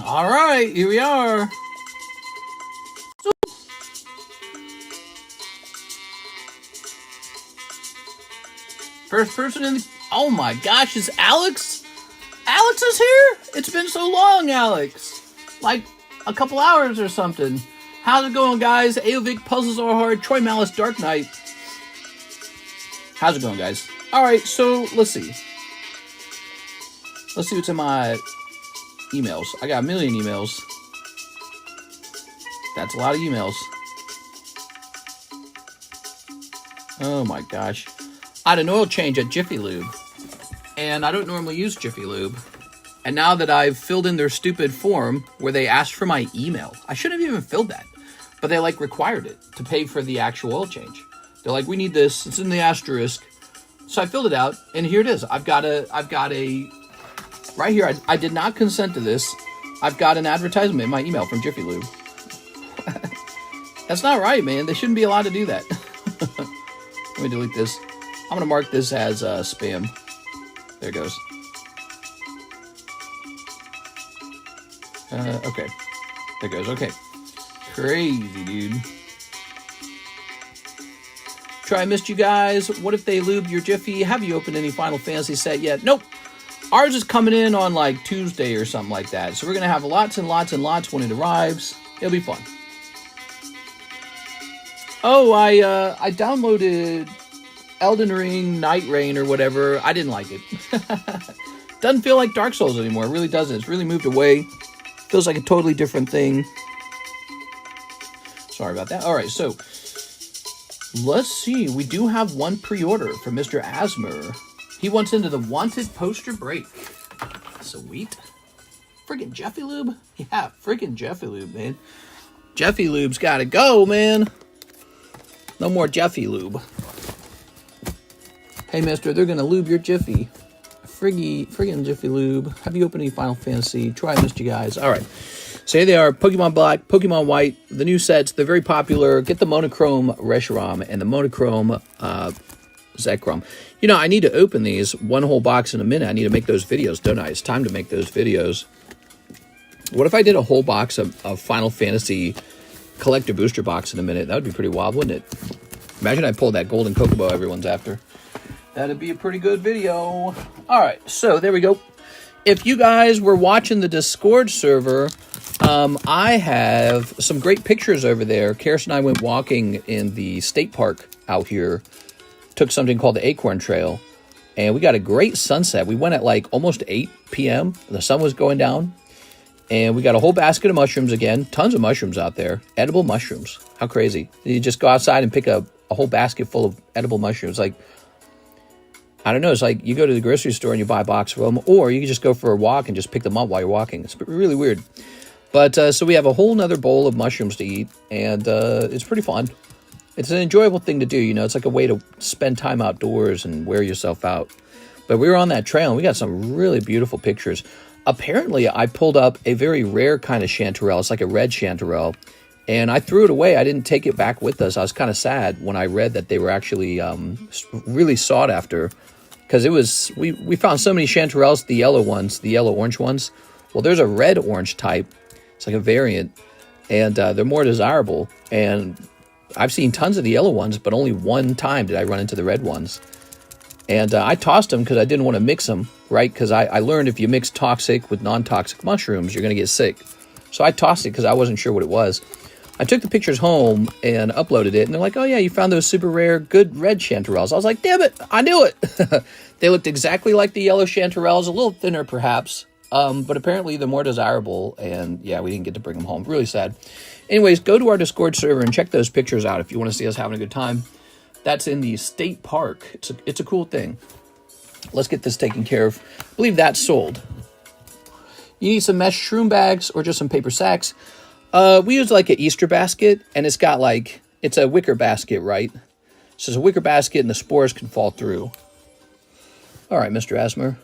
All right, here we are. First person in the... Oh my gosh, is Alex? Alex is here? It's been so long, Alex. Like a couple hours or something. How's it going, guys? Aovic, Puzzles Are Hard, Troy Malice, Dark Knight. How's it going, guys? All right, so let's see. Let's see what's in my emails. I got a million emails. That's a lot of emails. Oh my gosh. I had an oil change at Jiffy Lube. And I don't normally use Jiffy Lube. And now that I've filled in their stupid form where they asked for my email, I shouldn't have even filled that. But they like required it to pay for the actual oil change. They're like, we need this. It's in the asterisk. So I filled it out, and here it is. I've got a right here. I did not consent to this. I've got an advertisement in my email from Jiffy Lube. That's not right, man. They shouldn't be allowed to do that. Let me delete this. I'm going to mark this as spam. There it goes. Okay. There it goes. Okay. Crazy, dude. Try, I missed you guys. What if they lube your Jiffy? Have you opened any Final Fantasy set yet? Nope. Ours is coming in on like Tuesday or something like that. So we're going to have lots and lots and lots when it arrives. It'll be fun. Oh, I downloaded Elden Ring, Night Rain, or whatever. I didn't like it. Doesn't feel like Dark Souls anymore. It really doesn't. It's really moved away. Feels like a totally different thing. Sorry about that. All right, so let's see. We do have one pre-order from Mr. Asmer. He wants into the wanted poster break. Sweet. Friggin' Jiffy Lube? Yeah, friggin' Jiffy Lube, man. Jiffy Lube's gotta go, man. No more Jiffy Lube. Hey, mister, they're gonna lube your Jiffy. Friggin' Jiffy Lube. Have you opened any Final Fantasy? Try, I missed you guys. All right. So here they are, Pokemon Black, Pokemon White, the new sets. They're very popular. Get the monochrome Reshiram and the monochrome Zekrom. You know, I need to open these one whole box in a minute. I need to make those videos, don't I? It's time to make those videos. What if I did a whole box of Final Fantasy collector booster box in a minute? That would be pretty wild, wouldn't it? Imagine I pulled that golden Chocobo everyone's after. That'd be a pretty good video. All right, so there we go. If you guys were watching the Discord server, I have some great pictures over there. Karis and I went walking in the state park out here. Took something called the Acorn Trail. And we got a great sunset. We went at like almost 8 p.m. The sun was going down. And we got a whole basket of mushrooms again. Tons of mushrooms out there. Edible mushrooms. How crazy. You just go outside and pick a whole basket full of edible mushrooms. Like, I don't know. It's like you go to the grocery store and you buy a box of them. Or you can just go for a walk and just pick them up while you're walking. It's really weird. But so we have a whole nother bowl of mushrooms to eat. And it's pretty fun. It's an enjoyable thing to do. You know, it's like a way to spend time outdoors and wear yourself out. But we were on that trail and we got some really beautiful pictures. Apparently, I pulled up a very rare kind of chanterelle. It's like a red chanterelle. And I threw it away. I didn't take it back with us. I was kind of sad when I read that they were actually really sought after. Because it was, we found so many chanterelles, the yellow ones, the yellow-orange ones. Well, there's a red-orange type. It's like a variant. And they're more desirable. And I've seen tons of the yellow ones, but only one time did I run into the red ones. And I tossed them because I didn't want to mix them, right? Because I learned if you mix toxic with non-toxic mushrooms, you're going to get sick. So I tossed it because I wasn't sure what it was. I took the pictures home and uploaded it, and they're like, oh yeah, you found those super rare, good red chanterelles. I was like, damn it, I knew it. They looked exactly like the yellow chanterelles, a little thinner perhaps, but apparently they're more desirable, and yeah, we didn't get to bring them home. Really sad. Anyways, go to our Discord server and check those pictures out if you want to see us having a good time. That's in the state park. It's a cool thing. Let's get this taken care of. I believe that's sold. You need some mesh shroom bags or just some paper sacks. We use like an Easter basket, and it's got like, it's a wicker basket, right? So it's a wicker basket, and the spores can fall through. All right, Mr. Asmer.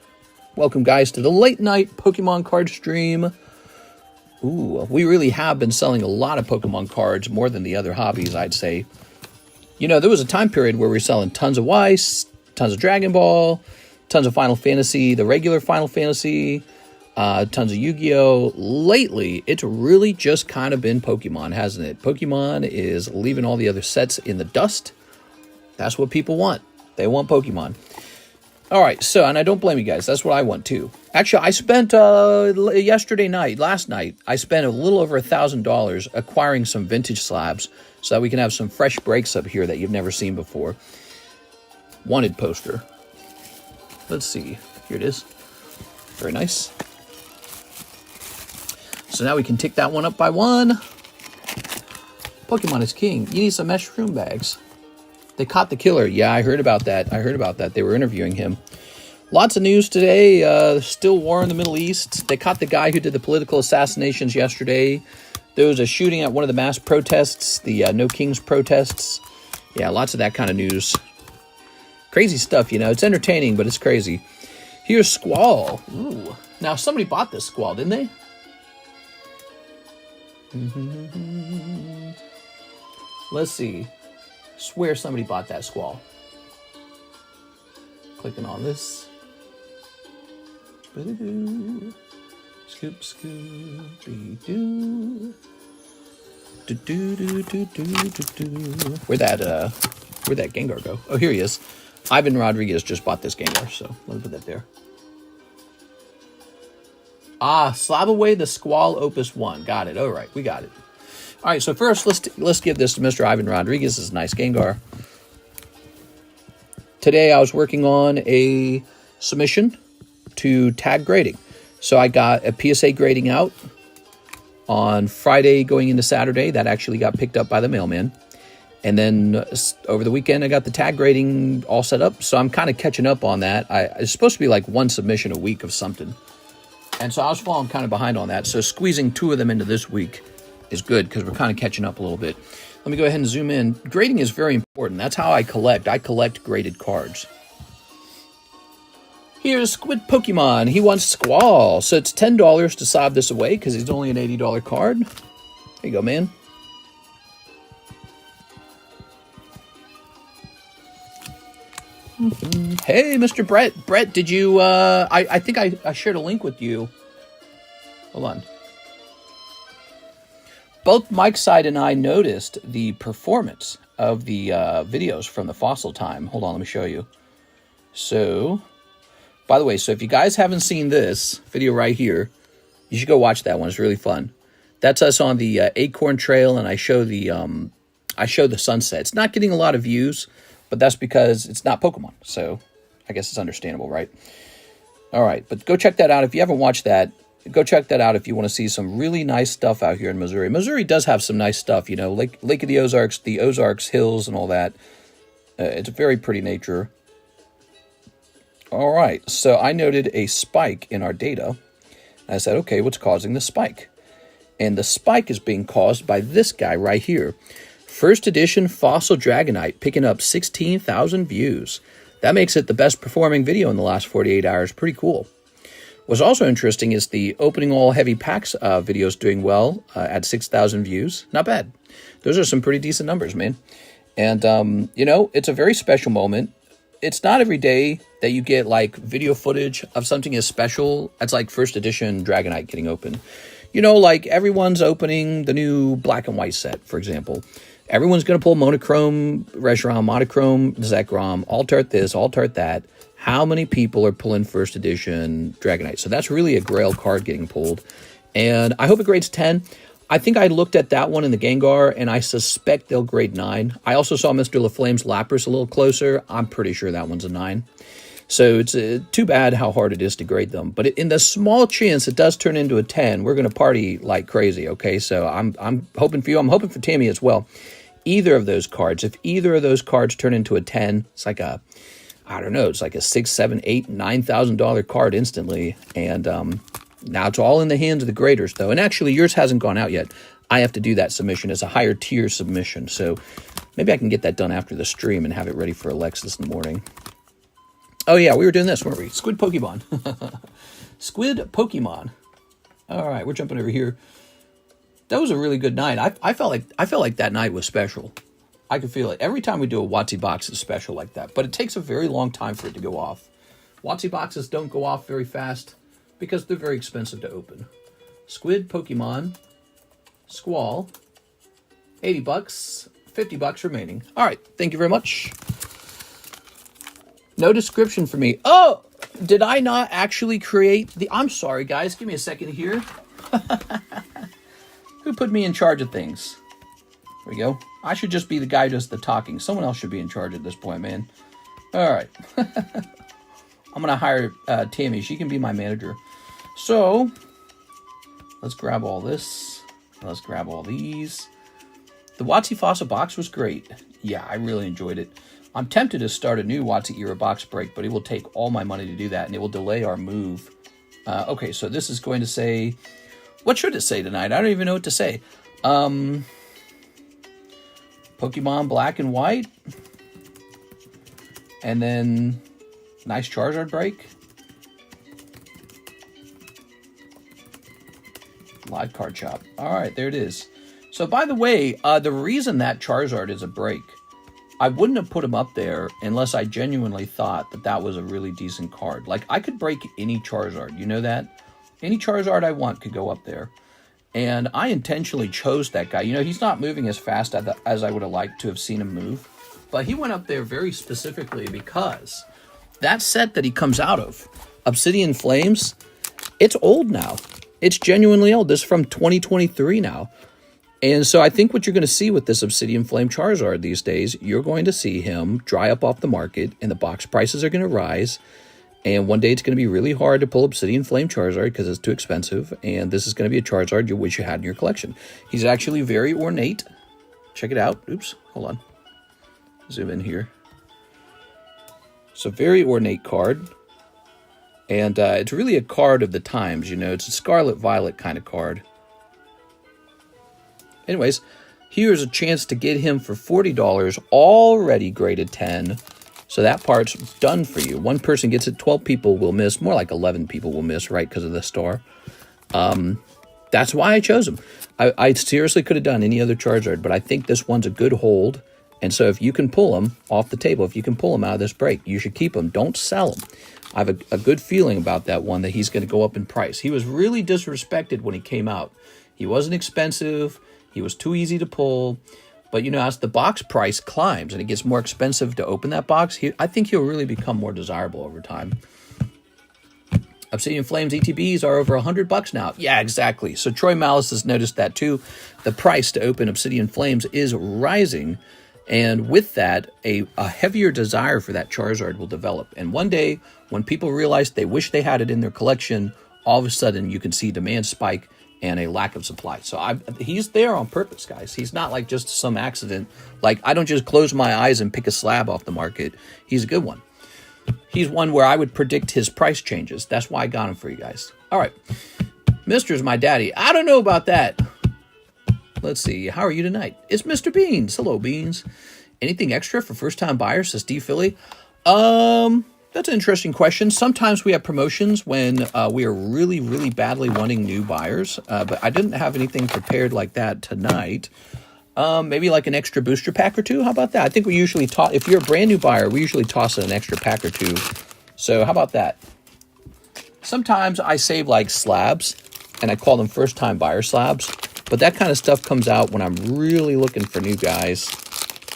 Welcome, guys, to the late night Pokemon card stream. Ooh, we really have been selling a lot of Pokemon cards, more than the other hobbies, I'd say. You know, there was a time period where we were selling tons of Weiss, tons of Dragon Ball, tons of Final Fantasy, the regular Final Fantasy. Tons of Yu-Gi-Oh! Lately, it's really just kind of been Pokemon, hasn't it? Pokemon is leaving all the other sets in the dust. That's what people want. They want Pokemon. All right, so, and I don't blame you guys. That's what I want, too. Actually, I spent, last night, I spent a little over $1,000 acquiring some vintage slabs so that we can have some fresh breaks up here that you've never seen before. Wanted poster. Let's see. Here it is. Very nice. So now we can tick that one up by one. Pokemon is king. You need some mushroom bags. They caught the killer. Yeah, I heard about that. They were interviewing him. Lots of news today. Still war in the Middle East. They caught the guy who did the political assassinations yesterday. There was a shooting at one of the mass protests, the No Kings protests. Yeah, lots of that kind of news. Crazy stuff, you know. It's entertaining, but it's crazy. Here's Squall. Ooh. Now, somebody bought this Squall, didn't they? Let's see. Swear somebody bought that Squall. Clicking on this. Scoop, Scooby-Doo. Where'd that Gengar go? Oh, here he is. Ivan Rodriguez just bought this Gengar, so let me put that there. Ah, Slab Away the Squall Opus 1. Got it. All right, we got it. All right, so first, let's give this to Mr. Ivan Rodriguez. This is a nice Gengar. Today, I was working on a submission to tag grading. So I got a PSA grading out on Friday going into Saturday. That actually got picked up by the mailman. And then over the weekend, I got the tag grading all set up. So I'm kind of catching up on that. It's supposed to be like one submission a week of something. And so I was falling kind of behind on that. So squeezing 2 of them into this week is good because we're kind of catching up a little bit. Let me go ahead and zoom in. Grading is very important. That's how I collect. I collect graded cards. Here's Squid Pokemon. He wants Squall. So it's $10 to sob this away because he's only an $80 card. There you go, man. Hey, Mr. Brett. Brett, did you... I think I shared a link with you. Hold on. Both Mike Side and I noticed the performance of the videos from the Fossil Time. Hold on, let me show you. So, by the way, so if you guys haven't seen this video right here, you should go watch that one. It's really fun. That's us on the Acorn Trail, and I show the sunset. It's not getting a lot of views, but that's because it's not Pokemon. So, I guess it's understandable, right? All right, but go check that out. If you haven't watched that, go check that out if you want to see some really nice stuff out here in Missouri. Missouri does have some nice stuff, you know, Lake of the Ozarks Hills and all that. It's a very pretty nature. All right, so I noted a spike in our data. I said, okay, what's causing the spike? And the spike is being caused by this guy right here. First edition Fossil Dragonite picking up 16,000 views. That makes it the best performing video in the last 48 hours. Pretty cool. What's also interesting is the opening all heavy packs videos doing well at 6,000 views. Not bad. Those are some pretty decent numbers, man. And, you know, it's a very special moment. It's not every day that you get, like, video footage of something as special as, like, first edition Dragonite getting open. You know, like, everyone's opening the new black and white set, for example. Everyone's going to pull monochrome, Reshiram, monochrome, Zekrom, alt-art this, alt-art that. How many people are pulling first edition Dragonite? So that's really a grail card getting pulled. And I hope it grades 10. I think I looked at that one in the Gengar, and I suspect they'll grade 9. I also saw Mr. LaFlame's Lapras a little closer. I'm pretty sure that one's a 9. So it's too bad how hard it is to grade them. But in the small chance it does turn into a 10, we're going to party like crazy, okay? So I'm hoping for you. I'm hoping for Tammy as well. Either of those cards, if either of those cards turn into a 10, it's like a... I don't know, it's like a $6, $7, $8, $9,000 card instantly. And now it's all in the hands of the graders, though. And actually, yours hasn't gone out yet. I have to do that submission as a higher tier submission. So maybe I can get that done after the stream and have it ready for Alexis in the morning. Oh, yeah, we were doing this, weren't we? Squid Pokemon. Squid Pokemon. All right, we're jumping over here. That was a really good night. I felt like that night was special. I can feel it. Every time we do a WOTC box, it's special like that. But it takes a very long time for it to go off. WOTC boxes don't go off very fast because they're very expensive to open. Squid, Pokemon, Squall, 80 bucks, 50 bucks remaining. All right, thank you very much. No description for me. Oh, did I not actually create the... I'm sorry, guys. Give me a second here. Who put me in charge of things? There we go. I should just be the guy who does the talking. Someone else should be in charge at this point, man. All right. I'm going to hire Tammy. She can be my manager. So, let's grab all this. Let's grab all these. The WOTC Fossil box was great. Yeah, I really enjoyed it. I'm tempted to start a new WOTC Era box break, but it will take all my money to do that, and it will delay our move. Okay, so this is going to say... What should it say tonight? I don't even know what to say. Pokemon Black and White. And then nice Charizard break. Live card shop. All right, there it is. So, by the way, the reason that Charizard is a break, I wouldn't have put him up there unless I genuinely thought that that was a really decent card. Like, I could break any Charizard. You know that? Any Charizard I want could go up there. And I intentionally chose that guy. You know, he's not moving as fast as I would have liked to have seen him move. But he went up there very specifically because that set that he comes out of, Obsidian Flames, it's old now. It's genuinely old. This is from 2023 now. And so I think what you're going to see with this Obsidian Flame Charizard these days, you're going to see him dry up off the market, and the box prices are going to rise. And one day it's going to be really hard to pull Obsidian Flame Charizard because it's too expensive. And this is going to be a Charizard you wish you had in your collection. He's actually very ornate. Check it out. Oops, hold on. Zoom in here. It's a very ornate card. And it's really a card of the times, you know. It's a Scarlet Violet kind of card. Anyways, here's a chance to get him for $40, already graded 10. So that part's done for you. One person gets it, 12 people will miss. More like 11 people will miss, right, because of the star. That's why I chose him. I seriously could have done any other Charizard, but I think this one's a good hold. And so if you can pull him off the table, if you can pull him out of this break, you should keep him. Don't sell him. I have a good feeling about that one, that he's going to go up in price. He was really disrespected when he came out. He wasn't expensive. He was too easy to pull. But, you know, as the box price climbs and it gets more expensive to open that box, I think he'll really become more desirable over time. Obsidian Flames ETBs are over $100 now. Yeah, exactly. So Troy Malice has noticed that too. The price to open Obsidian Flames is rising. And with that, a heavier desire for that Charizard will develop. And one day, when people realize they wish they had it in their collection, all of a sudden you can see demand spike and a lack of supply. So he's there on purpose, guys. He's not like just some accident. Like, I don't just close my eyes and pick a slab off the market. He's a good one. He's one where I would predict his price changes. That's why I got him for you guys. All right. Mister's my daddy. I don't know about that. Let's see. How are you tonight? It's Mr. Beans. Hello, Beans. Anything extra for first-time buyers, says D. Philly? That's an interesting question. Sometimes we have promotions when we are really, really badly wanting new buyers. But I didn't have anything prepared like that tonight. Maybe like an extra booster pack or two. How about that? I think we usually toss, if you're a brand new buyer, we usually toss in an extra pack or two. So how about that? Sometimes I save like slabs, and I call them first-time buyer slabs. But that kind of stuff comes out when I'm really looking for new guys.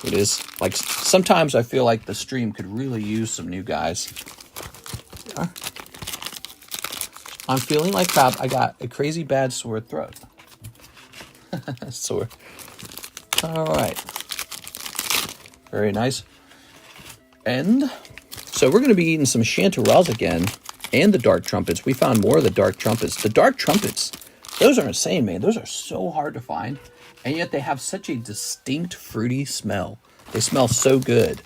It is like sometimes I feel like the stream could really use some new guys. Yeah. I'm feeling like crap. I got a crazy bad sore throat. Sore. All right. Very nice. And so we're going to be eating some chanterelles again and the dark trumpets. We found more of the dark trumpets. The dark trumpets, those are insane, man. Those are so hard to find. And yet they have such a distinct fruity smell. They smell so good.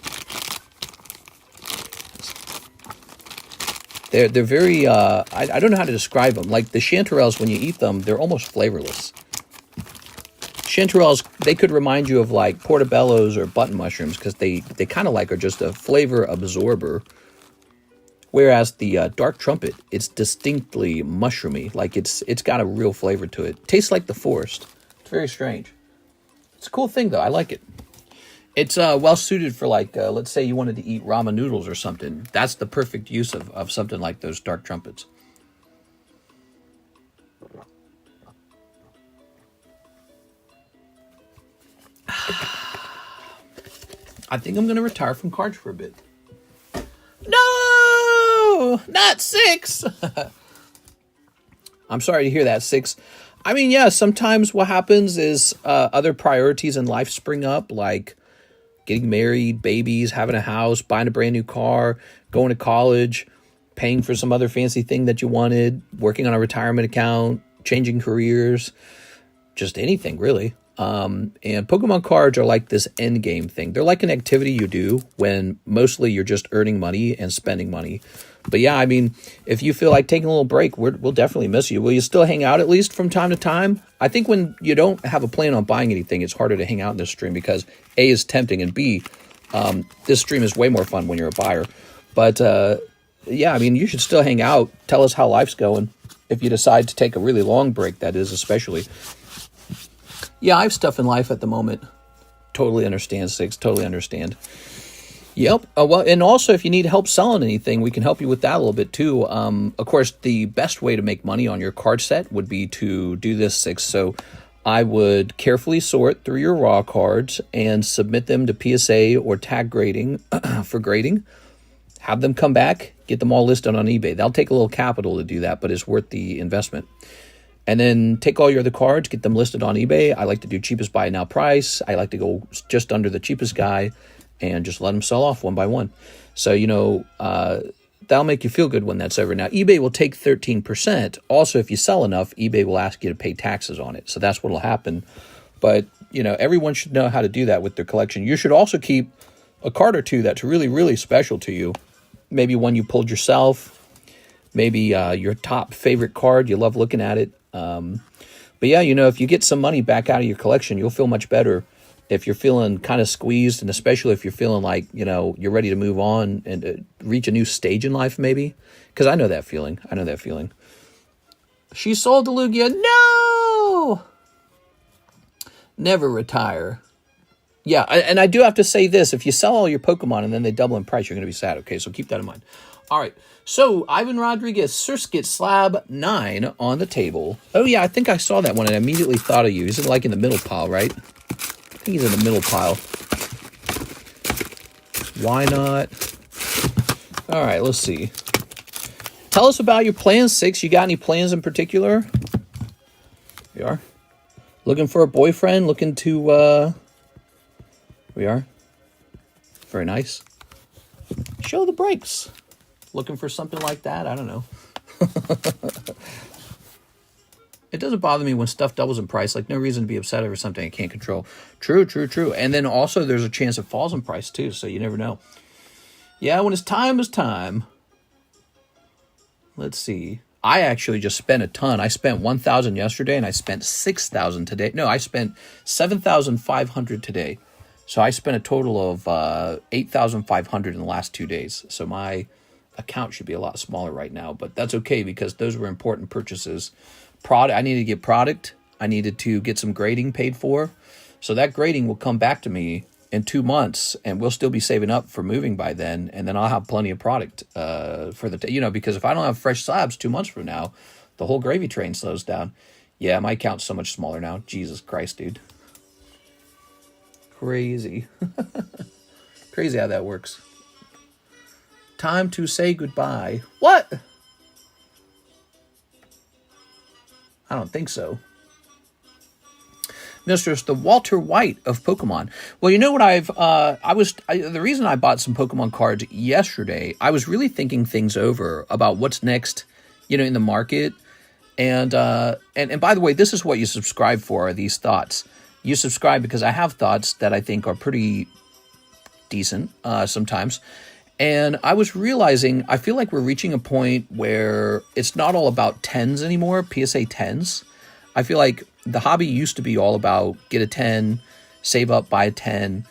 They're very, I don't know how to describe them. Like the chanterelles, when you eat them, they're almost flavorless. Chanterelles, they could remind you of like portobellos or button mushrooms because they kind of like are just a flavor absorber. Whereas the dark trumpet, it's distinctly mushroomy. Like it's got a real flavor to it. Tastes like the forest. It's very strange. It's a cool thing, though. I like it. It's well suited for, like, let's say you wanted to eat ramen noodles or something. That's the perfect use of something like those dark trumpets. I think I'm going to retire from cards for a bit. No! Not 6! I'm sorry to hear that, 6. I mean, yeah, sometimes what happens is other priorities in life spring up, like getting married, babies, having a house, buying a brand new car, going to college, paying for some other fancy thing that you wanted, working on a retirement account, changing careers, just anything, really. And Pokemon cards are like this end game thing. They're like an activity you do when mostly you're just earning money and spending money. But yeah, I mean, if you feel like taking a little break, we'll definitely miss you. Will you still hang out at least from time to time? I think when you don't have a plan on buying anything, it's harder to hang out in this stream because A, is tempting, and B, this stream is way more fun when you're a buyer. But yeah, I mean, you should still hang out. Tell us how life's going. If you decide to take a really long break, that is, especially. Yeah, I have stuff in life at the moment. Totally understand, 6. Totally understand. Yep. Well, and also, if you need help selling anything, we can help you with that a little bit, too. Of course, the best way to make money on your card set would be to do this, 6. So I would carefully sort through your raw cards and submit them to PSA or tag grading for grading. Have them come back, get them all listed on eBay. That'll take a little capital to do that, but it's worth the investment. And then take all your other cards, get them listed on eBay. I like to do cheapest buy now price. I like to go just under the cheapest guy and just let them sell off one by one. So, you know, that'll make you feel good when that's over. Now, eBay will take 13%. Also, if you sell enough, eBay will ask you to pay taxes on it. So that's what will happen. But, you know, everyone should know how to do that with their collection. You should also keep a card or two that's really, really special to you. Maybe one you pulled yourself. Maybe your top favorite card. You love looking at it. But yeah, you know, if you get some money back out of your collection, you'll feel much better if you're feeling kind of squeezed, and especially if you're feeling like, you know, you're ready to move on and reach a new stage in life, maybe. Because I know that feeling. I know that feeling. She sold to Lugia. No! Never retire. Yeah, and I do have to say this. If you sell all your Pokemon and then they double in price, you're going to be sad. Okay, so keep that in mind. All right, so Ivan Rodriguez, Surskit Slab 9 on the table. Oh, yeah, I think I saw that one and I immediately thought of you. He's like in the middle pile, right? I think he's in the middle pile. Why not? All right, let's see. Tell us about your plans, 6. You got any plans in particular? We are. Looking for a boyfriend? Looking to, We are. Very nice. Show the brakes. Looking for something like that? I don't know. It doesn't bother me when stuff doubles in price. Like, no reason to be upset over something I can't control. True, true, true. And then also there's a chance it falls in price too, so you never know. Yeah, when it's time, it's time. Let's see. I actually just spent a ton. I spent 1,000 yesterday, and I spent 6,000 today. No, I spent 7,500 today. So I spent a total of 8,500 in the last 2 days. So my account should be a lot smaller right now, but that's okay because those were important purchases. I needed to get product. I needed to get some grading paid for. So that grading will come back to me in 2 months, and we'll still be saving up for moving by then, and then I'll have plenty of product for the, because if I don't have fresh slabs 2 months from now, the whole gravy train slows down. Yeah, my account's so much smaller now. Jesus Christ, dude. Crazy. Crazy how that works. Time to say goodbye. What? I don't think so. Mistress, the Walter White of Pokemon. Well, you know what the reason I bought some Pokemon cards yesterday, I was really thinking things over about what's next, in the market. And by the way, this is what you subscribe for, are these thoughts. You subscribe because I have thoughts that I think are pretty decent sometimes. And I was realizing, I feel like we're reaching a point where it's not all about 10s anymore, PSA 10s. I feel like the hobby used to be all about get a 10, save up, buy a 10.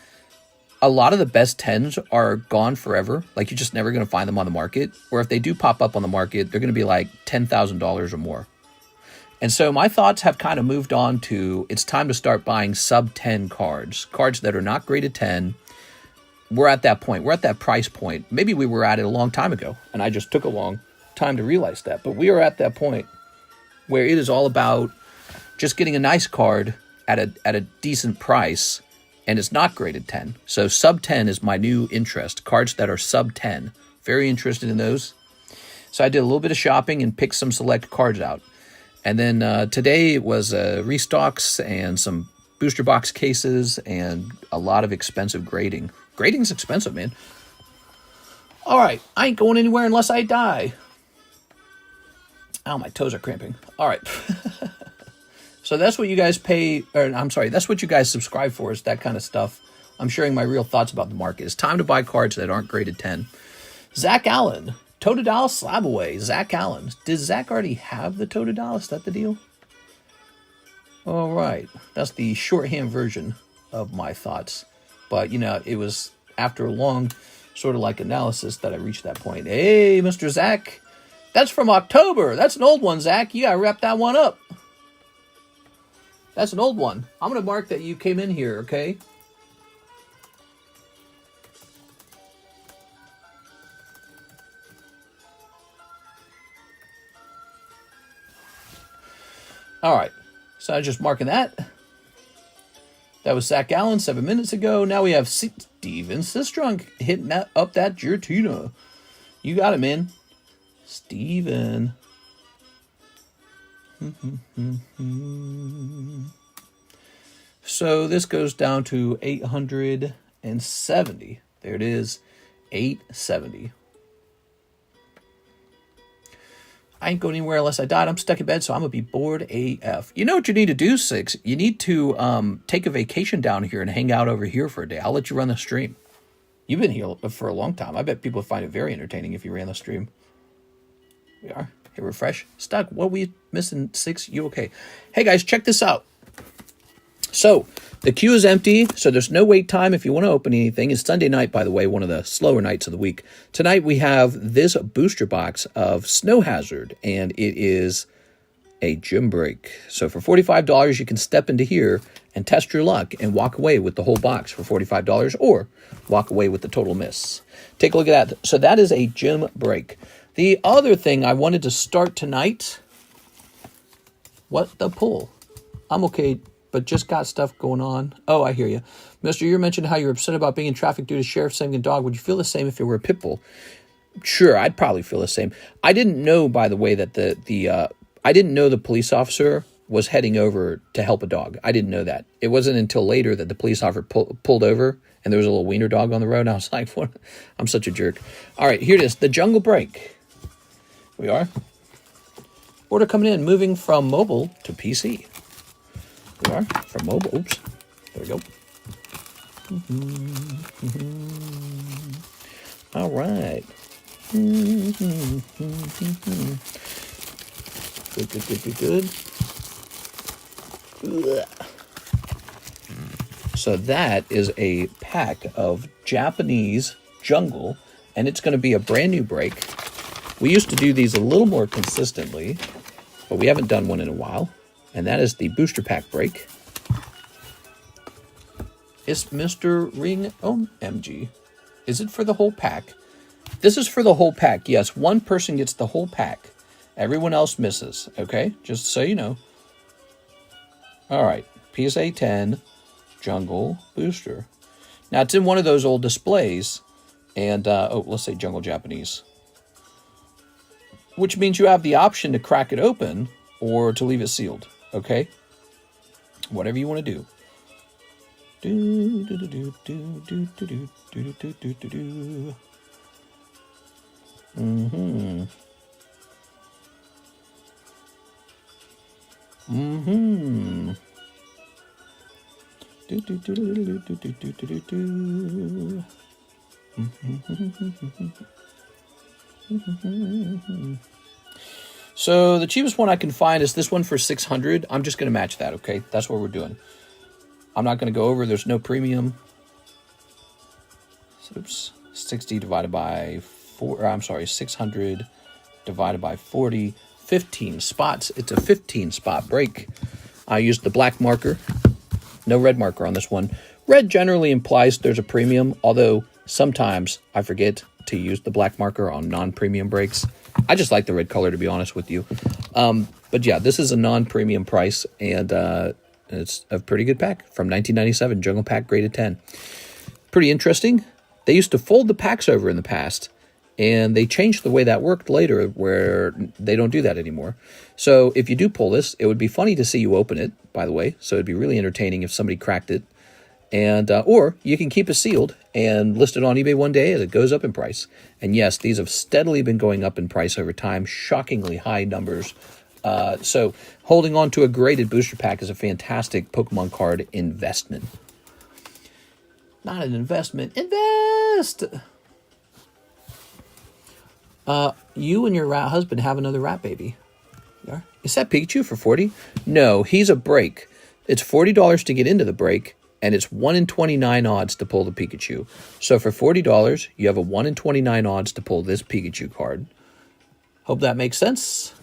A lot of the best 10s are gone forever. Like, you're just never going to find them on the market. Or if they do pop up on the market, they're going to be like $10,000 or more. And so my thoughts have kind of moved on to, it's time to start buying sub-10 cards. Cards that are not graded 10. We're at that point. We're at that price point. Maybe we were at it a long time ago, and I just took a long time to realize that. But we are at that point. where it is all about just getting a nice card at a decent price, and it's not graded 10. So sub 10 is my new interest. Cards that are sub 10. Very interested in those. So I did a little bit of shopping and picked some select cards out. And then today it was restocks and some booster box cases and a lot of expensive grading. Grading's expensive, man. All right, I ain't going anywhere unless I die. Ow, my toes are cramping. All right. So that's what you guys pay, or I'm sorry, that's what you guys subscribe for, is that kind of stuff. I'm sharing my real thoughts about the market. It's time to buy cards that aren't graded 10. Zach Allen, Totodile Slab Away. Zach Allen. Did Zach already have the Totodile? Is that the deal? All right. That's the shorthand version of my thoughts. But, you know, it was after a long sort of like analysis that I reached that point. Hey, Mr. Zach. That's from October. That's an old one, Zach. You got to wrap that one up. That's an old one. I'm going to mark that you came in here, okay? All right. So I'm just marking that. That was Zach Allen 7 minutes ago. Now we have Steven Sistrunk hitting that up that Giratina. You got it, man. Steven. So this goes down to 870. There it is, 870. I ain't going anywhere unless I died. I'm stuck in bed, so I'm going to be bored AF. You know what you need to do, Six? You need to take a vacation down here and hang out over here for a day. I'll let you run the stream. You've been here for a long time. I bet people would find it very entertaining if you ran the stream. We are. Hey, refresh. Stuck. What are we missing, Six? You okay? Hey, guys, check this out. So, the queue is empty, so there's no wait time if you want to open anything. It's Sunday night, by the way, one of the slower nights of the week. Tonight, we have this booster box of Snow Hazard, and it is a gym break. So, for $45, you can step into here and test your luck and walk away with the whole box for $45, or walk away with the total miss. Take a look at that. So, that is a gym break. The other thing I wanted to start tonight, what the pull? I'm okay, but just got stuff going on. Oh, I hear you. Mister, you mentioned how you're upset about being in traffic due to sheriff saving a dog. Would you feel the same if it were a pit bull? Sure, I'd probably feel the same. I didn't know, by the way, that I didn't know the police officer was heading over to help a dog. I didn't know that. It wasn't until later that the police officer pulled over and there was a little wiener dog on the road. And I was like, what? I'm such a jerk. All right, here it is. The Jungle Break. We are. Order coming in, moving from mobile to PC. We are from mobile. Oops. There we go. All right. Good. So that is a pack of Japanese jungle, and it's going to be a brand new break. We used to do these a little more consistently, but we haven't done one in a while. And that is the booster pack break. It's Mr. Ring OMG. Is it for the whole pack? This is for the whole pack. Yes, one person gets the whole pack. Everyone else misses. Okay, just so you know. All right, PSA 10 Jungle Booster. Now, it's in one of those old displays. And, let's say Jungle Japanese. Which means you have the option to crack it open or to leave it sealed, okay? Whatever you want to do. So the cheapest one I can find is this one for $600. I'm just going to match that, okay? That's what we're doing. I'm not going to go over. There's no premium. Oops. 60 divided by 4. I'm sorry, 600 divided by 40. 15 spots. It's a 15 spot break. I used the black marker. No red marker on this one. Red generally implies there's a premium, although sometimes I forget to use the black marker on non-premium breaks. I just like the red color, to be honest with you. But yeah, this is a non-premium price, and it's a pretty good pack from 1997, Jungle Pack graded 10. Pretty interesting. They used to fold the packs over in the past, and they changed the way that worked later, where they don't do that anymore. So if you do pull this, it would be funny to see you open it, by the way. So it'd be really entertaining if somebody cracked it. And or you can keep it sealed and list it on eBay one day as it goes up in price. And yes, these have steadily been going up in price over time, shockingly high numbers. So holding on to a graded booster pack is a fantastic Pokemon card investment. Not an investment, invest! You and your rat husband have another rat baby. Yeah. Is that Pikachu for 40? No, he's a break. It's $40 to get into the break, and it's 1 in 29 odds to pull the Pikachu. So for $40, you have a 1 in 29 odds to pull this Pikachu card. Hope that makes sense.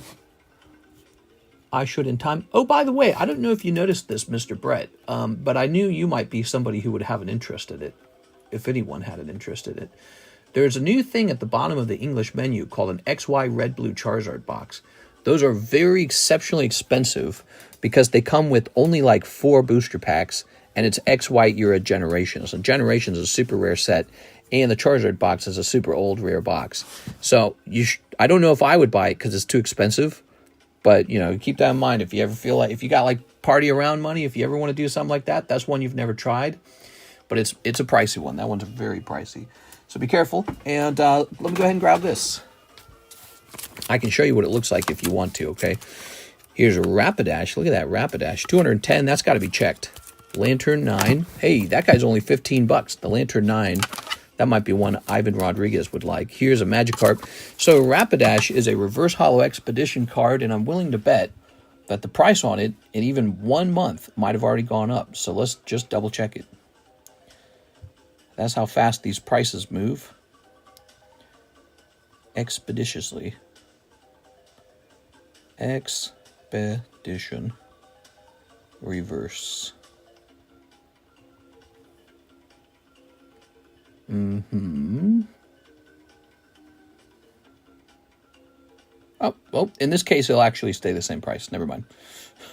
I should in time. Oh, by the way, I don't know if you noticed this, Mr. Brett, but I knew you might be somebody who would have an interest in it, if anyone had an interest in it. There's a new thing at the bottom of the English menu called an XY Red Blue Charizard box. Those are very exceptionally expensive because they come with only like 4 booster packs, and it's XY era Generations. And Generations is a super rare set, and the Charizard box is a super old rare box. So I don't know if I would buy it because it's too expensive, but you know, keep that in mind. If you ever feel like, if you got like party around money, if you ever want to do something like that, that's one you've never tried. But it's a pricey one. That one's very pricey. So be careful. And let me go ahead and grab this. I can show you what it looks like if you want to, okay? Here's a Rapidash. Look at that Rapidash. 210, that's got to be checked. Lantern 9. Hey, that guy's only 15 bucks. The Lantern 9, that might be one Ivan Rodriguez would like. Here's a Magikarp. So Rapidash is a reverse holo expedition card, and I'm willing to bet that the price on it in even 1 month might have already gone up. So let's just double check it. That's how fast these prices move. Expeditiously. Expedition. Reverse. Oh, well, in this case, it'll actually stay the same price. Never mind.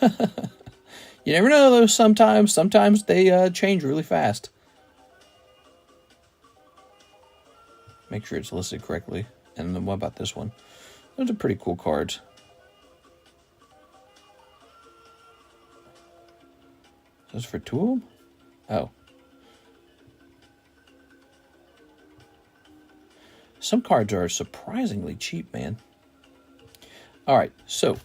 You never know, though, sometimes. Sometimes they change really fast. Make sure it's listed correctly. And then what about this one? Those are pretty cool cards. Those for 2 of them? Oh. Some cards are surprisingly cheap, man. All right, so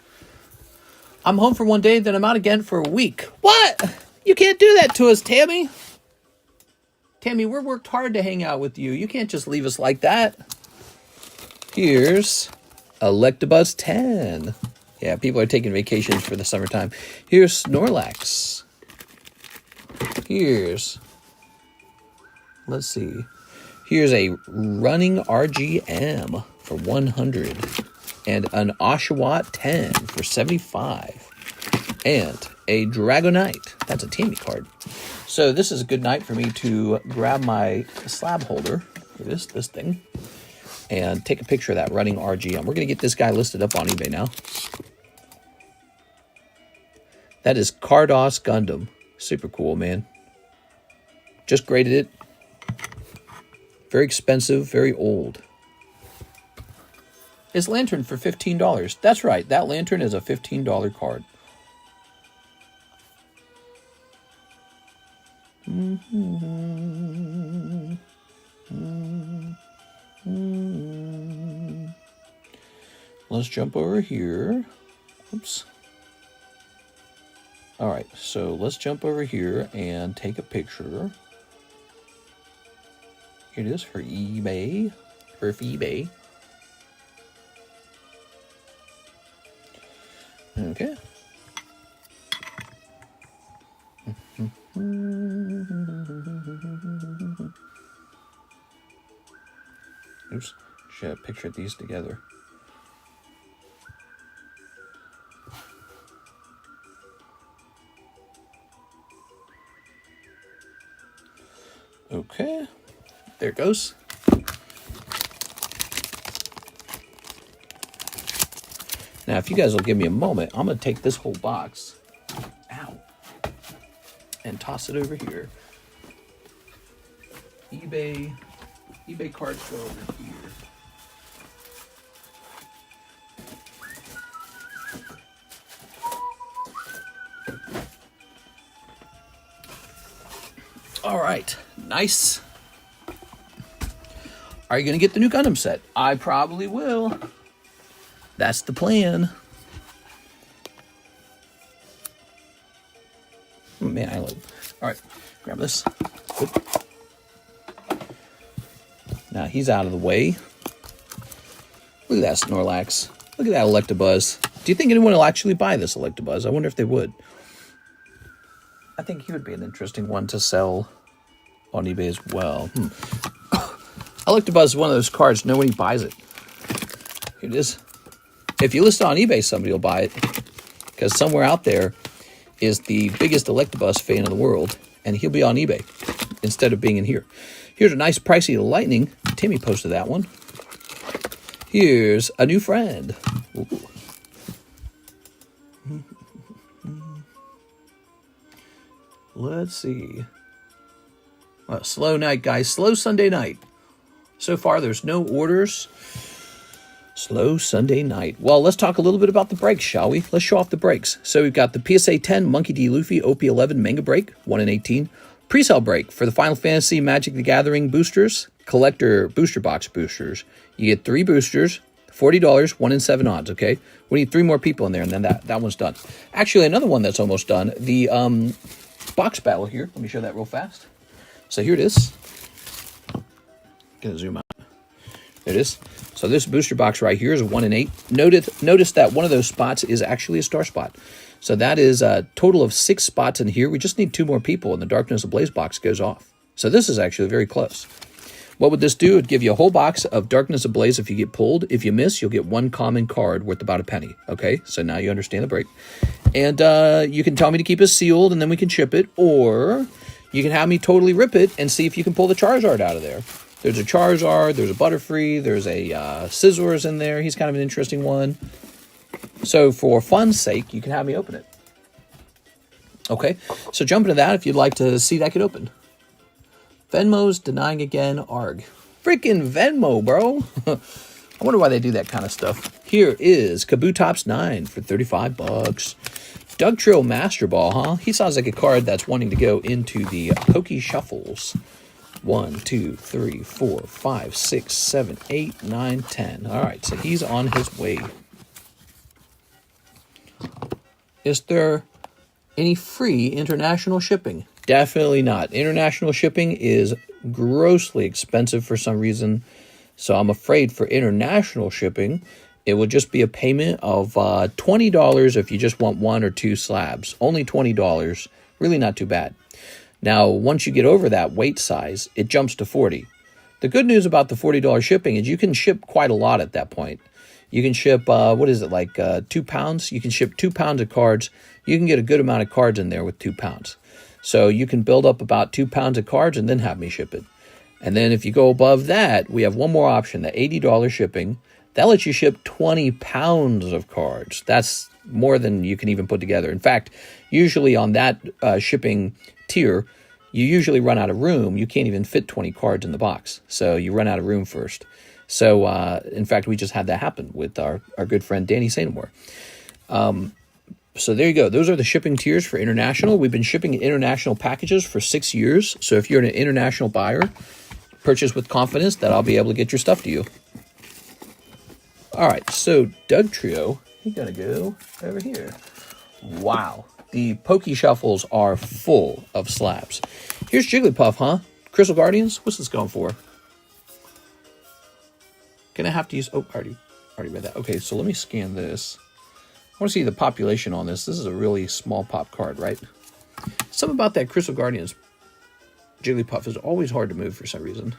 I'm home for 1 day, then I'm out again for a week. What? You can't do that to us, Tammy. Tammy, we're worked hard to hang out with you. You can't just leave us like that. Here's Electabuzz 10. Yeah, people are taking vacations for the summertime. Here's Snorlax. Here's, let's see. Here's a running RGM for 100. And an Oshawott 10 for 75. And a Dragonite. That's a Tammy card. So this is a good night for me to grab my slab holder, this thing, and take a picture of that running RGM. We're going to get this guy listed up on eBay now. That is Carddass Gundam. Super cool, man. Just graded it. Very expensive, very old. His Lantern for $15. That's right, that Lantern is a $15 card. Let's jump over here. Oops. All right, so let's jump over here and take a picture. Here it is for eBay. For eBay. Okay. Oops. Should have pictured these together. Okay. There it goes. Now, Now, if you guys will give me a moment, I'm going to take this whole box out and toss it over here. eBay cards go over here. All right, nice. Are you going to get the new Gundam set? I probably will. That's the plan. Oh, man, I love. All right, grab this. Good. Now he's out of the way. Look at that Snorlax. Look at that Electabuzz. Do you think anyone will actually buy this Electabuzz? I wonder if they would. I think he would be an interesting one to sell on eBay as well. Electabuzz is one of those cards, nobody buys it. Here it is. If you list it on eBay, somebody will buy it. Because somewhere out there is the biggest Electabuzz fan in the world, and he'll be on eBay instead of being in here. Here's a nice pricey Lightning. Timmy posted that one. Here's a new friend. Ooh. Let's see. Well, slow night, guys. Slow Sunday night. So far, there's no orders. Slow Sunday night. Well, let's talk a little bit about the breaks, shall we? Let's show off the breaks. So we've got the PSA 10 Monkey D. Luffy OP11 Manga Break, 1 in 18. Pre-sale break for the Final Fantasy Magic the Gathering boosters, collector booster box boosters. You get 3 boosters, $40, 1 in 7 odds, okay? We need 3 more people in there, and then that one's done. Actually, another one that's almost done, the box battle here. Let me show that real fast. So here it is. Gonna zoom out. There it is. So this booster box right here is a 1 in 8. Notice that one of those spots is actually a star spot. So that is a total of 6 spots in here. We just need 2 more people, and the Darkness Ablaze box goes off. So this is actually very close. What would this do? It would give you a whole box of Darkness Ablaze if you get pulled. If you miss, you'll get 1 common card worth about a penny. Okay, so now you understand the break. And you can tell me to keep it sealed, and then we can ship it. Or you can have me totally rip it and see if you can pull the Charizard out of there. There's a Charizard, there's a Butterfree, there's a Scizors in there. He's kind of an interesting one. So for fun's sake, you can have me open it. Okay, so jump into that if you'd like to see that get opened. Venmo's denying again, arg. Freaking Venmo, bro. I wonder why they do that kind of stuff. Here is Kabutops 9 for $35. Doug Trill Master Ball, huh? He sounds like a card that's wanting to go into the Poke Shuffles. 1, 2, 3, 4, 5, 6, 7, 8, 9, 10. All right, so he's on his way. Is there any free international shipping? Definitely not. International shipping is grossly expensive for some reason. So I'm afraid for international shipping, it will just be a payment of $20 if you just want 1 or 2 slabs. Only $20. Really not too bad. Now, once you get over that weight size, it jumps to $40. The good news about the $40 shipping is you can ship quite a lot at that point. You can ship, 2 pounds? You can ship 2 pounds of cards. You can get a good amount of cards in there with 2 pounds. So you can build up about 2 pounds of cards and then have me ship it. And then if you go above that, we have one more option, the $80 shipping. That lets you ship 20 pounds of cards. That's more than you can even put together. In fact, usually on that shipping tier, you usually run out of room. You can't even fit 20 cards in the box. So you run out of room first. So, in fact, we just had that happen with our good friend Danny Sainamore. So there you go. Those are the shipping tiers for international. We've been shipping international packages for 6 years. So if you're an international buyer, purchase with confidence that I'll be able to get your stuff to you. All right, so Doug Trio, he's going to go over here. Wow. The Poke Shuffles are full of slabs. Here's Jigglypuff, huh? Crystal Guardians? What's this going for? Gonna have to use... Oh, already read that. Okay, so let me scan this. I want to see the population on this. This is a really small pop card, right? Something about that Crystal Guardians Jigglypuff is always hard to move for some reason.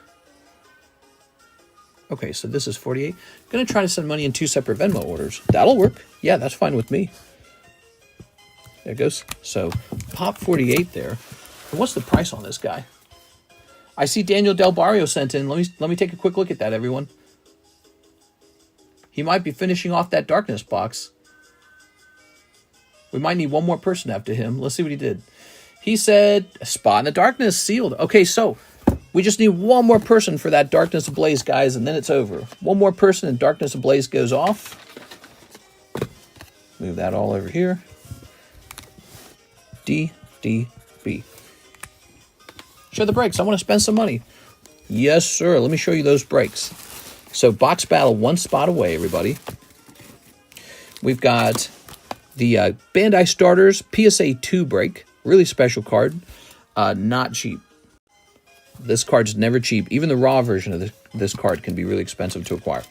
Okay, so this is 48. Gonna try to send money in 2 separate Venmo orders. That'll work. Yeah, that's fine with me. There it goes. So, pop 48 there. And what's the price on this guy? I see Daniel Del Barrio sent in. Let me take a quick look at that, everyone. He might be finishing off that darkness box. We might need one more person after him. Let's see what he did. He said, Spot in the Darkness, sealed. Okay, so we just need one more person for that Darkness Ablaze, guys, and then it's over. One more person and Darkness Ablaze goes off. Move that all over here. D, D, B. Show the breaks. I want to spend some money. Yes, sir. Let me show you those breaks. So, box battle, one spot away, everybody. We've got the Bandai Starters PSA 2 break. Really special card. Not cheap. This card's never cheap. Even the raw version of this card can be really expensive to acquire.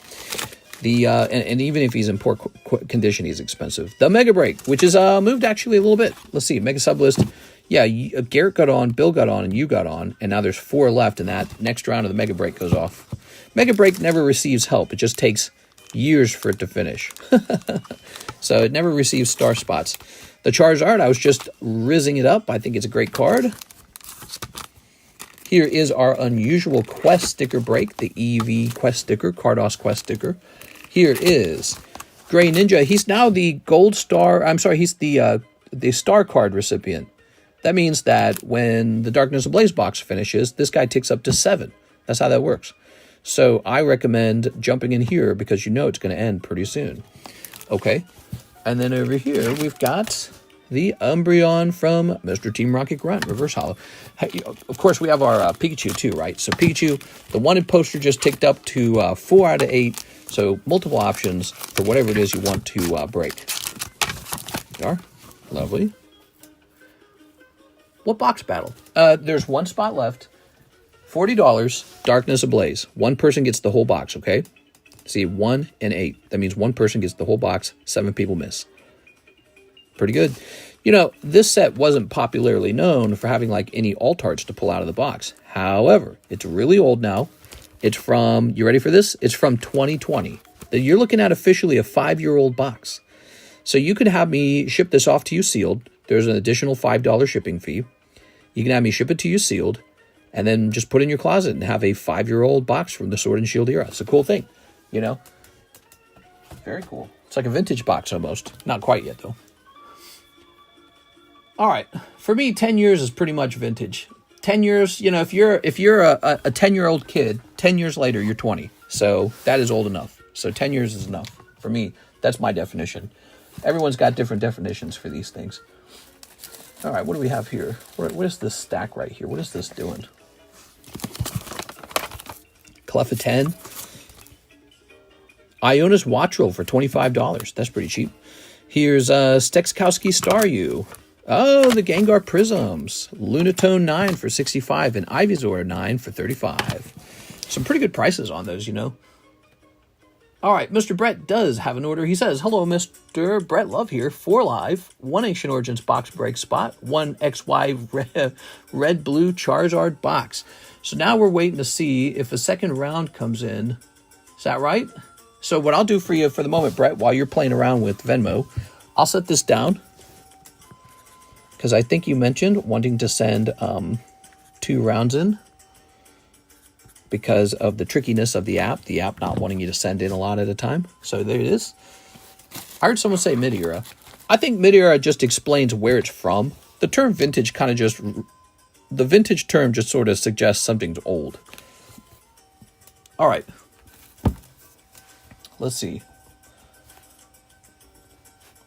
And even if he's in poor condition, he's expensive. The Mega Break, which is moved actually a little bit. Let's see. Mega Sublist. Yeah, Garrett got on, Bill got on, and you got on. And now there's 4 left, and that next round of the Mega Break goes off. Mega Break never receives help. It just takes years for it to finish. So it never receives star spots. The Charizard, I was just rizzing it up. I think it's a great card. Here is our unusual Quest sticker break, the EV Quest sticker, Carddass Quest sticker. Here is Gray Ninja. He's now the gold star. I'm sorry, he's the star card recipient. That means that when the Darkness Ablaze box finishes, this guy ticks up to 7. That's how that works. So I recommend jumping in here because you know it's going to end pretty soon. Okay. And then over here, we've got the Umbreon from Mr. Team Rocket Grunt, reverse holo. Hey, of course, we have our Pikachu too, right? So Pikachu, the wanted poster just ticked up to 4 out of 8. So multiple options for whatever it is you want to break. There are. Lovely. What box battle? There's one spot left. $40, Darkness Ablaze. One person gets the whole box, okay? See, 1 and 8. That means one person gets the whole box, 7 people miss. Pretty good. You know, this set wasn't popularly known for having like any alt arts to pull out of the box. However, it's really old now. It's from, you ready for this? It's from 2020. You're looking at officially a 5-year-old box. So you could have me ship this off to you sealed. There's an additional $5 shipping fee. You can have me ship it to you sealed and then just put it in your closet and have a 5-year-old box from the Sword and Shield era. It's a cool thing, you know? Very cool. It's like a vintage box almost. Not quite yet, though. All right. For me, 10 years is pretty much vintage. 10 years, you know, if you're a 10-year-old kid, 10 years later, you're 20. So that is old enough. So 10 years is enough. For me, that's my definition. Everyone's got different definitions for these things. All right, what do we have here? What is this stack right here? What is this doing? Cleffa 10. Ionis Wattrel for $25. That's pretty cheap. Here's Stexkowski Staryu. Oh, the Gengar Prisms. Lunatone 9 for $65 and Ivysaur 9 for $35. Some pretty good prices on those, you know. All right, Mr. Brett does have an order. He says, hello, Mr. Brett Love here. 4 live, 1 Ancient Origins box break spot, 1 XY red-blue Charizard box. So now we're waiting to see if a second round comes in. Is that right? So what I'll do for you for the moment, Brett, while you're playing around with Venmo, I'll set this down. Because I think you mentioned wanting to send 2 rounds in. Because of the trickiness of the app not wanting you to send in a lot at a time. So there it is. I heard someone say mid-era. I think mid-era just explains where it's from. The term vintage kind of just... The vintage term just sort of suggests something's old. All right. Let's see.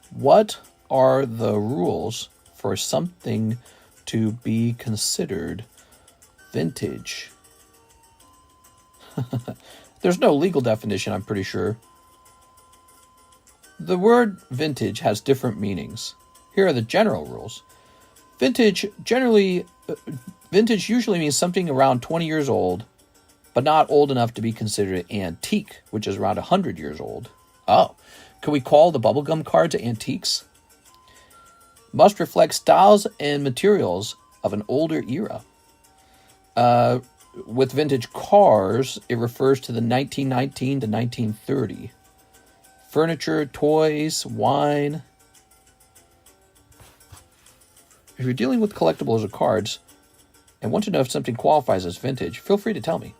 What are the rules for something to be considered vintage? There's no legal definition, I'm pretty sure. The word vintage has different meanings. Here are the general rules. Vintage usually means something around 20 years old, but not old enough to be considered antique, which is around 100 years old. Oh, can we call the bubblegum cards antiques? Must reflect styles and materials of an older era. With vintage cars, it refers to the 1919 to 1930. Furniture, toys, wine. If you're dealing with collectibles or cards and want to know if something qualifies as vintage, feel free to tell me.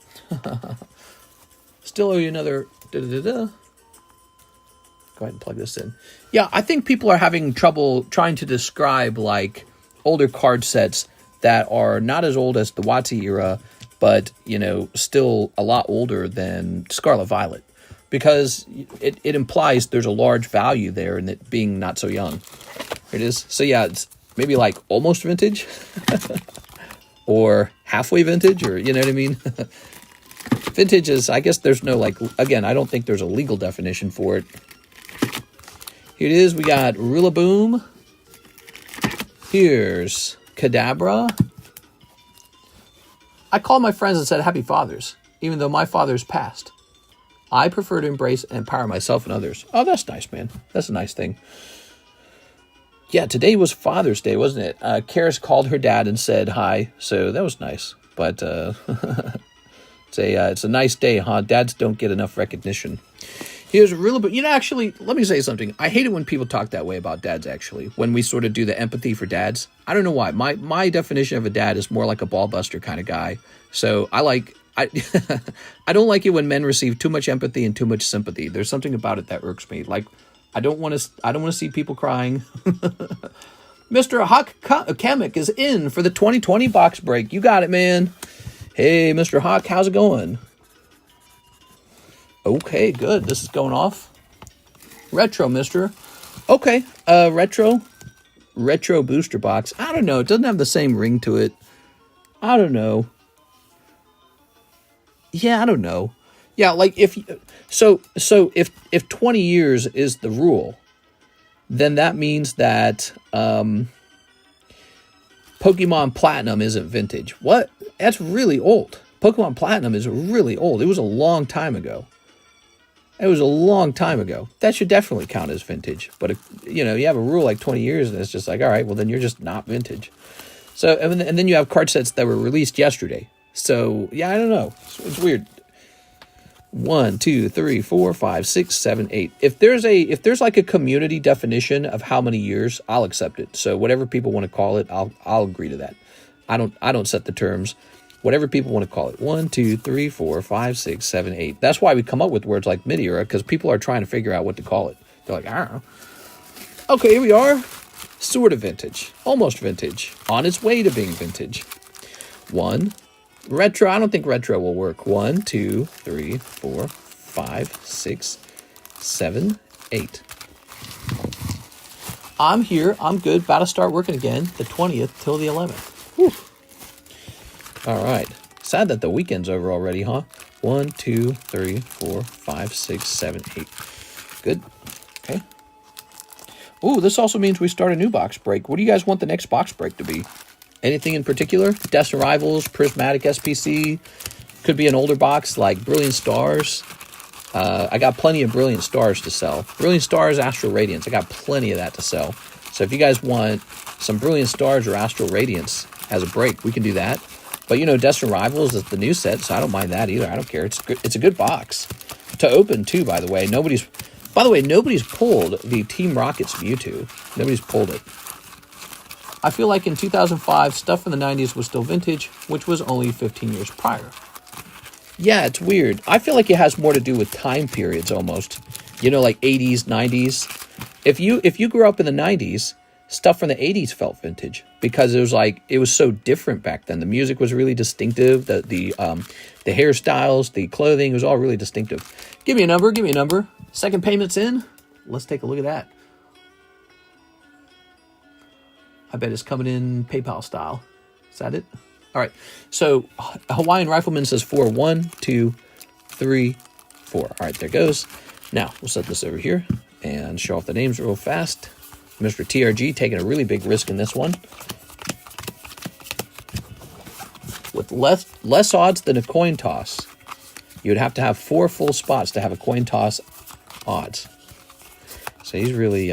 Still owe you another... Go go ahead and plug this in. Yeah, I think people are having trouble trying to describe like older card sets that are not as old as the WOTC era, but, you know, still a lot older than Scarlet Violet, because it implies there's a large value there in it being not so young. Here it is. So yeah, it's maybe like almost vintage or halfway vintage, or you know what I mean? Vintage is, I guess there's no like, again, I don't think there's a legal definition for it. Here it is. We got Rillaboom. Here's Kadabra. I called my friends and said, Happy Fathers, even though my father's passed. I prefer to embrace and empower myself and others. Oh, that's nice, man. That's a nice thing. Yeah, today was Father's Day, wasn't it? Karis called her dad and said hi, so that was nice. But it's a nice day, huh? Dads don't get enough recognition. Here's a real bit. You know, actually, let me say something. I hate it when people talk that way about dads, actually, when we sort of do the empathy for dads. I don't know why. My definition of a dad is more like a ball buster kind of guy. So I I don't like it when men receive too much empathy and too much sympathy. There's something about it that irks me. Like, I don't want to see people crying. Mr. Hawk Kamek is in for the 2020 box break. You got it, man. Hey, Mr. Hawk, how's it going? Okay, good. This is going off. Retro, mister. Okay, retro booster box. I don't know. It doesn't have the same ring to it. I don't know. Yeah, I don't know. Yeah, like if 20 years is the rule, then that means that Pokemon Platinum isn't vintage. What? That's really old. Pokemon Platinum is really old. It was a long time ago. That should definitely count as vintage. But, you know, you have a rule like 20 years and it's just like, all right, well, then you're just not vintage. So, and then you have card sets that were released yesterday. So, yeah, I don't know. It's weird. 1, 2, 3, 4, 5, 6, 7, 8. If there's like a community definition of how many years, I'll accept it. So whatever people want to call it, I'll agree to that. I don't set the terms. Whatever people want to call it. 1, 2, 3, 4, 5, 6, 7, 8. That's why we come up with words like mid-era, because people are trying to figure out what to call it. They're like, I don't know. Okay, here we are. Sort of vintage. Almost vintage. On its way to being vintage. 1. Retro. I don't think retro will work. 1, 2, 3, 4, 5, 6, 7, 8. I'm here. I'm good. About to start working again. The 20th till the 11th. Whew. All right. Sad that the weekend's over already, huh? 1, 2, 3, 4, 5, 6, 7, 8. Good. Okay. Ooh, this also means we start a new box break. What do you guys want the next box break to be? Anything in particular? Destined Rivals, Prismatic SPC. Could be an older box like Brilliant Stars. I got plenty of Brilliant Stars to sell. Brilliant Stars, Astral Radiance. I got plenty of that to sell. So if you guys want some Brilliant Stars or Astral Radiance as a break, we can do that. But, you know, Destined Rivals is the new set, so I don't mind that either. I don't care. It's good. It's a good box to open, too, by the way. Nobody's pulled the Team Rocket's Mewtwo. Nobody's pulled it. I feel like in 2005, stuff from the 90s was still vintage, which was only 15 years prior. Yeah, it's weird. I feel like it has more to do with time periods almost. You know, like 80s, 90s. If you grew up in the 90s, stuff from the 80s felt vintage because it was so different back then. The music was really distinctive. The hairstyles, the clothing, was all really distinctive. Give me a number. Second payment's in. Let's take a look at that. I bet it's coming in PayPal style. Is that it? All right. So Hawaiian Rifleman says 4, 1, 2, 3, 4. All right, there goes. Now we'll set this over here and show off the names real fast. Mr. TRG taking a really big risk in this one. With less odds than a coin toss, you'd have to have 4 full spots to have a coin toss odds. So he's really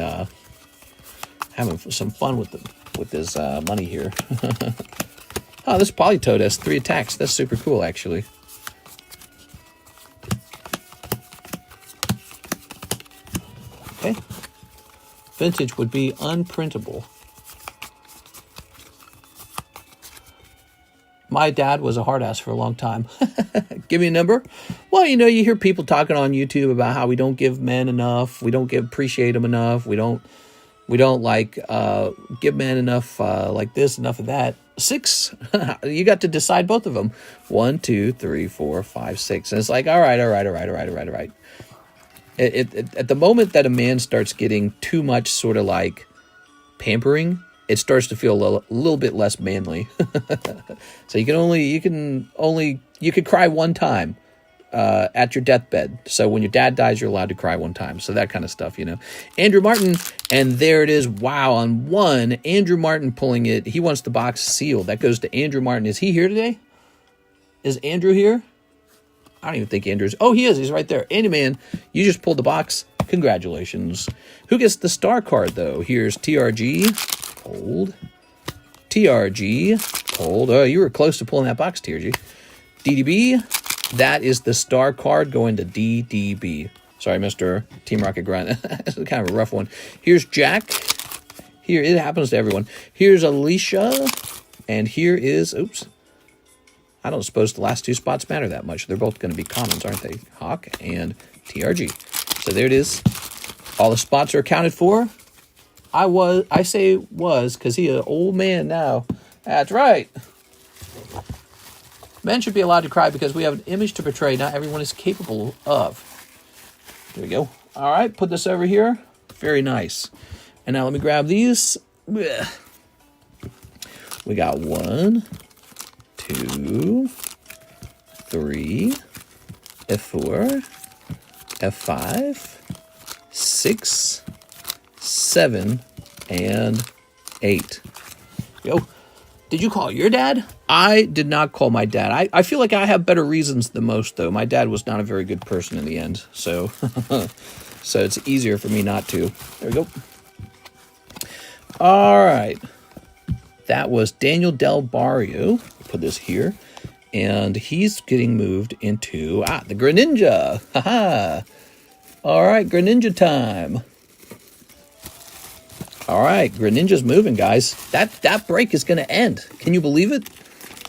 having some fun with his money here. Oh, this Politoed has 3 attacks. That's super cool, actually. Okay. Vintage would be unprintable. My dad was a hard ass for a long time. Give me a number. Well, you know, you hear people talking on YouTube about how we don't give men enough. We don't appreciate them enough. We don't like give men enough like this, enough of that. 6. You got to decide both of them. 1, 2, 3, 4, 5, 6. And it's like, all right. At the moment that a man starts getting too much sort of like pampering, it starts to feel a little bit less manly. So you could cry one time at your deathbed. So when your dad dies, you're allowed to cry one time. So that kind of stuff, you know. Andrew Martin, and there it is. Wow, on 1, Andrew Martin pulling it. He wants the box sealed. That goes to Andrew Martin. Is he here today? Is Andrew here? I don't even think Andrew's. Oh, he is. He's right there. Andy Man, you just pulled the box. Congratulations. Who gets the star card, though? Here's TRG. Hold. TRG. Hold. Oh, you were close to pulling that box, TRG. DDB. That is the star card going to DDB. Sorry, Mr. Team Rocket Grunt. It's kind of a rough one. Here's Jack. Here, it happens to everyone. Here's Alicia. And here is, oops. I don't suppose the last 2 spots matter that much. They're both going to be commons, aren't they? Hawk and TRG. So there it is. All the spots are accounted for. I say was because he's an old man now. That's right. Men should be allowed to cry because we have an image to portray not everyone is capable of. There we go. All right, put this over here. Very nice. And now let me grab these. We got 1, 2, 3, F4, F5, 6, 7, and 8. Yo, did you call your dad? I did not call my dad. I feel like I have better reasons than most, though. My dad was not a very good person in the end, so so it's easier for me not to. There we go. All right. That was Daniel Del Barrio. Put this here. And he's getting moved into, the Greninja. Haha. All right, Greninja time. All right, Greninja's moving, guys. That break is going to end. Can you believe it?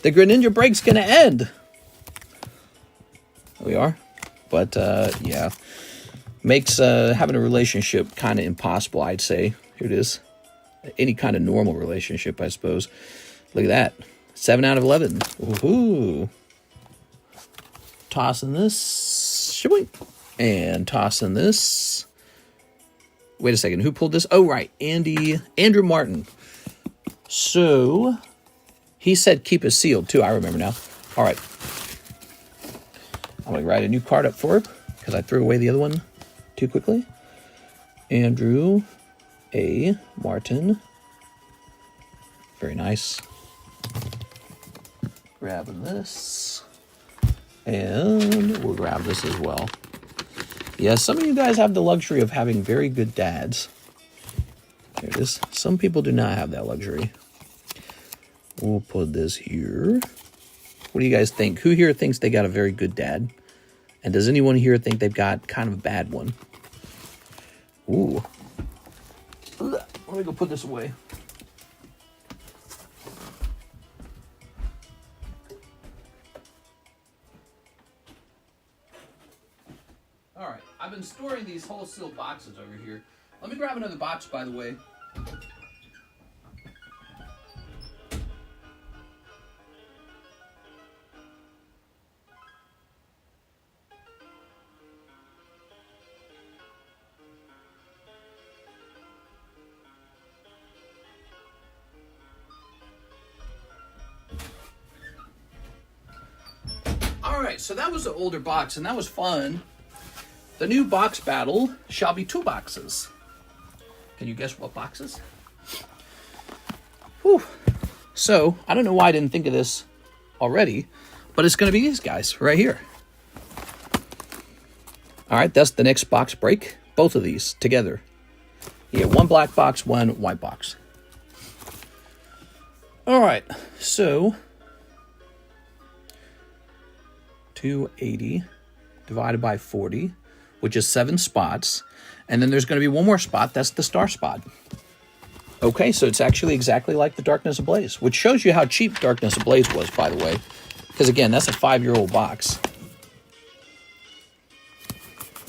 The Greninja break's going to end. There we are. But, yeah. Makes having a relationship kind of impossible, I'd say. Here it is. Any kind of normal relationship, I suppose. Look at that. 7 out of 11. Woohoo. Tossing this. And tossing this. Wait a second. Who pulled this? Oh, right. Andrew Martin. So, he said keep it sealed, too. I remember now. All right. I'm going to write a new card up for it because I threw away the other one too quickly. Andrew A. Martin. Very nice. Grabbing this. And we'll grab this as well. Yeah, some of you guys have the luxury of having very good dads. There it is. Some people do not have that luxury. We'll put this here. What do you guys think? Who here thinks they got a very good dad? And does anyone here think they've got kind of a bad one? Ooh. Let me go put this away. All right, I've been storing these whole sealed boxes over here. Let me grab another box, by the way. All right, so that was the older box, and that was fun. The new box battle shall be 2 boxes. Can you guess what boxes? Whew. So, I don't know why I didn't think of this already, but it's going to be these guys right here. All right, that's the next box break. Both of these together. You get 1 black box, 1 white box. All right, so 280 divided by 40, which is 7 spots. And then there's going to be 1 more spot. That's the star spot. Okay, so it's actually exactly like the Darkness Ablaze, which shows you how cheap Darkness Ablaze was, by the way. Because, again, that's a 5-year-old box.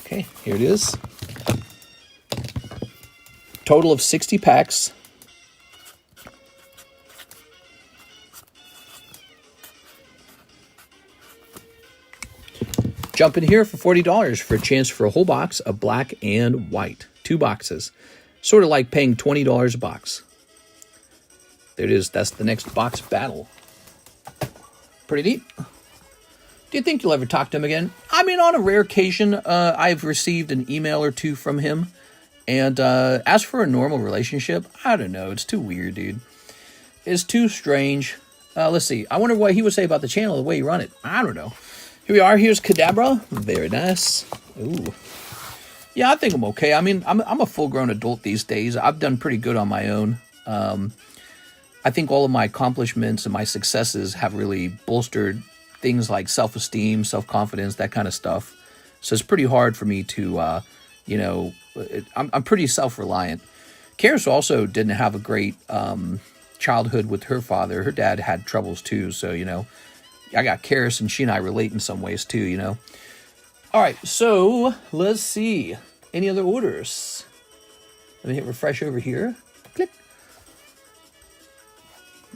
Okay, here it is. Total of 60 packs. Jump in here for $40 for a chance for a whole box of black and white. 2 boxes. Sort of like paying $20 a box. There it is. That's the next box battle. Pretty neat. Do you think you'll ever talk to him again? I mean, on a rare occasion, I've received an email or two from him. And as for a normal relationship, I don't know. It's too weird, dude. It's too strange. Let's see. I wonder what he would say about the channel, the way you run it. I don't know. Here we are. Here's Kadabra. Very nice. Ooh. Yeah, I think I'm okay. I mean, I'm a full-grown adult these days. I've done pretty good on my own. I think all of my accomplishments and my successes have really bolstered things like self-esteem, self-confidence, that kind of stuff. So it's pretty hard for me to, you know, I'm pretty self-reliant. Karis also didn't have a great childhood with her father. Her dad had troubles too, so, you know, I got Karis, and she and I relate in some ways too, you know. All right, so let's see. Any other orders? Let me hit refresh over here. Click.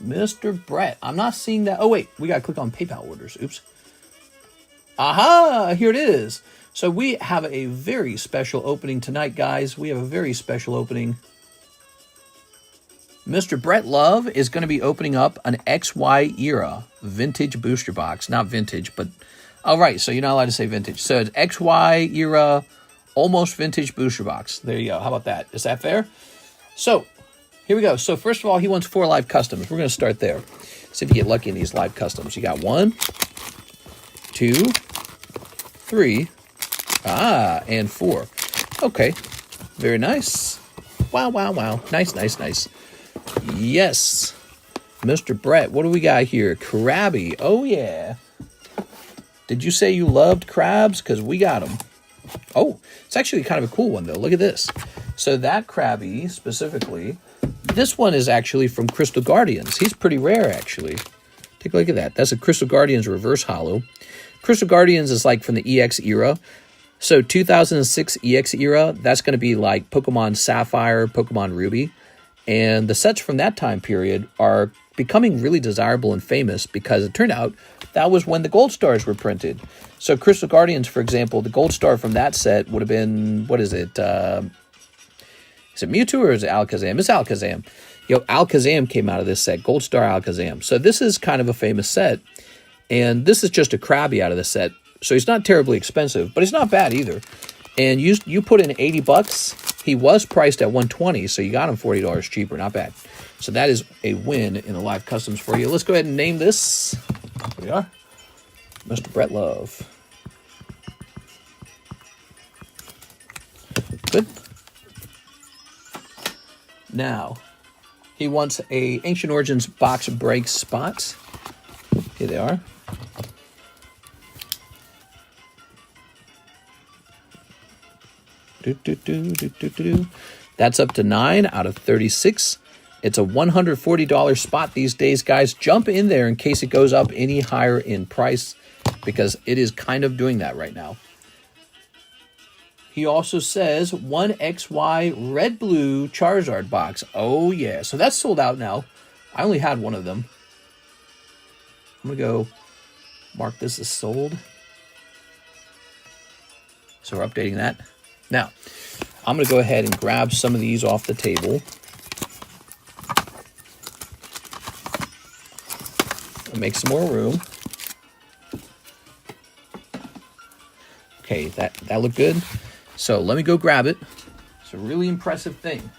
Mr. Brett. I'm not seeing that. Oh, wait. We got to click on PayPal orders. Oops. Aha! Here it is. So we have a very special opening tonight, guys. We have a very special opening. Mr. Brett Love is going to be opening up an XY era vintage booster box. Not vintage, but... All right, so you're not allowed to say vintage. So it's XY era, almost vintage booster box. There you go. How about that? Is that fair? So, here we go. So first of all, he wants 4 live customs. We're going to start there. See if you get lucky in these live customs. You got 1, 2, 3, and 4. Okay. Very nice. Wow, wow, wow. Nice, nice, nice. Yes. Mr. Brett, what do we got here? Krabby. Oh, yeah. Did you say you loved crabs? Because we got them. Oh, it's actually kind of a cool one, though. Look at this. So that Krabby, specifically, this one is actually from Crystal Guardians. He's pretty rare, actually. Take a look at that. That's a Crystal Guardians reverse holo. Crystal Guardians is like from the EX era. So 2006 EX era, that's going to be like Pokemon Sapphire, Pokemon Ruby. And the sets from that time period are becoming really desirable and famous because it turned out that was when the gold stars were printed. So Crystal Guardians, for example, the gold star from that set would have been, what is it? Is it Mewtwo or is it Alakazam? It's Alakazam. You know, Alakazam came out of this set, Gold Star Alakazam. So this is kind of a famous set. And this is just a Krabby out of the set. So he's not terribly expensive, but he's not bad either. And you put in $80. He was priced at $120, so you got him $40 cheaper. Not bad. So that is a win in the live customs for you. Let's go ahead and name this. Here we are. Mr. Brett Love. Good. Now, he wants a Ancient Origins box break spot. Here they are. That's up to 9 out of 36. It's a $140 spot these days, guys. Jump in there in case it goes up any higher in price, because it is kind of doing that right now. He also says 1XY red-blue Charizard box. Oh, yeah. So that's sold out now. I only had one of them. I'm going to go mark this as sold. So we're updating that. Now, I'm going to go ahead and grab some of these off the table. And make some more room. Okay, that looked good. So let me go grab it. It's a really impressive thing.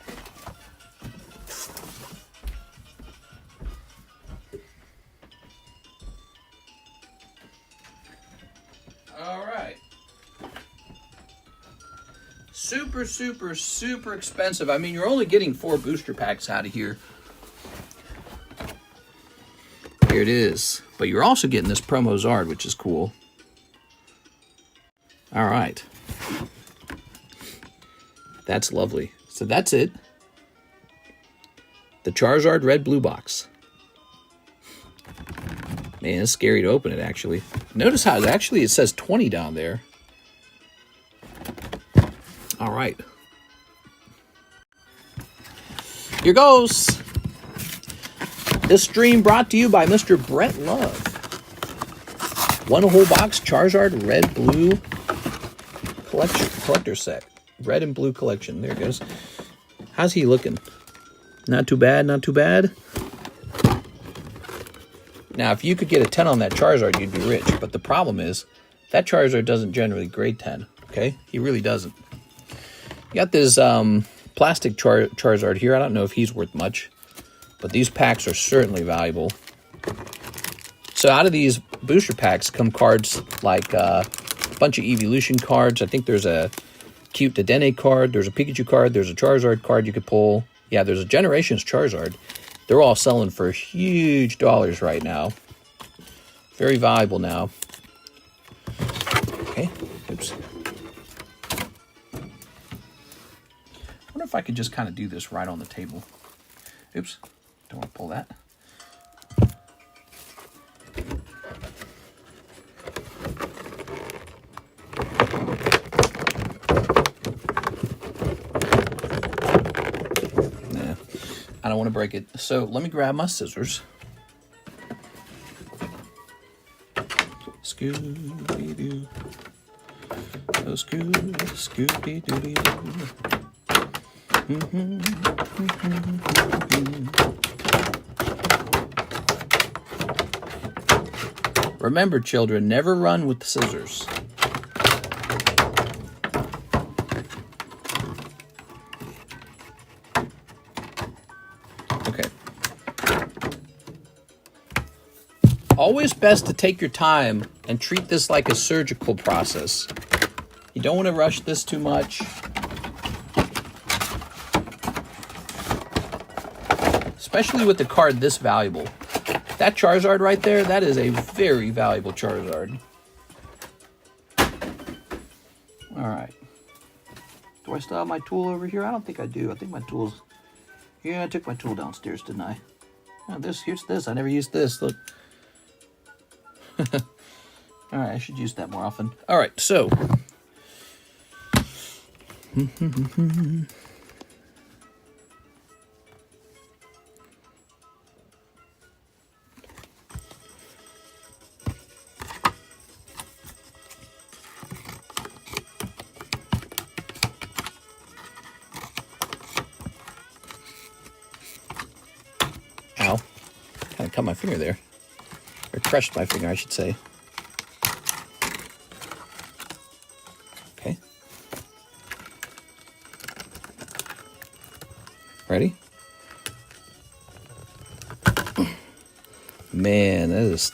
All right. Super, super, super expensive. I mean, you're only getting 4 booster packs out of here. Here it is. But you're also getting this promo Zard, which is cool. All right. That's lovely. So that's it. The Charizard red blue box. Man, it's scary to open it, actually. Notice how it says 20 down there. All right. Here goes. This stream brought to you by Mr. Brett Love. One whole box Charizard red blue collector set. Red and blue collection. There it goes. How's he looking? Not too bad, not too bad. Now, if you could get a 10 on that Charizard, you'd be rich. But the problem is, that Charizard doesn't generally grade 10. Okay? He really doesn't. You got this plastic Charizard here. I don't know if he's worth much. But these packs are certainly valuable. So out of these booster packs come cards like a bunch of Evolution cards. I think there's a cute Dedenne card. There's a Pikachu card. There's a Charizard card you could pull. Yeah, there's a Generations Charizard. They're all selling for huge dollars right now. Very valuable now. Okay, oops. I wonder if I could just kind of do this right on the table. Oops, don't want to pull that. I don't want to break it. So let me grab my scissors. Scooby-Doo. Oh, Scooby-Doo. Remember, children, never run with the scissors. Always best to take your time and treat this like a surgical process. You don't want to rush this too much. Especially with the card this valuable. That Charizard right there, that is a very valuable Charizard. Alright. Do I still have my tool over here? I don't think I do. I think my tool's... Yeah, I took my tool downstairs, didn't I? Oh, here's this. I never used this. Look. Alright, I should use that more often. Alright, so. Ow. Kind of cut my finger there. Or crushed my finger, I should say. Okay. Ready? Man, that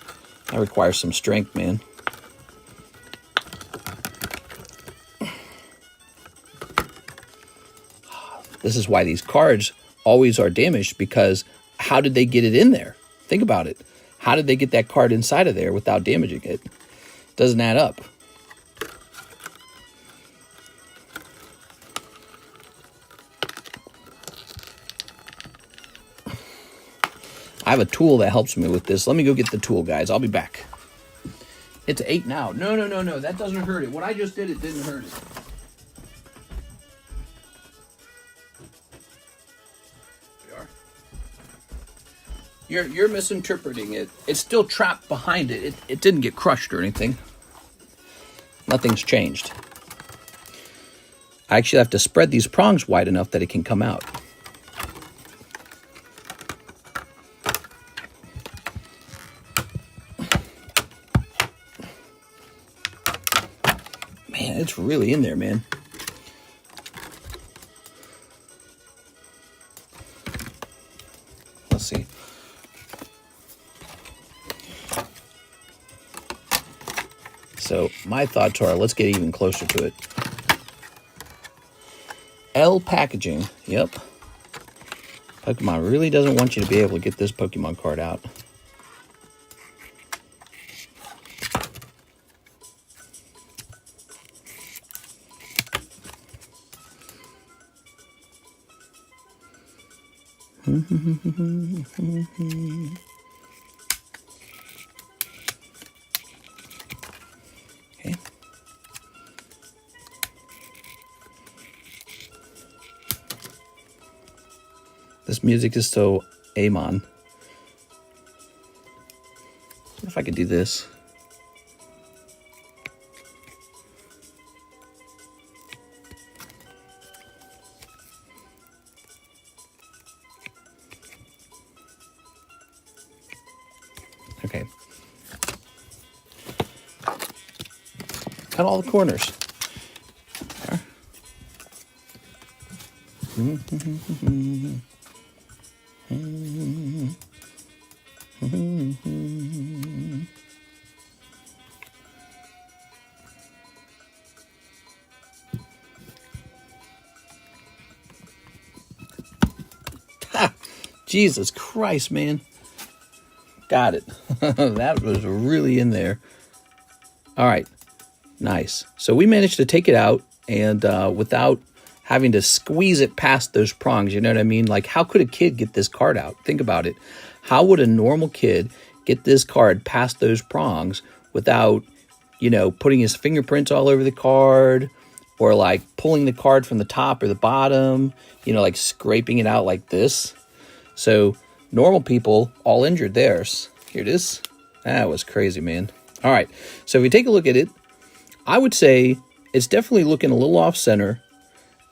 requires some strength, man. This is why these cards always are damaged, because how did they get it in there? Think about it. How did they get that card inside of there without damaging it? Doesn't add up. I have a tool that helps me with this. Let me go get the tool, guys. I'll be back. It's 8 now. No. That doesn't hurt it. What I just did, it didn't hurt it. You're misinterpreting it. It's still trapped behind it. It didn't get crushed or anything. Nothing's changed. I actually have to spread these prongs wide enough that it can come out. Man, it's really in there, man. Let's see. So my thoughts are, let's get even closer to it. L packaging. Yep. Pokemon really doesn't want you to be able to get this Pokemon card out. Okay. This music is so Amon. What if I could do this? Okay. Cut all the corners. Jesus Christ, man. Got it. That was really in there. All right. Nice. So we managed to take it out and without having to squeeze it past those prongs, you know what I mean? Like, how could a kid get this card out? Think about it. How would a normal kid get this card past those prongs without, you know, putting his fingerprints all over the card or like pulling the card from the top or the bottom, you know, like scraping it out like this? So normal people all injured theirs. Here it is. That was crazy, man. All right. So if you take a look at it, I would say it's definitely looking a little off center.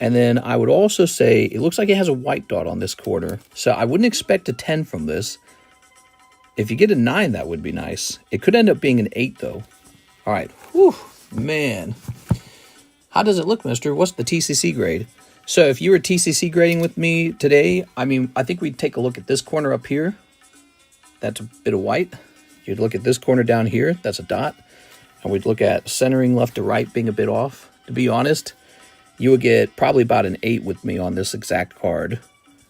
And then I would also say it looks like it has a white dot on this corner. So I wouldn't expect a 10 from this. If you get a 9, that would be nice. It could end up being an 8, though. All right. Whew, man. How does it look, mister? What's the TCC grade? So if you were TCC grading with me today, I mean, I think we'd take a look at this corner up here. That's a bit of white. You'd look at this corner down here. That's a dot. And we'd look at centering left to right being a bit off. To be honest, you would get probably about an 8 with me on this exact card.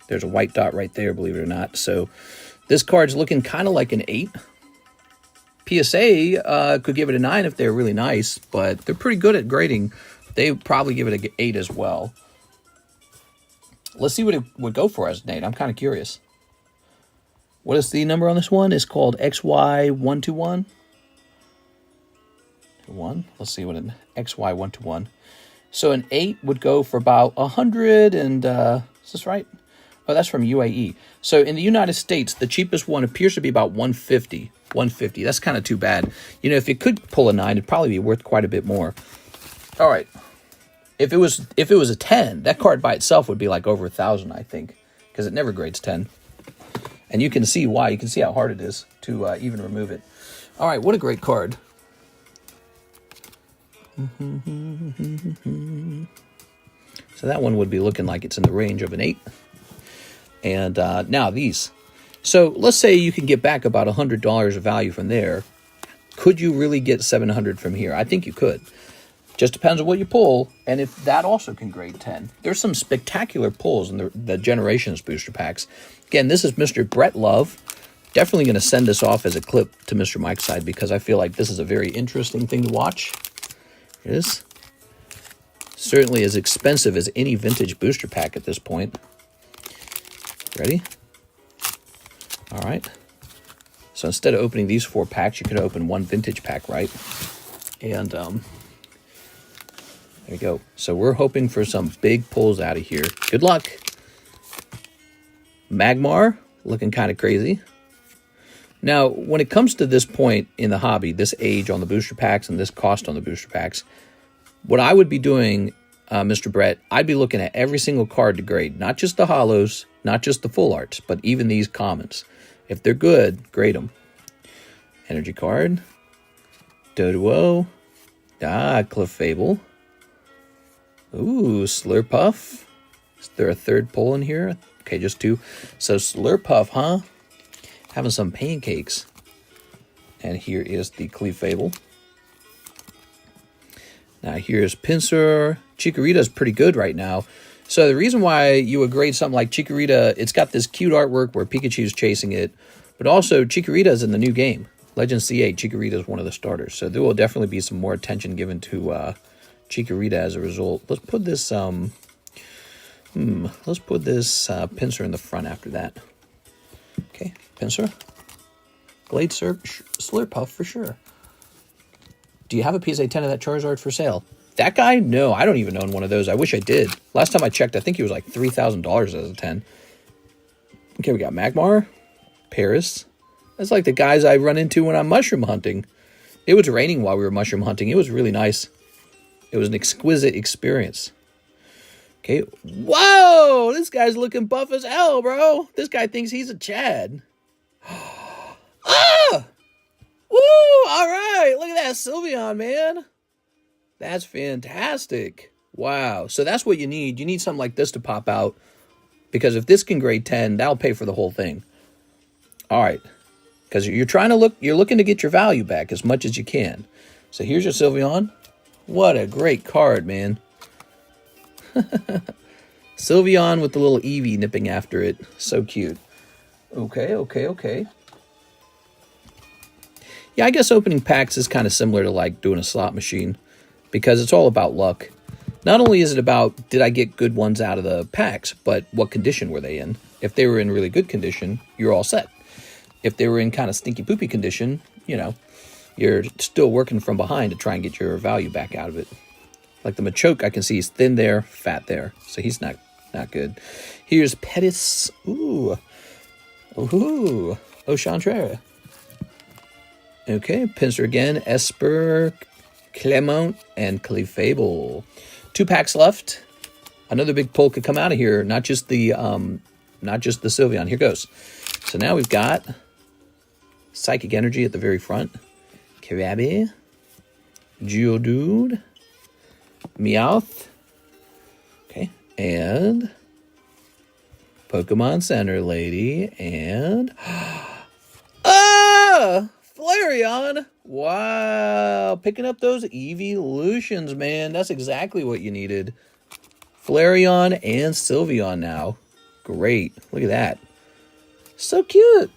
There's a white dot right there, believe it or not. So this card's looking kind of like an 8. PSA could give it a 9 if they're really nice, but they're pretty good at grading. They would probably give it an 8 as well. Let's see what it would go for as an 8. I'm kind of curious. What is the number on this one? It's called XY121. Let's see what an XY121. So an 8 would go for about 100 and, is this right? Oh, that's from UAE. So in the United States, the cheapest one appears to be about 150. 150. That's kind of too bad. You know, if it could pull a 9, it'd probably be worth quite a bit more. All right. If it was a 10, that card by itself would be like over 1,000, I think, because it never grades 10. And you can see why. You can see how hard it is to even remove it. All right, what a great card. So that one would be looking like it's in the range of an 8. And now these. So let's say you can get back about $100 of value from there. Could you really get 700 from here? I think you could. Just depends on what you pull, and if that also can grade 10. There's some spectacular pulls in the Generations booster packs. Again, this is Mr. Brett Love. Definitely going to send this off as a clip to Mr. Mike's side because I feel like this is a very interesting thing to watch. It is. Certainly as expensive as any vintage booster pack at this point. Ready? All right. So instead of opening these 4 packs, you could open one vintage pack, right? And there you go. So we're hoping for some big pulls out of here. Good luck. Magmar, looking kind of crazy. Now, when it comes to this point in the hobby, this age on the booster packs and this cost on the booster packs, what I would be doing, Mr. Brett, I'd be looking at every single card to grade. Not just the holos, not just the full arts, but even these commons. If they're good, grade them. Energy card. Doduo. Clefable. Ooh, Slurpuff. Is there a third pull in here? Okay, just 2. So Slurpuff, huh? Having some pancakes. And here is the Clefable. Now here's Pinsir. Chikorita's pretty good right now. So the reason why you would grade something like Chikorita, it's got this cute artwork where Pikachu's chasing it, but also Chikorita's in the new game. Legend C8, Chikorita is one of the starters. So there will definitely be some more attention given to Chikorita as a result. Let's put this Let's put this pincer in the front after that. Okay, pincer. Blade Slurpuff for sure. Do you have a PSA 10 of that Charizard for sale? That guy? No, I don't even own one of those. I wish I did. Last time I checked, I think he was like $3,000 as a 10. Okay, we got Magmar, Paris. That's like the guys I run into when I'm mushroom hunting. It was raining while we were mushroom hunting. It was really nice. It was an exquisite experience. Okay. Whoa! This guy's looking buff as hell, bro. This guy thinks he's a Chad. Ah! Woo! All right. Look at that Sylveon, man. That's fantastic. Wow. So that's what you need. You need something like this to pop out. Because if this can grade 10, that'll pay for the whole thing. All right. Because you're looking to get your value back as much as you can. So here's your Sylveon. What a great card, man. Sylveon with the little Eevee nipping after it. So cute. Okay. Yeah, I guess opening packs is kind of similar to like doing a slot machine. Because it's all about luck. Not only is it about, did I get good ones out of the packs, but what condition were they in? If they were in really good condition, you're all set. If they were in kind of stinky poopy condition, you know, you're still working from behind to try and get your value back out of it. Like the Machoke, I can see he's thin there, fat there. So he's not good. Here's Pettis. Ooh. Enchantress. Okay, pincer again. Esper, Clement, and Clefable. 2 packs left. Another big pull could come out of here. Not just the Sylveon. Here goes. So now we've got Psychic Energy at the very front. Krabby. Geodude. Meowth. Okay. And Pokemon Center Lady. And Flareon. Wow. Picking up those evolutions, man. That's exactly what you needed. Flareon and Sylveon now. Great. Look at that. So cute.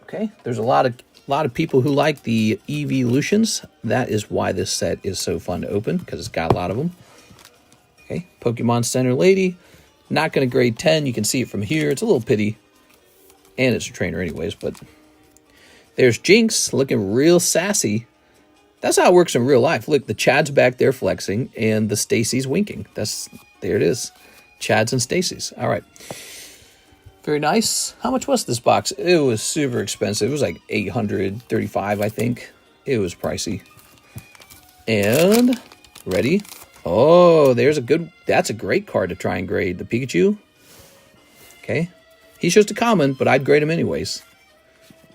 Okay. There's a lot of people who like the evolutions. That is why this set is so fun to open, because it's got a lot of them. Okay. Pokemon Center Lady. Not going to grade 10. You can see it from here. It's a little pity. And it's a trainer anyways, but there's Jinx looking real sassy. That's how it works in real life. Look, the Chad's back there flexing and the Stacy's winking. There it is. Chads and Stacy's. All right. Very nice. How much was this box? It was super expensive. It was like $835, I think. It was pricey. And ready? Oh, that's a great card to try and grade. The Pikachu. Okay. He's just a common, but I'd grade him anyways.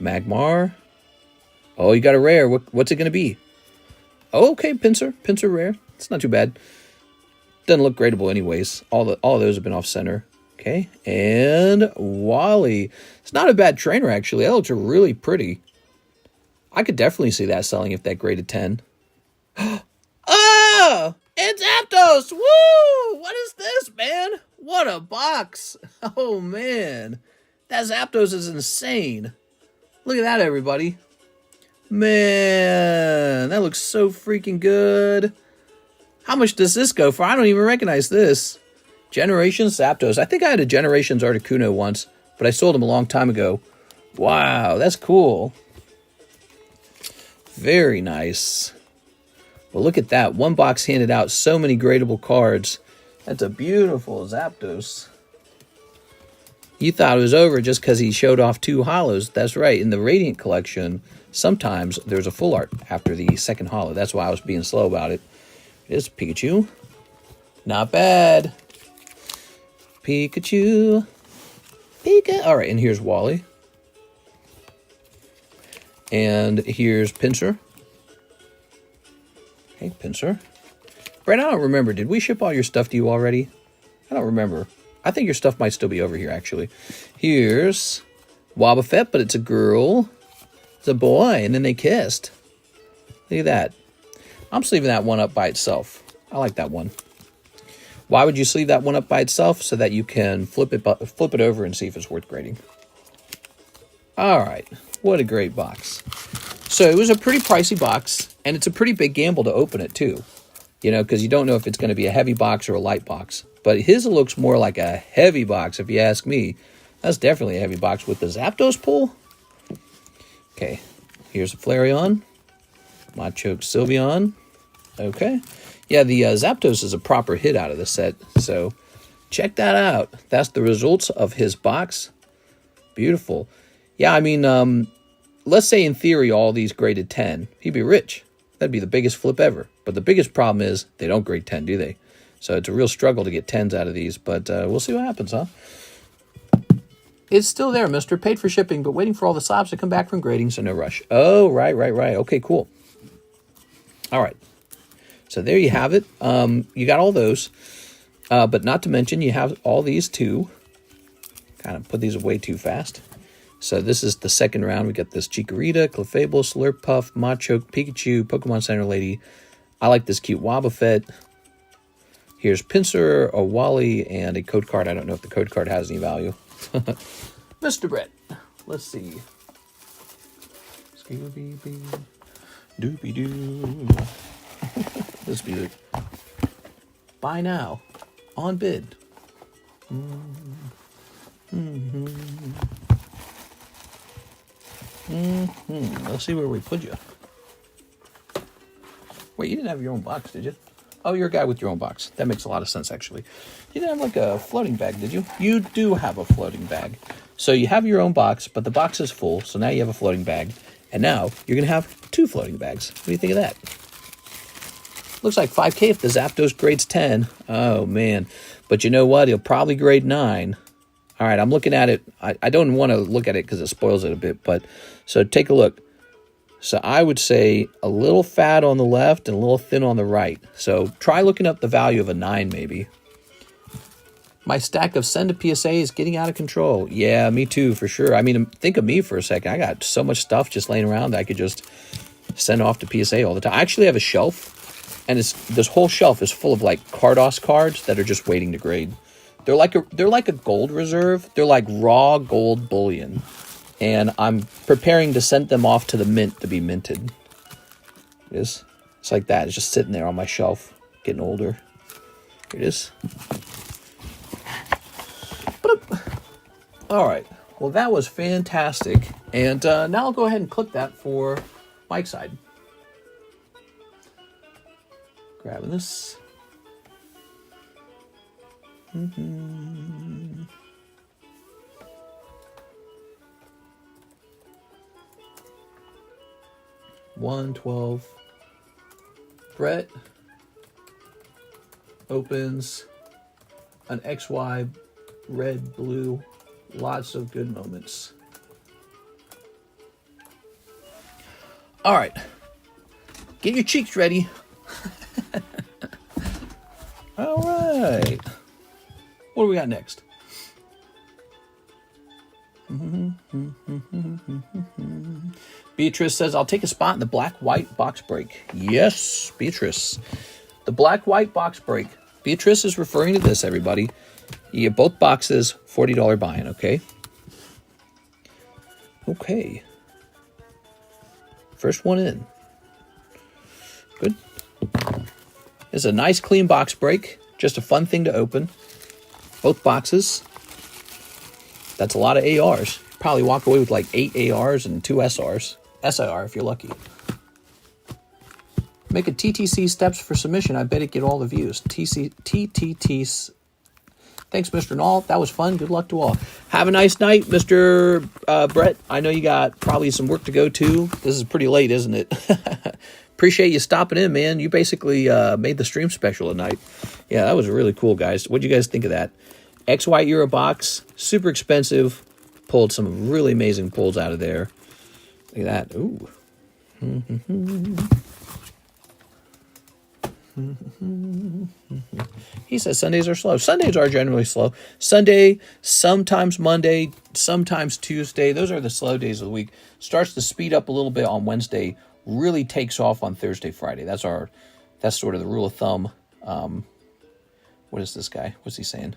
Magmar. Oh, you got a rare. What's it going to be? Oh, okay, Pincer rare. It's not too bad. Doesn't look gradable anyways. All of those have been off center. Okay, and Wally. It's not a bad trainer, actually. That looks really pretty. I could definitely see that selling if that graded 10. Oh, it's Aptos. Woo! What is this, man? What a box. Oh, man. That Zapdos is insane. Look at that, everybody. Man, that looks so freaking good. How much does this go for? I don't even recognize this. Generations Zapdos. I think I had a Generations Articuno once, but I sold him a long time ago. Wow, that's cool. Very nice. Well, look at that. One box handed out so many gradable cards. That's a beautiful Zapdos. You thought it was over just because he showed off 2 holos. That's right. In the Radiant collection, sometimes there's a full art after the second holo. That's why I was being slow about it. It's Pikachu. Not bad. Pikachu. All right, and here's Wally. And here's Pincer. Okay, Pincer. Brad, I don't remember. Did we ship all your stuff to you already? I don't remember. I think your stuff might still be over here, actually. Here's Wobbuffet, but it's a girl. It's a boy, and then they kissed. Look at that. I'm sleeving that one up by itself. I like that one. Why would you sleeve that one up by itself? So that you can flip it over and see if it's worth grading. All right. What a great box. So it was a pretty pricey box, and it's a pretty big gamble to open it, too. You know, because you don't know if it's going to be a heavy box or a light box. But his looks more like a heavy box, if you ask me. That's definitely a heavy box with the Zapdos pull. Okay, here's a Flareon. Machoke Sylveon. Okay. Yeah, the Zapdos is a proper hit out of the set. So, check that out. That's the results of his box. Beautiful. Yeah, I mean, let's say in theory all these graded 10. He'd be rich. That'd be the biggest flip ever. But the biggest problem is they don't grade 10, do they? So it's a real struggle to get 10s out of these. But we'll see what happens, huh? It's still there, mister. Paid for shipping, but waiting for all the slabs to come back from grading, so no rush. Oh, right. Okay, cool. All right. So there you have it. You got all those. But not to mention, you have all these too. Kind of put these away too fast. So this is the second round. We got this Chikorita, Clefable, Slurpuff, Machoke, Pikachu, Pokemon Center Lady. I like this cute Wobbuffet. Here's Pinsir, a Wally, and a code card. I don't know if the code card has any value. Mr. Brett. Let's see. Scooby-Doo. Doobie-doo. This music. Buy now. On bid. Let's see where we put you. Wait, you didn't have your own box, did you? Oh, you're a guy with your own box. That makes a lot of sense, actually. You didn't have like a floating bag, did you? You do have a floating bag. So you have your own box, but the box is full, so now you have a floating bag. And now you're going to have 2 floating bags. What do you think of that? Looks like 5K if the Zapdos grades 10. Oh, man. But you know what? He'll probably grade 9. All right, I'm looking at it. I don't want to look at it because it spoils it a bit. But so take a look. So I would say a little fat on the left and a little thin on the right. So try looking up the value of a 9 maybe. My stack of send to PSA is getting out of control. Yeah, me too, for sure. I mean, think of me for a second. I got so much stuff just laying around that I could just send off to PSA all the time. I actually have a shelf, and this whole shelf is full of like Carddass cards that are just waiting to grade. They're like a gold reserve. They're like raw gold bullion. And I'm preparing to send them off to the mint to be minted. It's like that. It's just sitting there on my shelf, getting older. Here it is. All right. Well, that was fantastic. And now I'll go ahead and clip that for Mike's side. Grabbing this. Mm-hmm. 112. Brett opens an XY red, blue. Lots of good moments. All right. Get your cheeks ready. All right. What do we got next? Beatrice says, I'll take a spot in the black-white box break. Yes, Beatrice. The black-white box break. Beatrice is referring to this, everybody. You get both boxes, $40 buy-in, okay? Okay. First one in. Good. It's a nice, clean box break. Just a fun thing to open. Both boxes. That's a lot of ARs. Probably walk away with like 8 ARs and 2 SRs. SIR if you're lucky. Make a TTC steps for submission. I bet it get all the views. TTT. Thanks, Mr. Null. That was fun. Good luck to all. Have a nice night, Mr. Brett. I know you got probably some work to go to. This is pretty late, isn't it? Appreciate you stopping in, man. You basically made the stream special tonight. Yeah, that was really cool, guys. What'd you guys think of that? XY Euro box. Super expensive. Pulled some really amazing pulls out of there. Look at that. Ooh. He says Sundays are slow. Sundays are generally slow. Sunday, sometimes Monday, sometimes Tuesday. Those are the slow days of the week. Starts to speed up a little bit on Wednesday. Really takes off on Thursday, Friday. That's sort of the rule of thumb. What is this guy? What's he saying?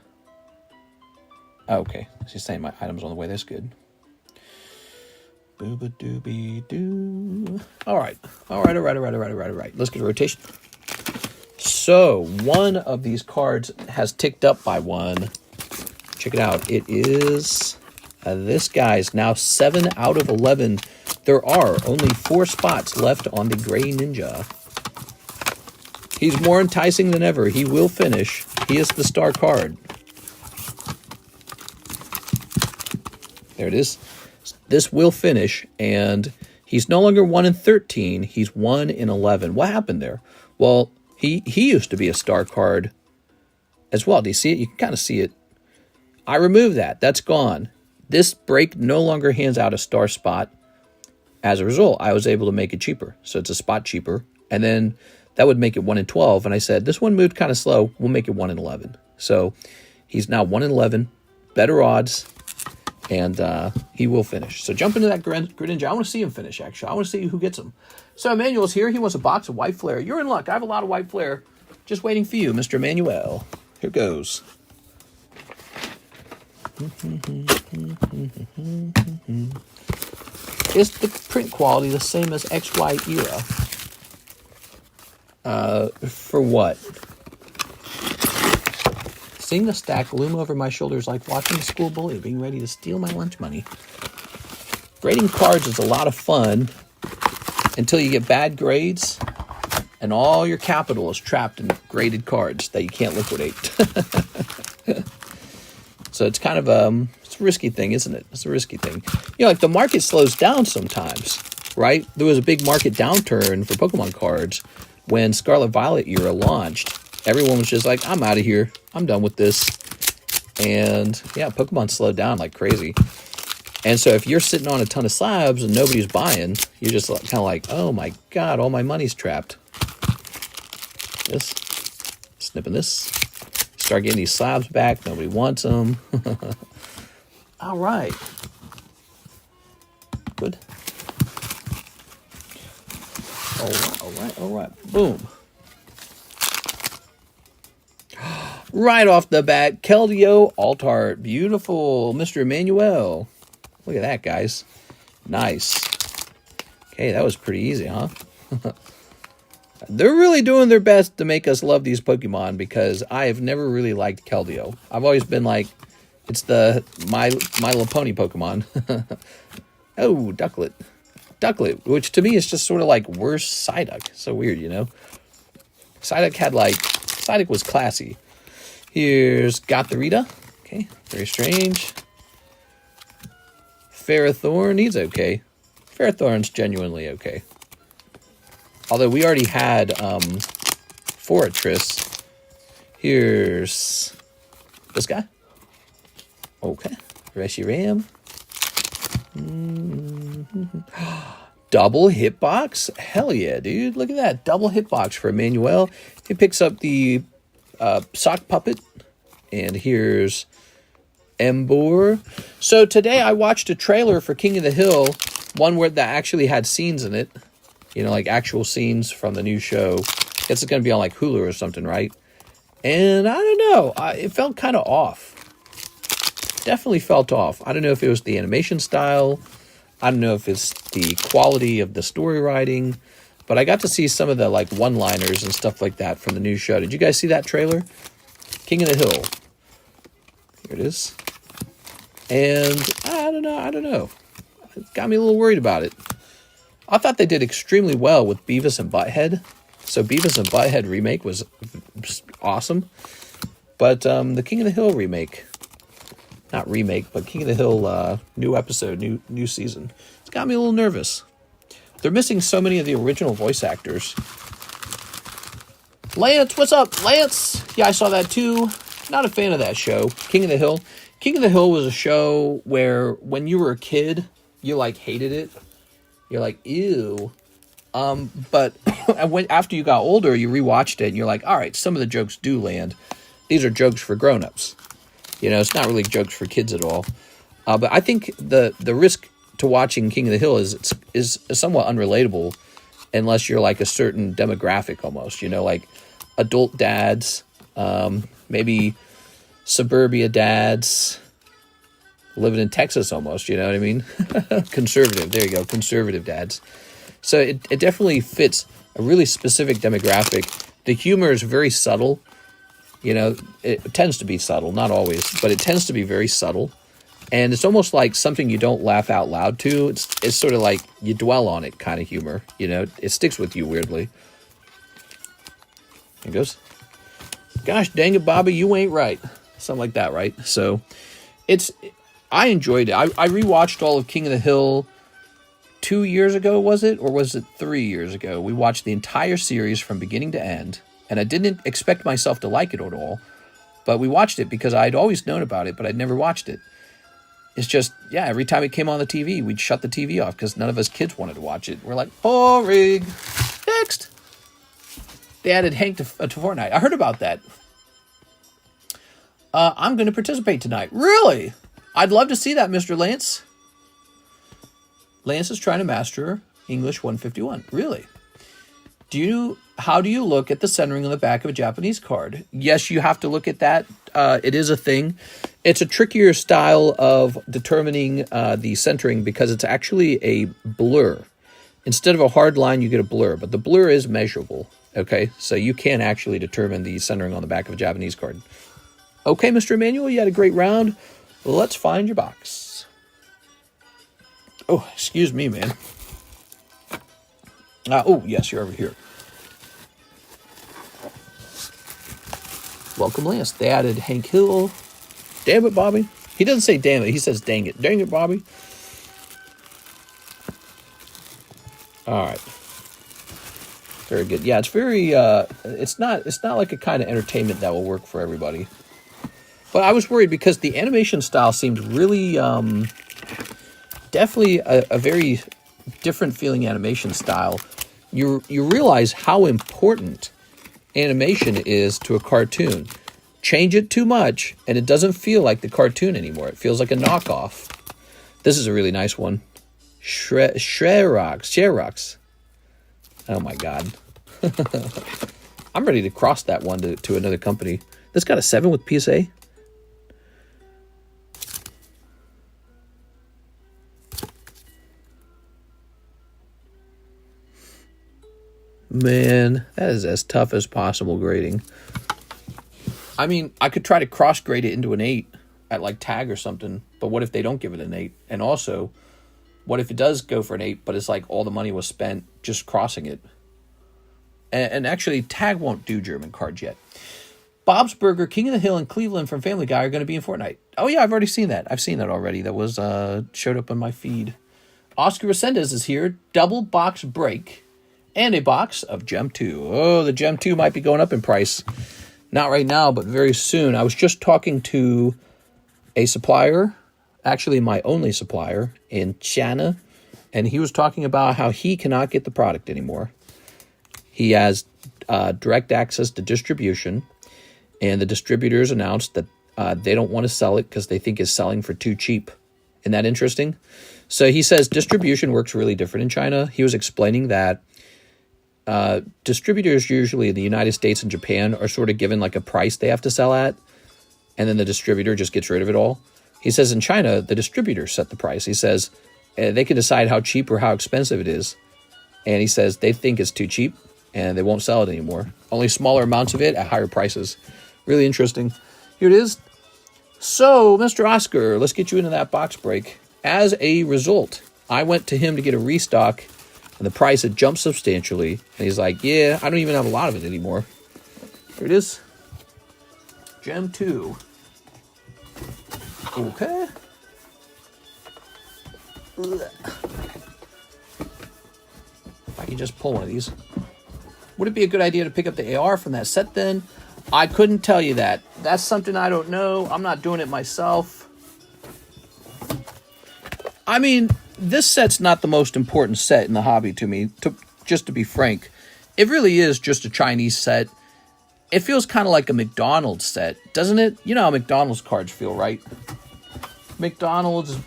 Oh, okay. He's saying my item's on the way. That's good. Booba-dooby-doo. All right. Let's get a rotation. So one of these cards has ticked up by one. Check it out. It is this guy's now 7 out of 11. There are only 4 spots left on the Gray Ninja. He's more enticing than ever. He will finish. He is the star card. There it is. This will finish, and he's no longer 1 in 13. He's 1 in 11. What happened there? Well, he used to be a star card as well. Do you see it? You can kind of see it. I removed that. That's gone. This break no longer hands out a star spot. As a result, I was able to make it cheaper. So it's a spot cheaper. And then that would make it 1 in 12. And I said, this one moved kind of slow. We'll make it 1 in 11. So he's now 1 in 11. Better odds. And he will finish. So jump into that Grid Ninja. I want to see him finish, actually. I want to see who gets him. So Emmanuel's here. He wants a box of white flare. You're in luck. I have a lot of white flare just waiting for you, Mr. Emmanuel. Here goes. Is the print quality the same as XY era? For what? Seeing the stack loom over my shoulders like watching a school bully being ready to steal my lunch money. Grading cards is a lot of fun until you get bad grades and all your capital is trapped in graded cards that you can't liquidate. So it's kind of it's a risky thing, isn't it? It's a risky thing. You know, like the market slows down sometimes, right? There was a big market downturn for Pokemon cards when Scarlet Violet era launched. Everyone was just like, I'm out of here. I'm done with this. And yeah, Pokemon slowed down like crazy. And so if you're sitting on a ton of slabs and nobody's buying, you're just kind of like, oh my God, all my money's trapped. This, snipping this. Start getting these slabs back. Nobody wants them. All right. Good. All right, all right, all right. Boom. Right off the bat, Keldeo Alt Art. Beautiful. Mr. Emmanuel. Look at that, guys. Nice. Okay, that was pretty easy, huh? They're really doing their best to make us love these Pokemon because I have never really liked Keldeo. I've always been like, it's the My Little Pony Pokemon. Oh, Ducklet. Ducklet, which to me is just sort of like worse Psyduck. So weird, you know? Psyduck was classy. Here's Gothorita. Okay, very strange. Ferrothorn, he's okay. Ferrothorn's genuinely okay. Although we already had Fortress. Here's this guy. Okay. Reshiram. Double hitbox? Hell yeah, dude. Look at that. Double hitbox for Emmanuel. He picks up the sock puppet. And here's Embor. So today I watched a trailer for King of the Hill. One where that actually had scenes in it. You know, like actual scenes from the new show. Guess it's going to be on like Hulu or something, right? And I don't know. It felt kind of off. Definitely felt off. I don't know if it was the animation style. I don't know if it's the quality of the story writing. But I got to see some of the like one-liners and stuff like that from the new show. Did you guys see that trailer? King of the Hill. Here it is. And I don't know. It got me a little worried about it. I thought they did extremely well with Beavis and Butthead. So Beavis and Butthead remake was awesome. But the King of the Hill remake, not remake, but King of the Hill new episode, new season, it's got me a little nervous. They're missing so many of the original voice actors. Lance, what's up, Lance? Yeah, I saw that too. Not a fan of that show. King of the Hill. King of the Hill was a show where when you were a kid, you like hated it. You're like, ew. But after you got older, you rewatched it and you're like, all right, some of the jokes do land. These are jokes for grown-ups. You know, it's not really jokes for kids at all. But I think the risk to watching King of the Hill is somewhat unrelatable unless you're like a certain demographic almost, you know, like adult dads, maybe suburbia dads, living in Texas almost, you know what I mean? Conservative, there you go, conservative dads. So it definitely fits a really specific demographic, The humor is very subtle. You know, it tends to be subtle, not always, but it tends to be very subtle. And it's almost like something you don't laugh out loud to. It's sort of like you dwell on it kind of humor. You know, it sticks with you weirdly. It goes, gosh dang it, Bobby, you ain't right. Something like that, right? So I enjoyed it. I rewatched all of King of the Hill 2 years ago, was it? Or was it 3 years ago? We watched the entire series from beginning to end. And I didn't expect myself to like it at all. But we watched it because I'd always known about it, but I'd never watched it. It's just, yeah, every time it came on the TV, we'd shut the TV off because none of us kids wanted to watch it. We're like, boring. Next. They added Hank to Fortnite. I heard about that. I'm going to participate tonight. Really? I'd love to see that, Mr. Lance. Lance is trying to master English 151. Really? How do you look at the centering on the back of a Japanese card? Yes, you have to look at that. It is a thing. It's a trickier style of determining the centering because it's actually a blur. Instead of a hard line, you get a blur, but the blur is measurable. Okay, so you can actually determine the centering on the back of a Japanese card. Okay, Mr. Emmanuel, you had a great round. Let's find your box. Oh, excuse me, man. Oh, yes, you're over here. Welcome, Lance. They added Hank Hill. Damn it, Bobby. He doesn't say damn it. He says dang it. Dang it, Bobby. All right. Very good. Yeah, it's very, it's not like a kind of entertainment that will work for everybody. But I was worried because the animation style seemed really, definitely a very different feeling animation style. You realize how important animation is to a cartoon. Change it too much, and it doesn't feel like the cartoon anymore. It feels like a knockoff. This is a really nice one. Sherox. Oh my God. I'm ready to cross that one to another company. This got a 7 with PSA. Man, that is as tough as possible grading. I mean, I could try to cross grade it into an 8 at like tag or something, but what if they don't give it an 8? And also, what if it does go for an 8, but it's like all the money was spent just crossing it? And actually, tag won't do German cards yet. Bob's Burger, King of the Hill, and Cleveland from Family Guy are going to be in Fortnite. Oh yeah, I've already seen that. I've seen that already. That was showed up on my feed. Oscar Resendez is here. Double box break. And a box of Gem 2. Oh, the Gem 2 might be going up in price. Not right now, but very soon. I was just talking to a supplier, actually my only supplier in China, and he was talking about how he cannot get the product anymore. He has direct access to distribution, and the distributors announced that they don't want to sell it because they think it's selling for too cheap. Isn't that interesting? So he says distribution works really different in China. He was explaining that distributors usually in the United States and Japan are sort of given like a price they have to sell at, and then the distributor just gets rid of it all. He says in China, the distributors set the price. He says they can decide how cheap or how expensive it is. And he says they think it's too cheap and they won't sell it anymore. Only smaller amounts of it at higher prices. Really interesting. Here it is. So, Mr. Oscar, let's get you into that box break. As a result, I went to him to get a restock, and the price had jumped substantially. And he's like, yeah, I don't even have a lot of it anymore. Here it is. Gem 2. Okay. If I can just pull one of these. Would it be a good idea to pick up the AR from that set then? I couldn't tell you that. That's something I don't know. I'm not doing it myself. I mean, this set's not the most important set in the hobby to me, just to be frank. It really is just a Chinese set. It feels kind of like a McDonald's set, doesn't it? You know how McDonald's cards feel, right? McDonald's,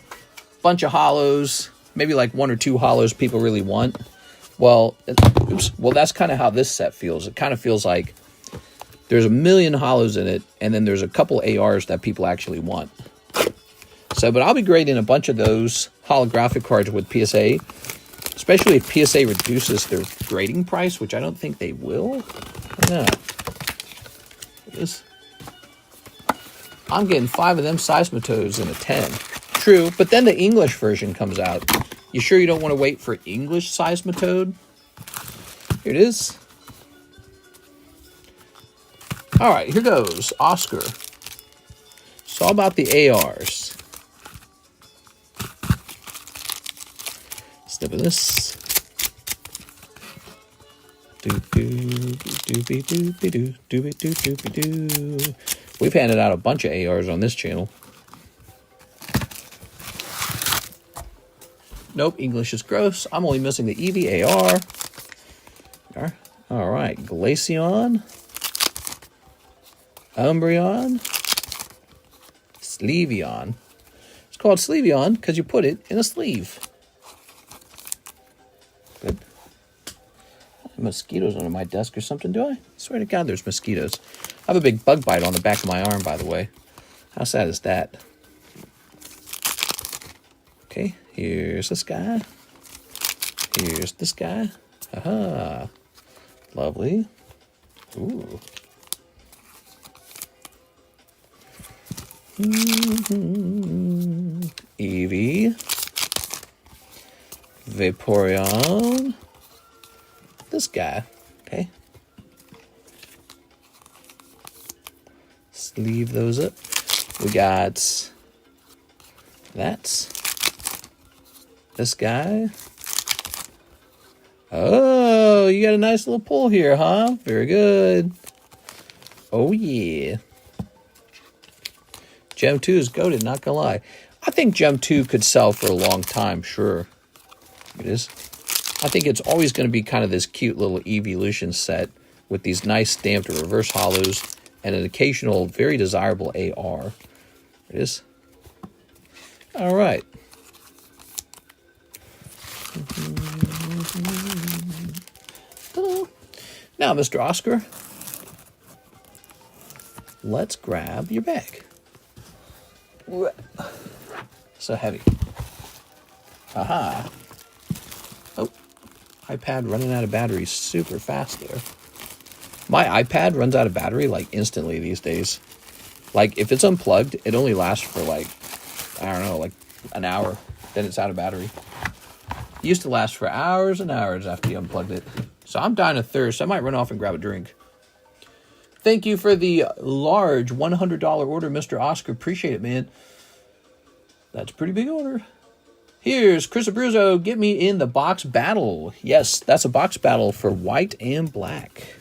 bunch of hollows, maybe like 1 or 2 hollows people really want. Well, that's kind of how this set feels. It kind of feels like there's a million hollows in it, and then there's a couple ARs that people actually want. So, but I'll be grading a bunch of those holographic cards with PSA. Especially if PSA reduces their grading price, which I don't think they will. I don't know. I'm getting 5 of them seismotodes in a 10. True, but then the English version comes out. You sure you don't want to wait for English seismotode? Here it is. All right, here goes. Oscar. It's all about the ARs. Snip of this. We've handed out a bunch of ARs on this channel. Nope, English is gross. I'm only missing the EV AR. All right, Glaceon, Umbreon, Sleeveon. It's called Sleeveon because you put it in a sleeve. Good. Mosquitoes under my desk or something, do I? Swear to God, there's mosquitoes. I have a big bug bite on the back of my arm, by the way. How sad is that? Okay, here's this guy. Here's this guy. Aha. Lovely. Ooh. Eevee. Vaporeon. This guy. Okay. Sleeve those up. We got that. This guy. Oh, you got a nice little pull here, huh? Very good. Oh, yeah. Gem 2 is goated, not gonna lie. I think Gem 2 could sell for a long time, sure. It is. I think it's always going to be kind of this cute little evolution set with these nice stamped or reverse hollows and an occasional very desirable AR. It is. All right. Now, Mr. Oscar, let's grab your bag. So heavy. Aha. Oh, iPad running out of battery super fast there. My iPad runs out of battery like instantly these days. Like if it's unplugged, it only lasts for like, I don't know, like an hour. Then it's out of battery. It used to last for hours and hours after you unplugged it. So I'm dying of thirst. I might run off and grab a drink. Thank you for the large $100 order, Mr. Oscar. Appreciate it, man. That's a pretty big order. Here's Chris Abruzzo. Get me in the box battle. Yes, that's a box battle for white and black.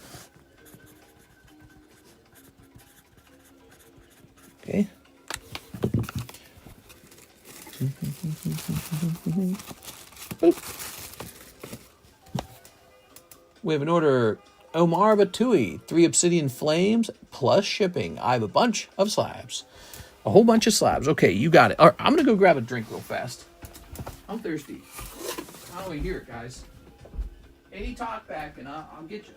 Okay. We have an order. Omar Batui, 3 obsidian flames plus shipping. I have a bunch of slabs. A whole bunch of slabs. Okay, you got it. All right, I'm going to go grab a drink real fast. I'm thirsty. I don't hear it, guys. Any talk back and I'll get you.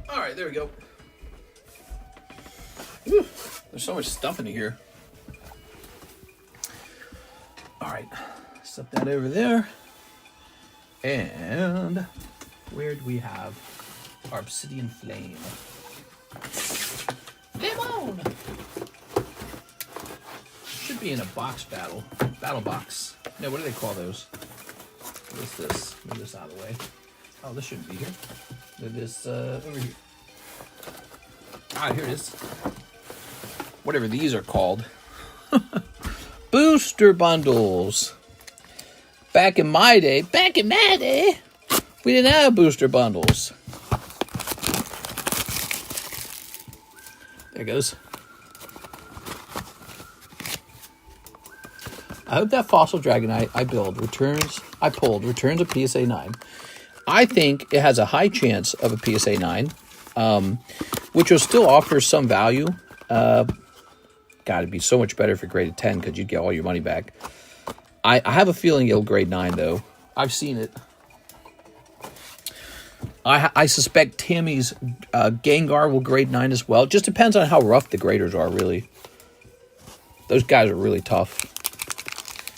All right, there we go. Whew, there's so much stuff in here. All right, set that over there. And where do we have our obsidian flame? Lemon! Should be in a box battle. Battle box. No, what do they call those? What is this? Move this out of the way. Oh, this shouldn't be here. Move this over here. Ah, here it is. whatever these are called. Booster bundles. Back in my day, we didn't have booster bundles. There it goes. I hope that Fossil Dragonite I pulled returns a PSA 9. I think it has a high chance of a PSA 9, which will still offer some value. God, it'd be so much better if it graded 10 because you'd get all your money back. I have a feeling it'll grade 9, though. I've seen it. I suspect Tammy's Gengar will grade 9 as well. It just depends on how rough the graders are, really. Those guys are really tough.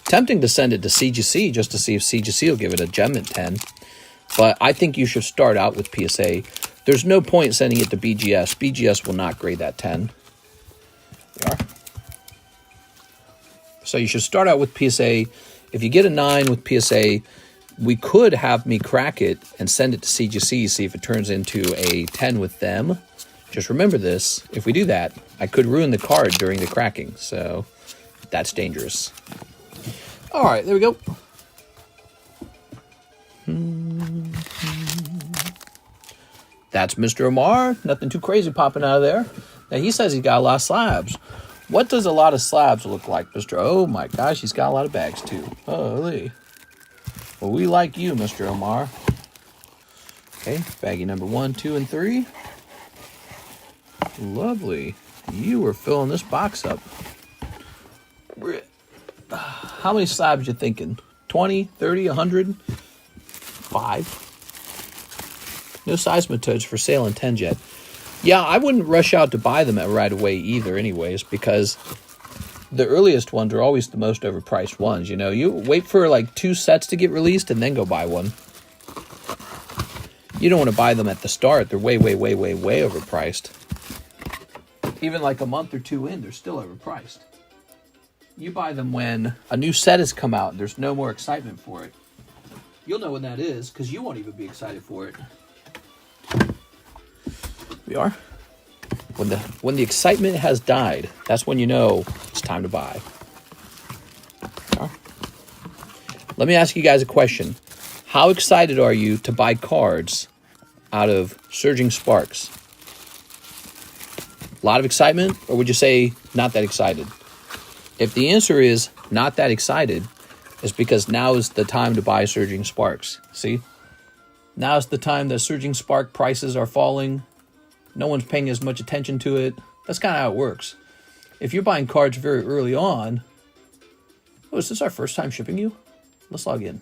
Tempting to send it to CGC just to see if CGC will give it a gem at 10. But I think you should start out with PSA. There's no point sending it to BGS. BGS will not grade that 10. There. So you should start out with PSA. If you get a 9 with PSA, we could have me crack it and send it to CGC, see if it turns into a 10 with them. Just remember this. If we do that, I could ruin the card during the cracking. So that's dangerous. All right, there we go. That's Mr. Omar. Nothing too crazy popping out of there. Now, he says he's got a lot of slabs. What does a lot of slabs look like, Mr.? Oh, my gosh, he's got a lot of bags, too. Holy. Well, we like you, Mr. Omar. Okay, baggie number 1, 2, and 3. Lovely. You were filling this box up. How many slabs you thinking? 20, 30, 100? 5. No seismatodes for sale in 10 yet. Yeah, I wouldn't rush out to buy them right away either anyways, because the earliest ones are always the most overpriced ones. You know, you wait for like 2 sets to get released and then go buy one. You don't want to buy them at the start. They're way, way, way, way, way overpriced. Even like a month or 2 in, they're still overpriced. You buy them when a new set has come out and there's no more excitement for it. You'll know when that is because you won't even be excited for it. We are. When the excitement has died, that's when you know it's time to buy. Let me ask you guys a question. How excited are you to buy cards out of Surging Sparks? A lot of excitement, or would you say not that excited? If the answer is not that excited, it's because now is the time to buy Surging Sparks. See? Now is the time that Surging Spark prices are falling. No one's paying as much attention to it. That's kind of how it works. If you're buying cards very early on... Oh, is this our first time shipping you? Let's log in.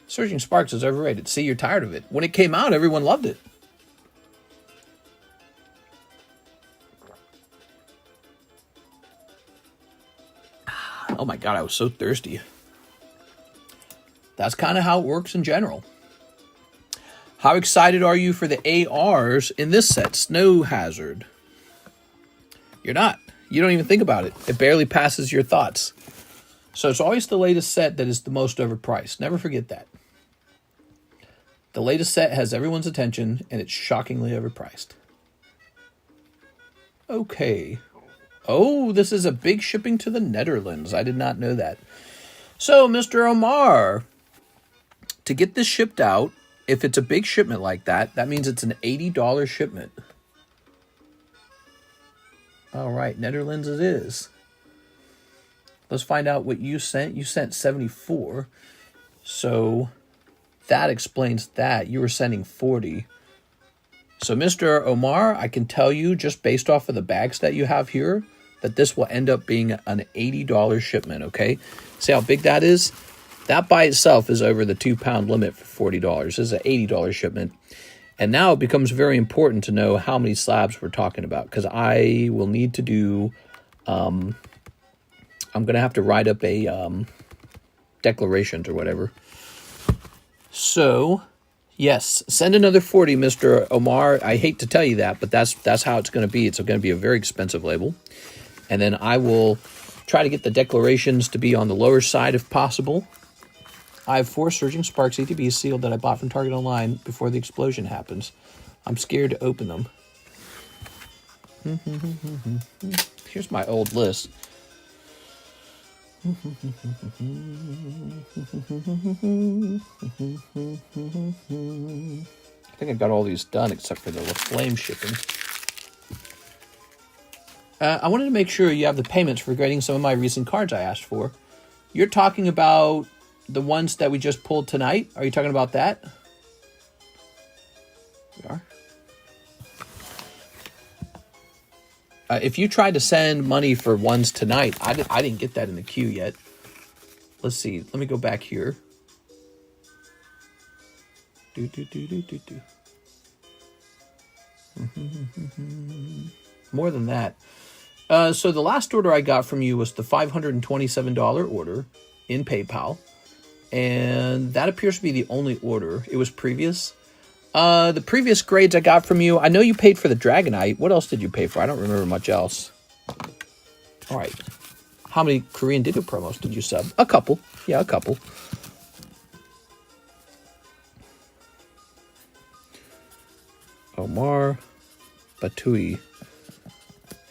Surging Sparks is overrated. See, you're tired of it. When it came out, everyone loved it. Oh my God, I was so thirsty. That's kind of how it works in general. How excited are you for the ARs in this set? Snow Hazard. You're not. You don't even think about it. It barely passes your thoughts. So it's always the latest set that is the most overpriced. Never forget that. The latest set has everyone's attention, and it's shockingly overpriced. Okay. Oh, this is a big shipping to the Netherlands. I did not know that. So, Mr. Omar, to get this shipped out, if it's a big shipment like that, that means it's an $80 shipment. All right, Netherlands it is. Let's find out what you sent. You sent 74. So that explains that. You were sending 40. So, Mr. Omar, I can tell you, just based off of the bags that you have here, that this will end up being an $80 shipment, okay? See how big that is? That by itself is over the 2-pound limit for $40. This is an $80 shipment. And now it becomes very important to know how many slabs we're talking about, because I will need to do... I'm going to have to write up a declarations or whatever. So... yes, send another 40, Mr. Omar. I hate to tell you that, but that's how it's going to be. It's going to be a very expensive label. And then I will try to get the declarations to be on the lower side if possible. I have 4 Surging Sparks ETBs sealed that I bought from Target Online before the explosion happens. I'm scared to open them. Here's my old list. I think I got all these done except for the flame shipping. I wanted to make sure you have the payments for grading some of my recent cards I asked for. You're talking about the ones that we just pulled tonight? Are you talking about that? We are. If you tried to send money for ones tonight, I didn't get that in the queue yet. Let's see. Let me go back here. More than that. So the last order I got from you was the $527 order in PayPal. And that appears to be the only order. It was previous. The previous grades I got from you, I know you paid for the Dragonite. What else did you pay for? I don't remember much else. All right. How many Korean Digger promos did you sub? A couple. Yeah, a couple. Omar Batui.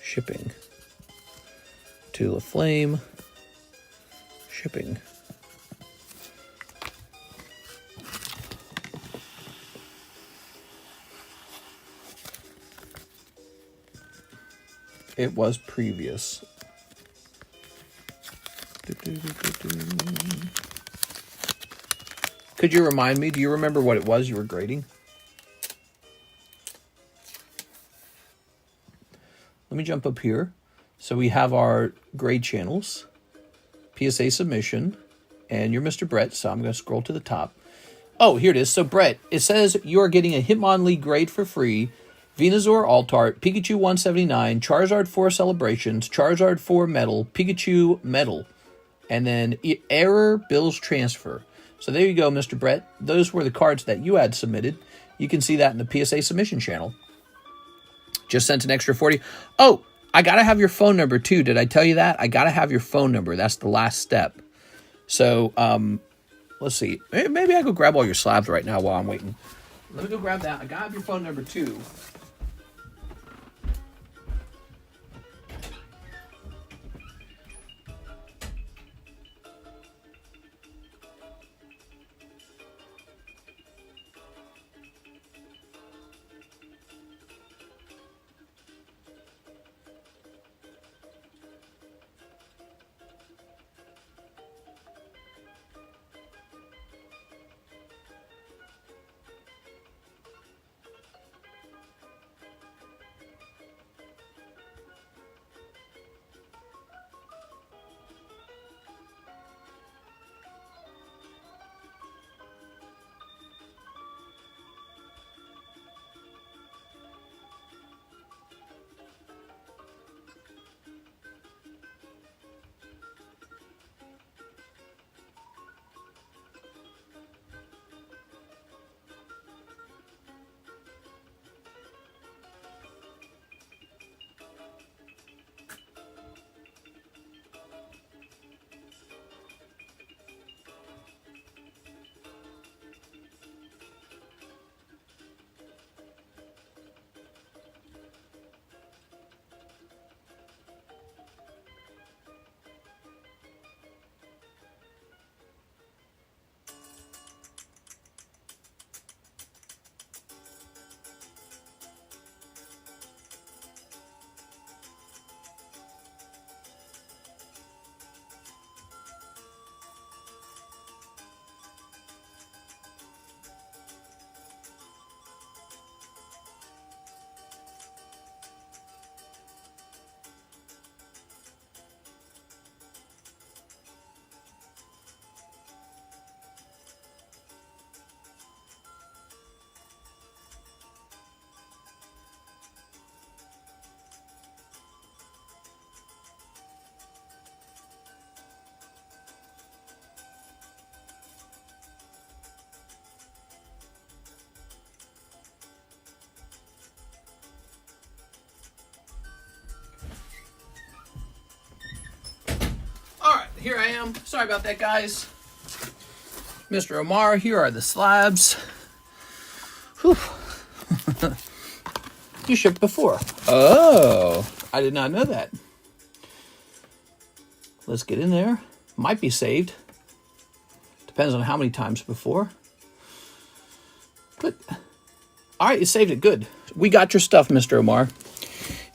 Shipping. To La Flame. Shipping. It was previous. Could you remind me? Do you remember what it was you were grading? Let me jump up here. So we have our grade channels, PSA submission, and you're Mr. Brett, so I'm going to scroll to the top. Oh, here it is. So Brett, it says you are getting a Hitmonlee grade for free. Venusaur Altart, Pikachu 179, Charizard 4 Celebrations, Charizard 4 Metal, Pikachu Metal, and then Error Bills Transfer. So there you go, Mr. Brett. Those were the cards that you had submitted. You can see that in the PSA submission channel. Just sent an extra 40. Oh, I got to have your phone number too. Did I tell you that? I got to have your phone number. That's the last step. So, let's see. Maybe I go grab all your slabs right now while I'm waiting. Let me go grab that. I got to have your phone number too. Here I am. Sorry about that, guys. Mr. Omar, here are the slabs. Whew. you shipped before. Oh, I did not know that. Let's get in there. Might be saved. Depends on how many times before. Good. All right, you saved it. Good. We got your stuff, Mr. Omar.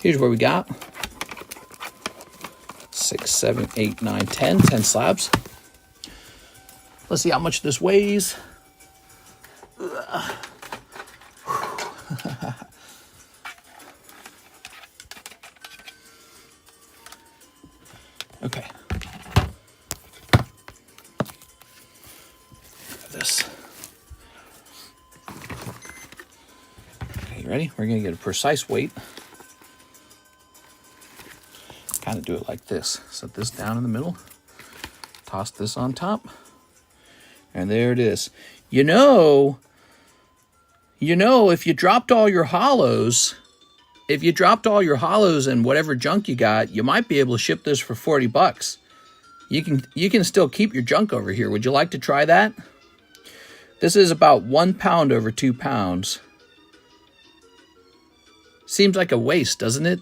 Here's where we got 6, 7, 8, 9, 10. 10 slabs. Let's see how much this weighs. Okay. This. Okay, you ready? We're going to get a precise weight. Kind of do it like this. Set this down in the middle. Toss this on top. And there it is. You know, if you dropped all your hollows, and whatever junk you got, you might be able to ship this for $40. You can still keep your junk over here. Would you like to try that? This is about 1 pound over 2 pounds. Seems like a waste, doesn't it?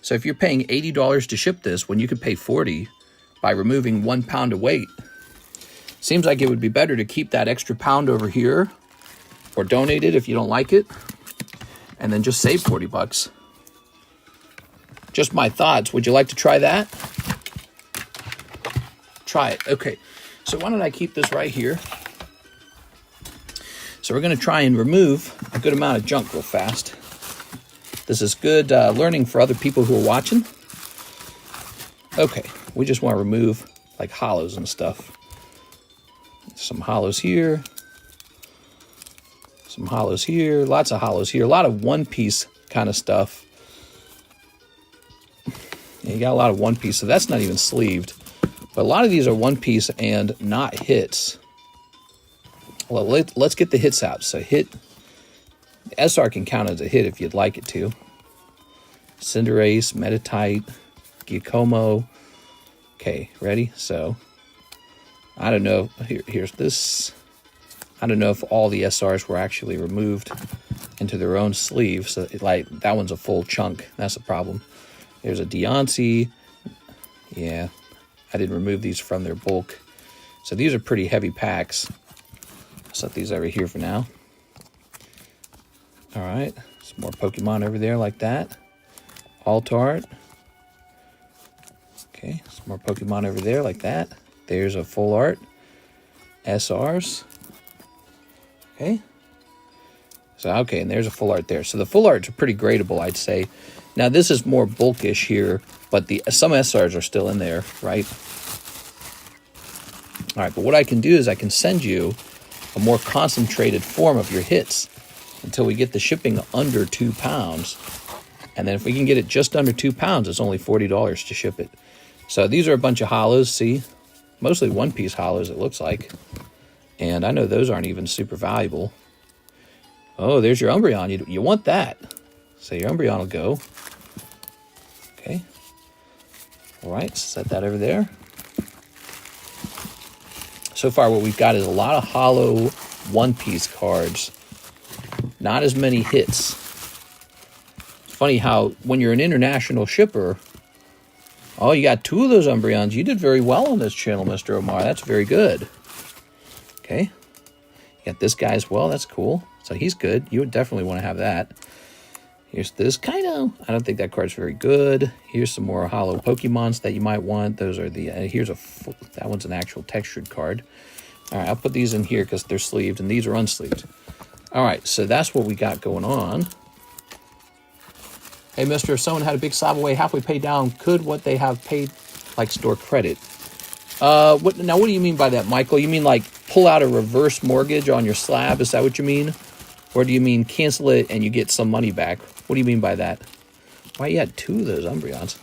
So if you're paying $80 to ship this, when you could pay $40 by removing 1 pound of weight, seems like it would be better to keep that extra pound over here or donate it if you don't like it and then just save $40. Just my thoughts. Would you like to try that? Try it. Okay. So why don't I keep this right here? So we're going to try and remove a good amount of junk real fast. This is good learning for other people who are watching. Okay. We just want to remove like hollows and stuff. Some hollows here. Some hollows here. Lots of hollows here. A lot of one-piece kind of stuff. Yeah, you got a lot of one-piece, so that's not even sleeved. But a lot of these are one-piece and not hits. Well, let's get the hits out. So hit. SR can count as a hit if you'd like it to. Cinderace, Metatite, Giacomo. Okay, ready? So I don't know. Here's this. I don't know if all the SRs were actually removed into their own sleeve. So like that one's a full chunk. That's a problem. There's a Deontay. Yeah, I didn't remove these from their bulk. So these are pretty heavy packs. I'll set these over here for now. All right, some more Pokemon over there like that. Altart. Okay, some more Pokemon over there like that. There's a full art. SRs. Okay. So, okay, and there's a full art there. So the full arts are pretty gradable, I'd say. Now, this is more bulkish here, but some SRs are still in there, right? All right, but what I can do is I can send you a more concentrated form of your hits until we get the shipping under 2 pounds. And then if we can get it just under 2 pounds, it's only $40 to ship it. So these are a bunch of hollows, see? Mostly one-piece hollows, it looks like. And I know those aren't even super valuable. Oh, there's your Umbreon. You want that. So your Umbreon will go. Okay. All right, set that over there. So far, what we've got is a lot of hollow one-piece cards. Not as many hits. It's funny how when you're an international shipper, oh, you got 2 of those Umbreons. You did very well on this channel, Mr. Omar. That's very good. Okay. You got this guy as well. That's cool. So he's good. You would definitely want to have that. Here's this Kaiju. I don't think that card's very good. Here's some more hollow Pokemons that you might want. Those are the... here's that one's an actual textured card. All right, I'll put these in here because they're sleeved, and these are unsleeved. All right, so that's what we got going on. Hey, mister, if someone had a big slab away halfway paid down, could what they have paid, like, store credit? What do you mean by that, Michael? You mean, like, pull out a reverse mortgage on your slab? Is that what you mean? Or do you mean cancel it and you get some money back? What do you mean by that? Why, you had 2 of those Umbreons.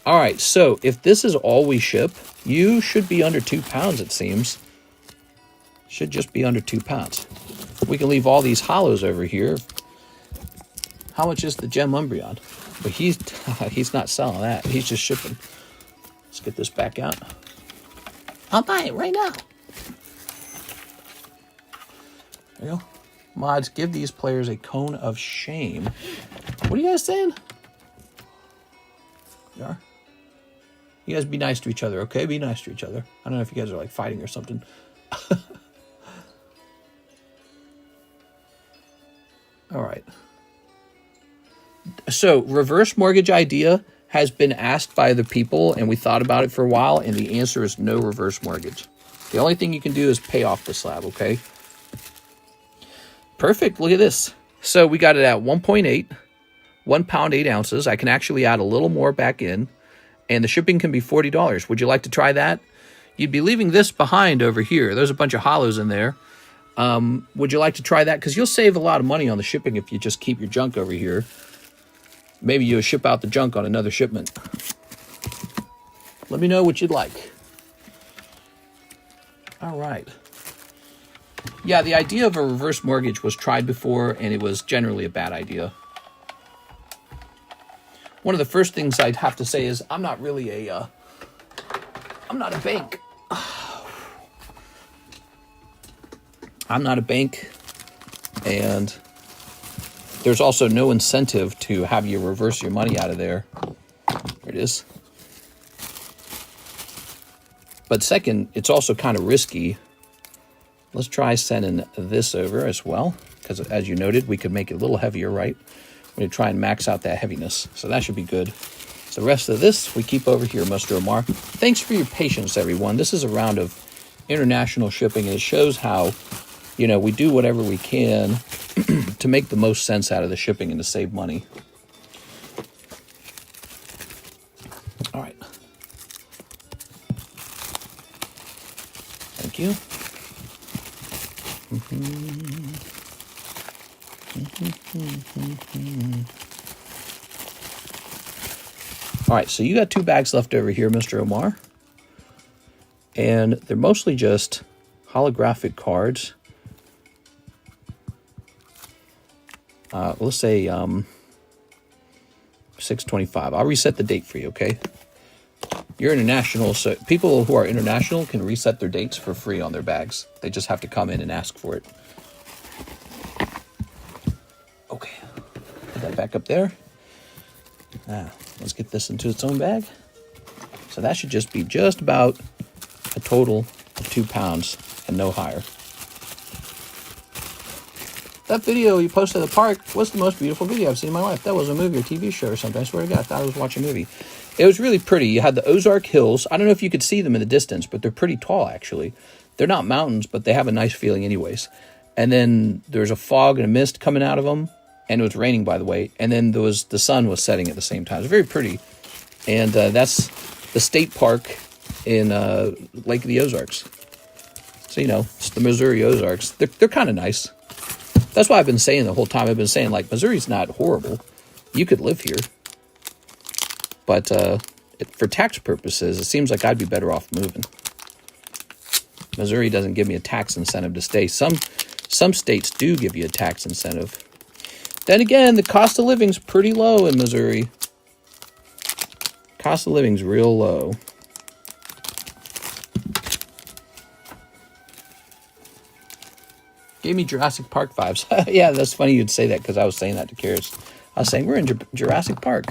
All right, so if this is all we ship, you should be under 2 pounds, it seems. Should just be under 2 pounds. We can leave all these hollows over here. How much is the gem Umbreon? But he's not selling that. He's just shipping. Let's get this back out. I'll buy it right now. There you go. Mods, give these players a cone of shame. What are you guys saying? You are? You guys be nice to each other, okay? Be nice to each other. I don't know if you guys are like fighting or something. All right. So, reverse mortgage idea has been asked by the people, and we thought about it for a while, and the answer is no reverse mortgage. The only thing you can do is pay off the slab, okay? Perfect. Look at this. So, we got it at 1.8, 1 pound, 8 ounces. I can actually add a little more back in, and the shipping can be $40. Would you like to try that? You'd be leaving this behind over here. There's a bunch of hollows in there. Would you like to try that? Because you'll save a lot of money on the shipping if you just keep your junk over here. Maybe you'll ship out the junk on another shipment. Let me know what you'd like. All right. Yeah, the idea of a reverse mortgage was tried before, and it was generally a bad idea. One of the first things I'd have to say is I'm not really I'm not a bank. I'm not a bank, and there's also no incentive to have you reverse your money out of there. There it is. But second, it's also kind of risky. Let's try sending this over as well, because as you noted, we could make it a little heavier, right? We're going to try and max out that heaviness, so that should be good. So the rest of this, we keep over here, Mr. Omar. Thanks for your patience, everyone. This is a round of international shipping, and it shows how, you know, we do whatever we can to make the most sense out of the shipping and to save money. All right. Thank you. All right, so you got 2 bags left over here, Mr. Omar. And they're mostly just holographic cards. Let's say 6/25. I'll reset the date for you, okay? You're international, so people who are international can reset their dates for free on their bags. They just have to come in and ask for it. Okay, put that back up there. Now, let's get this into its own bag. So that should just be just about a total of 2 pounds and no higher. That video you posted at the park was the most beautiful video I've seen in my life. That was a movie or TV show or something. I swear to God, I thought I was watching a movie. It was really pretty. You had the Ozark Hills. I don't know if you could see them in the distance, but they're pretty tall, actually. They're not mountains, but they have a nice feeling anyways. And then there's a fog and a mist coming out of them. And it was raining, by the way. And then there was the sun was setting at the same time. It was very pretty. And that's the state park in Lake of the Ozarks. So, you know, it's the Missouri Ozarks. They're kind of nice. That's why I've been saying the whole time. I've been saying, like, Missouri's not horrible. You could live here. But for tax purposes, it seems like I'd be better off moving. Missouri doesn't give me a tax incentive to stay. Some states do give you a tax incentive. Then again, the cost of living's pretty low in Missouri. Cost of living's real low. Gave me Jurassic Park vibes. Yeah, that's funny you'd say that, because I was saying that to Karis. I was saying, we're in Jurassic Park.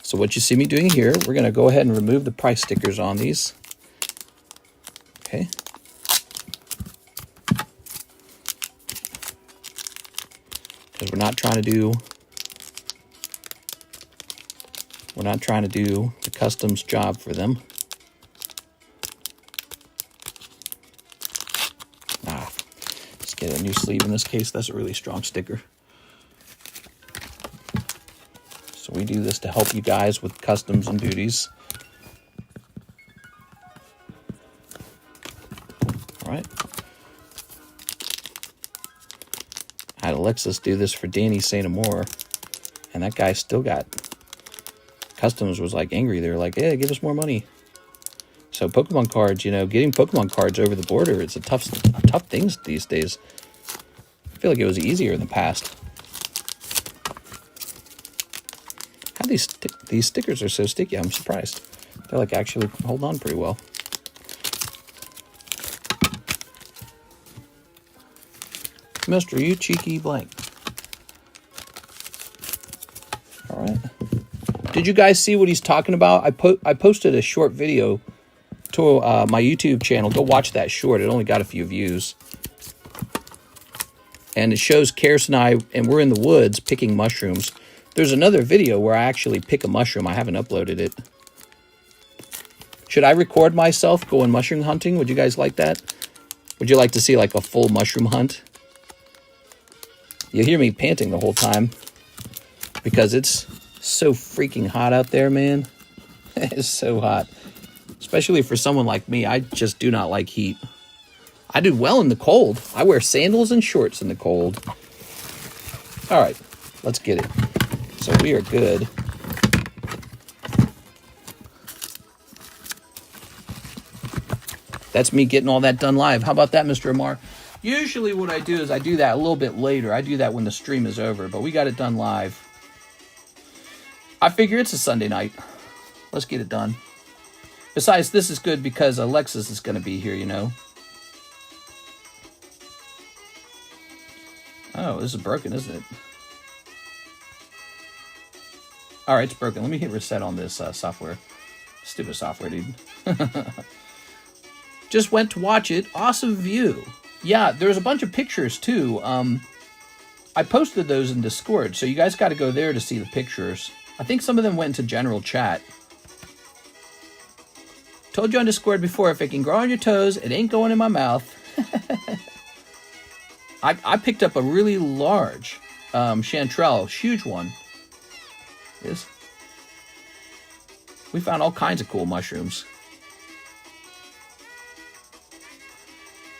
So what you see me doing here, we're going to go ahead and remove the price stickers on these. Okay. Because we're not trying to do the customs job for them. Let's get a new sleeve in this case. That's a really strong sticker. So we do this to help you guys with customs and duties. All right. I had Alexis do this for Danny St. Amour, and that guy still got... Customs was like angry. They were like, "Hey, give us more money." So Pokemon cards, you know, getting Pokemon cards over the border, it's a tough thing these days. I feel like it was easier in the past. How these stickers are so sticky, I'm surprised. They're like actually hold on pretty well. Mister, you cheeky blank. All right. Did you guys see what he's talking about? I posted a short video to my YouTube channel. Go watch that short. It only got a few views. And it shows Karis and I, and we're in the woods picking mushrooms. There's another video where I actually pick a mushroom. I haven't uploaded it. Should I record myself going mushroom hunting? Would you guys like that? Would you like to see like a full mushroom hunt? You'll hear me panting the whole time because it's so freaking hot out there, man. It's so hot. Especially for someone like me. I just do not like heat. I do well in the cold. I wear sandals and shorts in the cold. All right, let's get it. So we are good. That's me getting all that done live. How about that, Mr. Amar? Usually what I do is I do that a little bit later. I do that when the stream is over, but we got it done live. I figure it's a Sunday night. Let's get it done. Besides, this is good because Alexis is going to be here, you know. Oh, this is broken, isn't it? All right, it's broken. Let me hit reset on this software. Stupid software, dude. Just went to watch it. Awesome view. Yeah, there's a bunch of pictures, too. I posted those in Discord, so you guys got to go there to see the pictures. I think some of them went into general chat. Told you on Discord before, if it can grow on your toes, it ain't going in my mouth. I picked up a really large chanterelle, huge one. Yes. We found all kinds of cool mushrooms.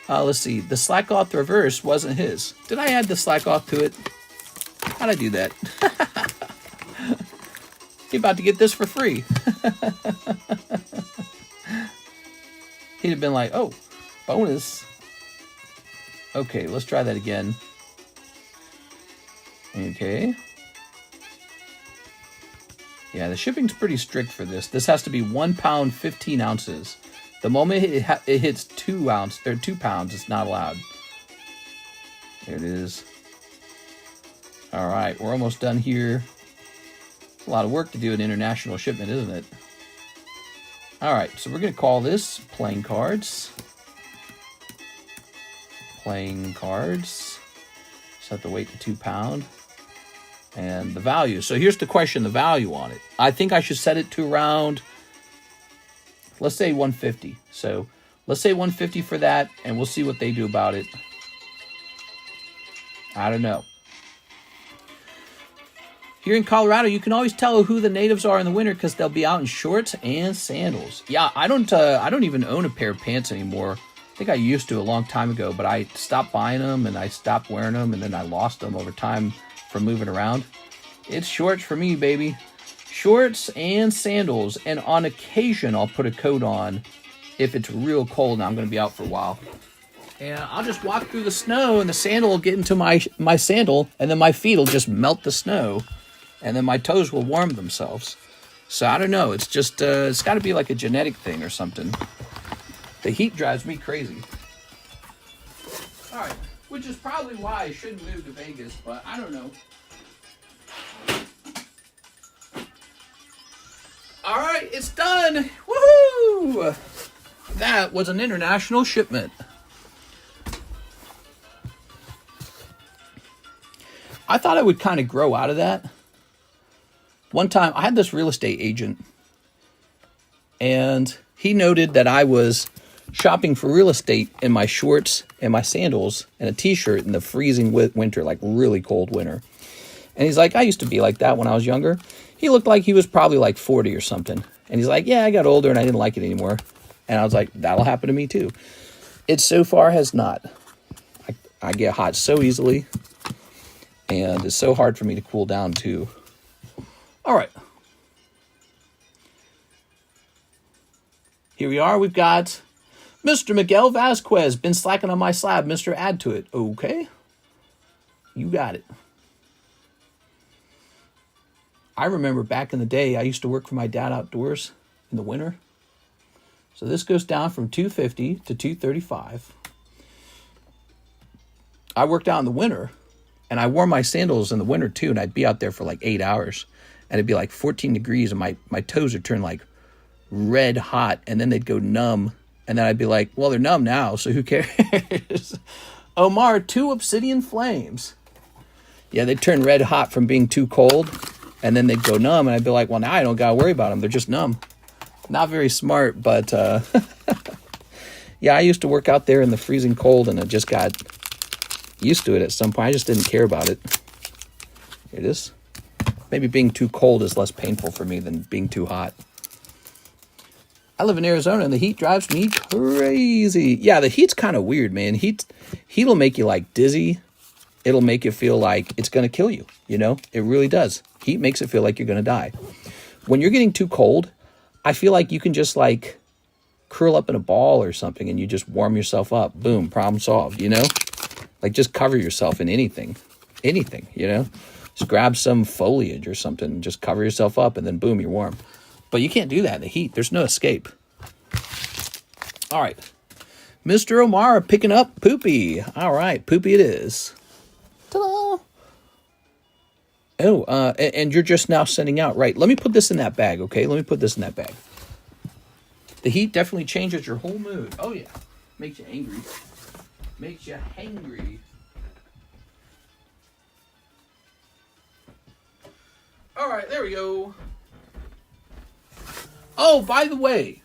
Let's see. The slack off reverse wasn't his. Did I add the slack off to it? How'd I do that? You're about to get this for free. He'd have been like, oh, bonus. Okay, let's try that again. Okay. Yeah, the shipping's pretty strict for this. This has to be 1 pound, 15 ounces. The moment it hits 2 pounds, it's not allowed. There it is. All right, we're almost done here. It's a lot of work to do an international shipment, isn't it? All right, so we're going to call this playing cards. Playing cards. Just have to wait to 2 pound. And the value. So here's the question, the value on it. I think I should set it to around, let's say 150. So let's say 150 for that, and we'll see what they do about it. I don't know. Here in Colorado, you can always tell who the natives are in the winter because they'll be out in shorts and sandals. Yeah, I don't even own a pair of pants anymore. I think I used to a long time ago, but I stopped buying them and I stopped wearing them, and then I lost them over time from moving around. It's shorts for me, baby. Shorts and sandals, and on occasion I'll put a coat on if it's real cold and I'm going to be out for a while. And I'll just walk through the snow and the sandal will get into my sandal, and then my feet will just melt the snow, and then my toes will warm themselves. So I don't know. It's just it's got to be like a genetic thing or something. The heat drives me crazy. All right, which is probably why I shouldn't move to Vegas, but I don't know. All right, it's done. Woohoo! That was an international shipment. I thought I would kind of grow out of that. One time, I had this real estate agent, and he noted that I was shopping for real estate in my shorts and my sandals and a t-shirt in the freezing winter, like really cold winter. And he's like, I used to be like that when I was younger. He looked like he was probably like 40 or something. And he's like, yeah, I got older and I didn't like it anymore. And I was like, that'll happen to me too. It so far has not. I get hot so easily. And it's so hard for me to cool down too. All right. Here we are. We've got Mr. Miguel Vasquez. Been slacking on my slab. Mr. Add to it. Okay. You got it. I remember back in the day, I used to work for my dad outdoors in the winter. So this goes down from 250 to 235. I worked out in the winter, and I wore my sandals in the winter too, and I'd be out there for like 8 hours, and it'd be like 14 degrees, and my toes would turn like red hot, and then they'd go numb, and then I'd be like, well, they're numb now, so who cares? Omar, 2 obsidian flames. Yeah, they'd turn red hot from being too cold, and then they'd go numb, and I'd be like, well, now I don't gotta worry about them. They're just numb. Not very smart, but yeah, I used to work out there in the freezing cold, and I just got used to it at some point. I just didn't care about it. Here it is. Maybe being too cold is less painful for me than being too hot. I live in Arizona, and the heat drives me crazy. Yeah, the heat's kind of weird, man. Heat'll make you like dizzy. It'll make you feel like it's going to kill you, you know? It really does. Heat makes it feel like you're going to die. When you're getting too cold, I feel like you can just like curl up in a ball or something and you just warm yourself up. Boom, problem solved, you know? Like just cover yourself in anything, you know? Just grab some foliage or something and just cover yourself up and then boom, you're warm. But you can't do that in the heat. There's no escape. All right. Mr. Omar picking up Poopy. All right, Poopy it is. Ta-da! Oh, and you're just now sending out. Right, let me put this in that bag, okay? Let me put this in that bag. The heat definitely changes your whole mood. Oh, yeah. Makes you angry. Makes you hangry. All right, there we go. Oh, by the way,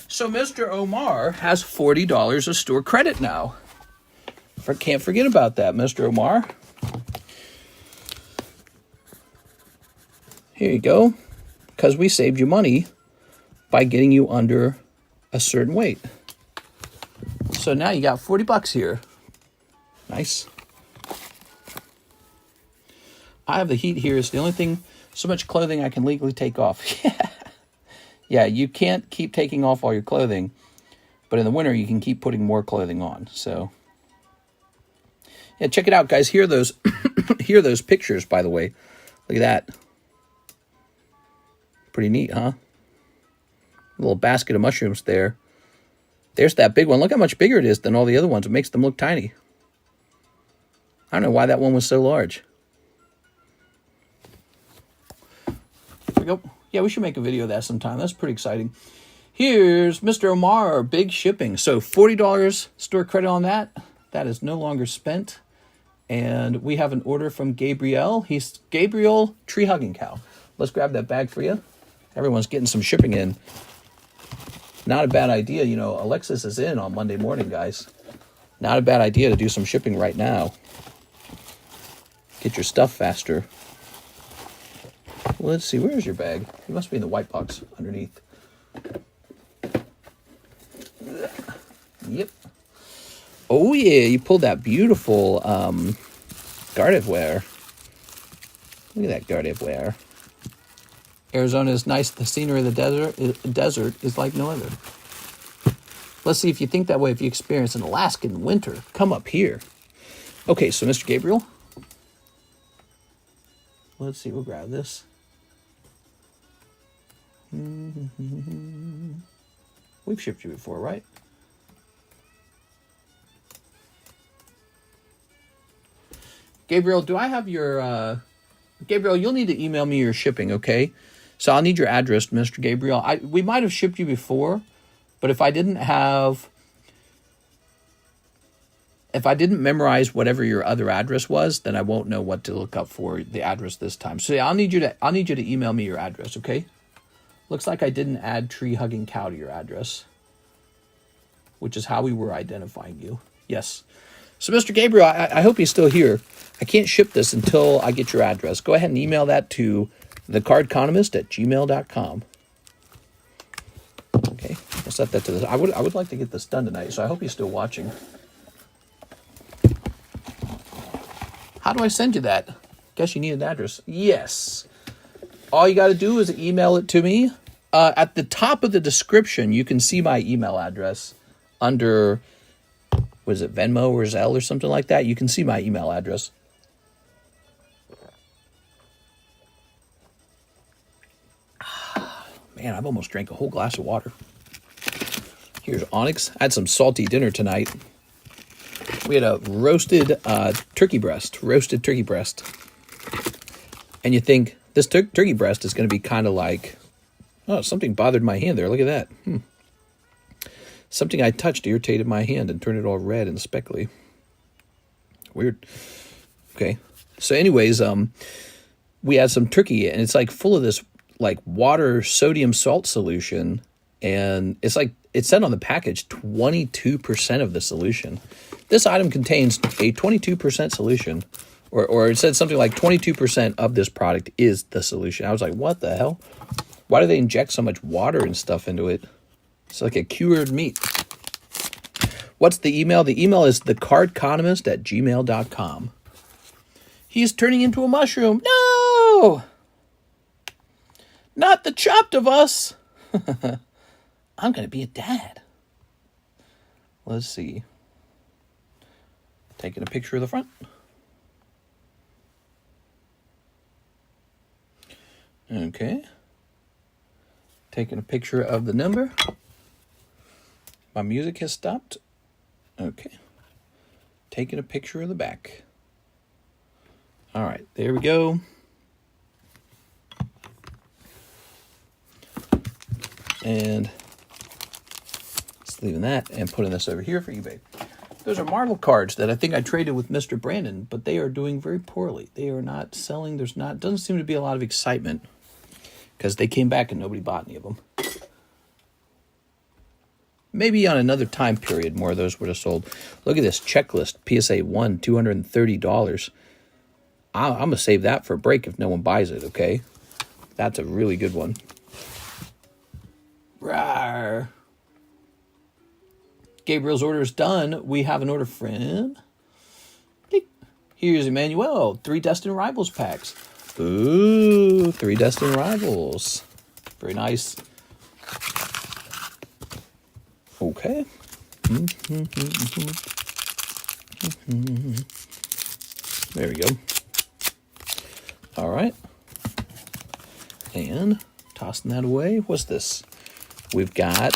so Mr. Omar has $40 of store credit now. Can't forget about that, Mr. Omar. Here you go. Because we saved you money by getting you under a certain weight. So now you got 40 bucks here. Nice. I have the heat here. It's the only thing, so much clothing I can legally take off. Yeah, you can't keep taking off all your clothing, but in the winter you can keep putting more clothing on. So, yeah, check it out, guys. Here are those, here are those pictures, by the way. Look at that. Pretty neat, huh? A little basket of mushrooms there. There's that big one. Look how much bigger it is than all the other ones. It makes them look tiny. I don't know why that one was so large. There we go. Yeah, we should make a video of that sometime. That's pretty exciting. Here's Mr. Omar, big shipping. So $40 store credit on that. That is no longer spent. And we have an order from Gabriel. He's Gabriel Tree Hugging Cow. Let's grab that bag for you. Everyone's getting some shipping in. Not a bad idea. You know, Alexis is in on Monday morning, guys. Not a bad idea to do some shipping right now. Get your stuff faster. Well, let's see. Where's your bag? You must be in the white box underneath. Yep. Oh, yeah. You pulled that beautiful Gardevoir. Look at that Gardevoir. Arizona is nice. The scenery of the desert is like no other. Let's see if you think that way. If you experience an Alaskan winter, come up here. Okay, so Mr. Gabriel. Let's see. We'll grab this. We've shipped you before, right? Gabriel, do I have your... Gabriel, you'll need to email me your shipping, okay? So I'll need your address, Mr. Gabriel. We might have shipped you before, but if I didn't memorize whatever your other address was, then I won't know what to look up for the address this time. So yeah, I'll need you to email me your address, okay? Looks like I didn't add Tree Hugging Cow to your address, which is how we were identifying you. Yes. So Mr. Gabriel, I hope he's still here. I can't ship this until I get your address. Go ahead and email that to TheCardconomist@gmail.com. Okay, I'll set that to this. I would like to get this done tonight, so I hope he's still watching. How do I send you that? Guess you need an address. Yes. All you got to do is email it to me. At the top of the description, you can see my email address under, what is it, Venmo or ZELLE or something like that. You can see my email address. Man, I've almost drank a whole glass of water. Here's Onyx. I had some salty dinner tonight. We had a roasted turkey breast. And you think this turkey breast is going to be kind of like, oh, something bothered my hand there. Look at that. Something I touched irritated my hand and turned it all red and speckly. Weird. Okay. So anyways, we had some turkey, and it's like full of this like water sodium salt solution, and it's like it said on the package 22% of the solution. This item contains a 22% solution, or it said something like 22% of this product is the solution. I was like, what the hell? Why do they inject so much water and stuff into it? It's like a cured meat. What's the email? The email is TheCardconomist@gmail.com. He's turning into a mushroom. No! Not the chopped of us. I'm going to be a dad. Let's see. Taking a picture of the front. Okay. Taking a picture of the number. My music has stopped. Okay. Taking a picture of the back. All right, there we go. And just leaving that and putting this over here for eBay. Those are Marvel cards that I think I traded with Mr. Brandon, but they are doing very poorly. They are not selling. Doesn't seem to be a lot of excitement because they came back and nobody bought any of them. Maybe on another time period, more of those would have sold. Look at this checklist, PSA 1, $230. I'm going to save that for a break if no one buys it, okay? That's a really good one. Rawr. Gabriel's order is done. We have an order from... Here's Emmanuel. 3 Destined Rivals packs. Ooh, 3 Destined Rivals. Very nice. Okay. There we go. All right. And tossing that away. What's this? We've got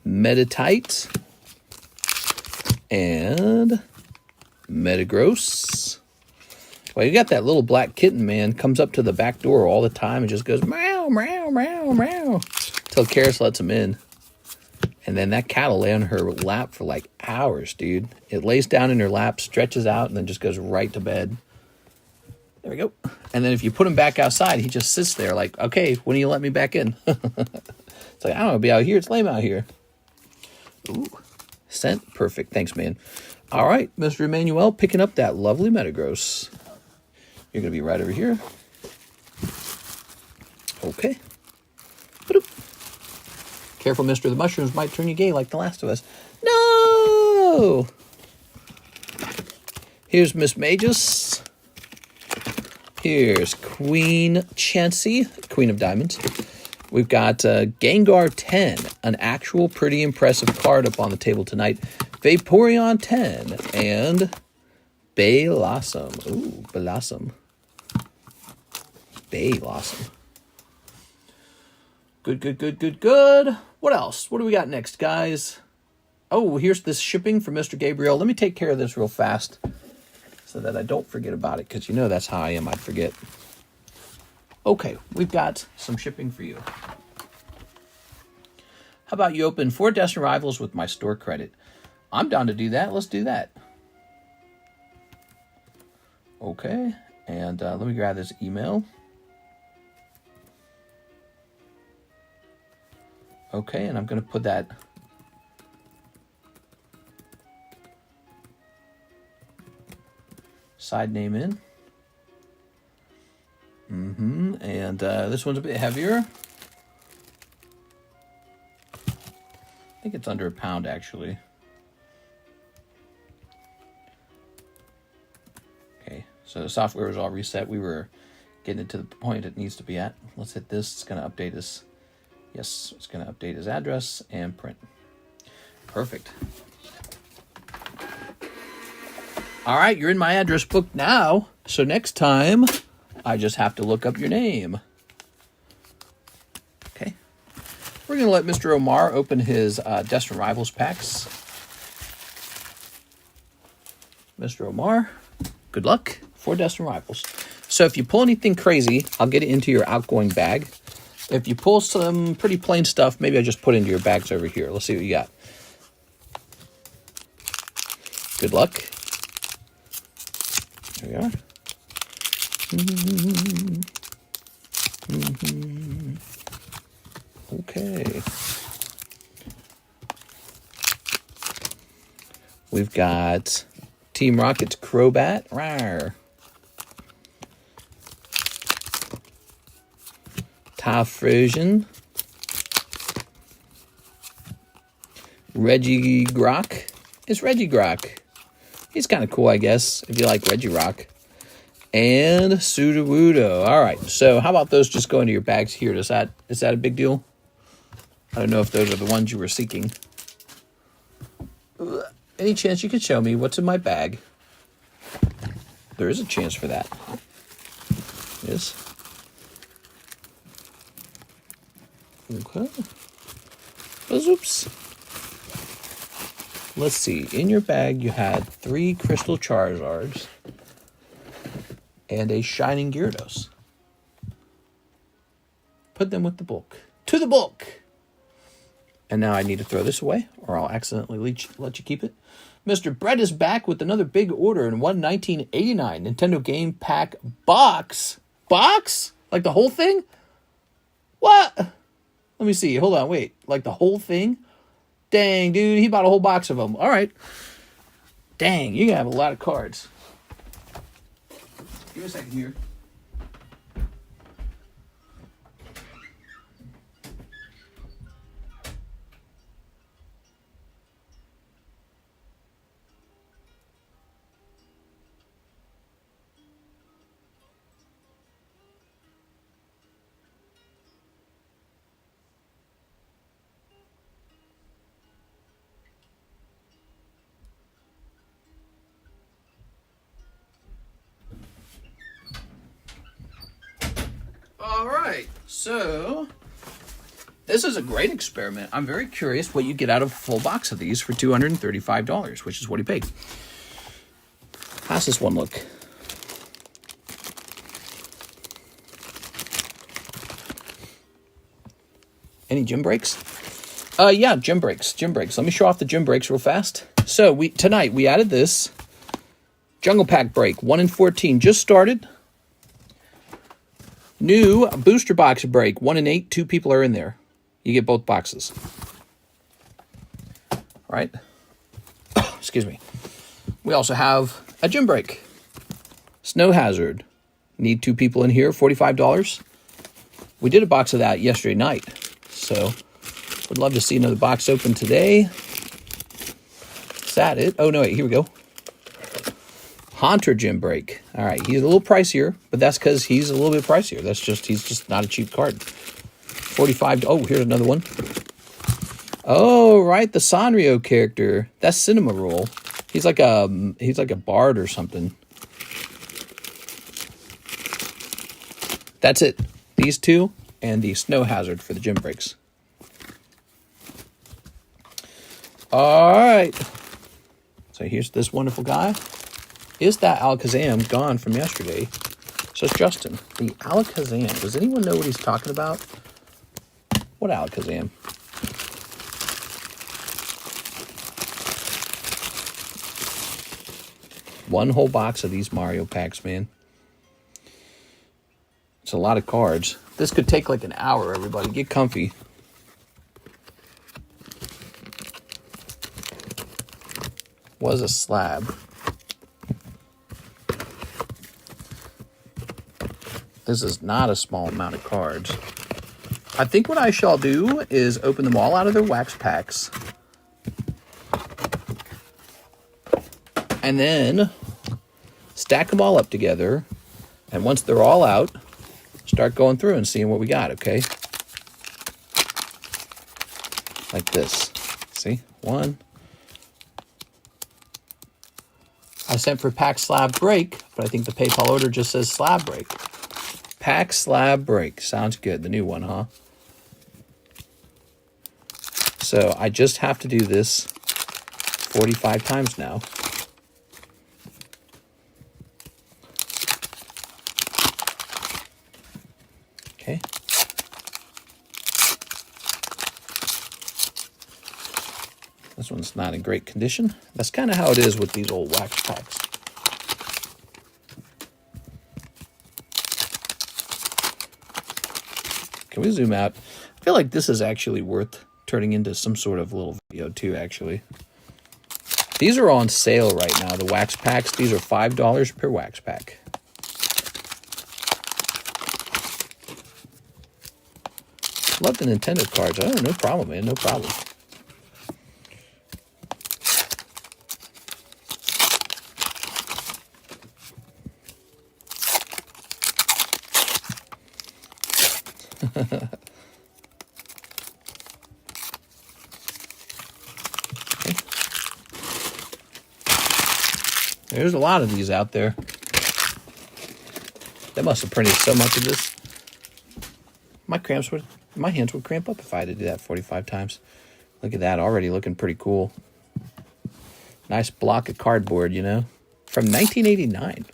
Metatite and Metagross. Well, you got that little black kitten, man, comes up to the back door all the time and just goes meow, meow, meow, meow, till Karis lets him in. And then that cat will lay on her lap for like hours, dude. It lays down in her lap, stretches out, and then just goes right to bed. There we go. And then if you put him back outside, he just sits there like, okay, when do you let me back in? It's like, I don't want to be out here. It's lame out here. Ooh, scent. Perfect. Thanks, man. All right, Mr. Emmanuel, picking up that lovely Metagross. You're going to be right over here. Okay. Ba-doop. Careful, mister. The mushrooms might turn you gay like The Last of Us. No! Here's Miss Magus. Here's Queen Chansey, Queen of Diamonds. We've got Gengar 10, an actual pretty impressive card up on the table tonight. Vaporeon 10 and Blossom. Ooh, Blossom. Blossom. Good, good, good, good, good. What else? What do we got next, guys? Oh, here's this shipping for Mr. Gabriel. Let me take care of this real fast so that I don't forget about it, because you know that's how I am. I'd forget. Okay, we've got some shipping for you. How about you open 4 Destined Rivals with my store credit? I'm down to do that. Let's do that. Okay, and let me grab this email. Okay, and I'm going to put that side name in. And this one's a bit heavier. I think it's under a pound, actually. Okay, so the software was all reset. We were getting it to the point it needs to be at. Let's hit this. It's going to update us. Yes, it's going to update his address and print. Perfect. All right, you're in my address book now. So next time, I just have to look up your name. Okay. We're going to let Mr. Omar open his Destined Rivals packs. Mr. Omar, good luck for Destined Rivals. So if you pull anything crazy, I'll get it into your outgoing bag. If you pull some pretty plain stuff, maybe I just put into your bags over here. Let's see what you got. Good luck. There we are. Okay. We've got Team Rocket's Crobat. Rawr. Frisian, Reggie Grok. It's Reggie Grok. He's kind of cool, I guess, if you like Reggie Rock. And Sudowoodo. All right, so how about those just go into your bags here? Is that a big deal? I don't know if those are the ones you were seeking. Any chance you could show me what's in my bag? There is a chance for that. Yes. Okay. Oops. Let's see. In your bag, you had 3 Crystal Charizards and a Shining Gyarados. Put them with the bulk. To the bulk! And now I need to throw this away, or I'll accidentally let you keep it. Mr. Brett is back with another big order in 1989 Nintendo Game Pack box. Box? Like the whole thing? What? Let me see. Hold on. Wait. Like the whole thing? Dang, dude. He bought a whole box of them. All right. Dang. You're going to have a lot of cards. Give me a second here. All right, so this is a great experiment. I'm very curious what you get out of a full box of these for $235, which is what he paid. How's this one look? Any gym breaks? Yeah, gym breaks. Let me show off the gym breaks real fast. So tonight we added this Jungle Pack break, 1 in 14, just started. New booster box break, 1 in 8, 2 people are in there. You get both boxes. All right. Excuse me. We also have a gym break. Snow Hazard. Need 2 people in here, $45. We did a box of that yesterday night. So, would love to see another box open today. Is that it? Oh, no, wait, here we go. Haunter Gym Break. All right, he's a little pricier, but that's because he's a little bit pricier. He's just not a cheap card. 45. Oh, here's another one. Oh, right, the Sanrio character. That's Cinema Roll. He's like a bard or something. That's it. These 2 and the Snow Hazard for the gym breaks. All right. So here's this wonderful guy. Is that Alakazam gone from yesterday? So it's Justin. The Alakazam. Does anyone know what he's talking about? What Alakazam? One whole box of these Mario packs, man. It's a lot of cards. This could take like an hour, everybody. Get comfy. Was a slab. This is not a small amount of cards. I think what I shall do is open them all out of their wax packs. And then stack them all up together. And once they're all out, start going through and seeing what we got, okay? Like this. See? 1. I sent for pack slab break, but I think the PayPal order just says slab break. Pack slab break. Sounds good. The new one, huh? So I just have to do this 45 times now. not in great condition. That's kind of how it is with these old wax packs. Can we zoom out? I feel like this is actually worth turning into some sort of little video too, actually. These are on sale right now, the wax packs. These are $5 per wax pack. Love the Nintendo cards. Oh, no problem, man. No problem. There's a lot of these out there. They must have printed so much of this. My hands would cramp up if I had to do that 45 times. Look at that, already looking pretty cool. Nice block of cardboard, you know, from 1989.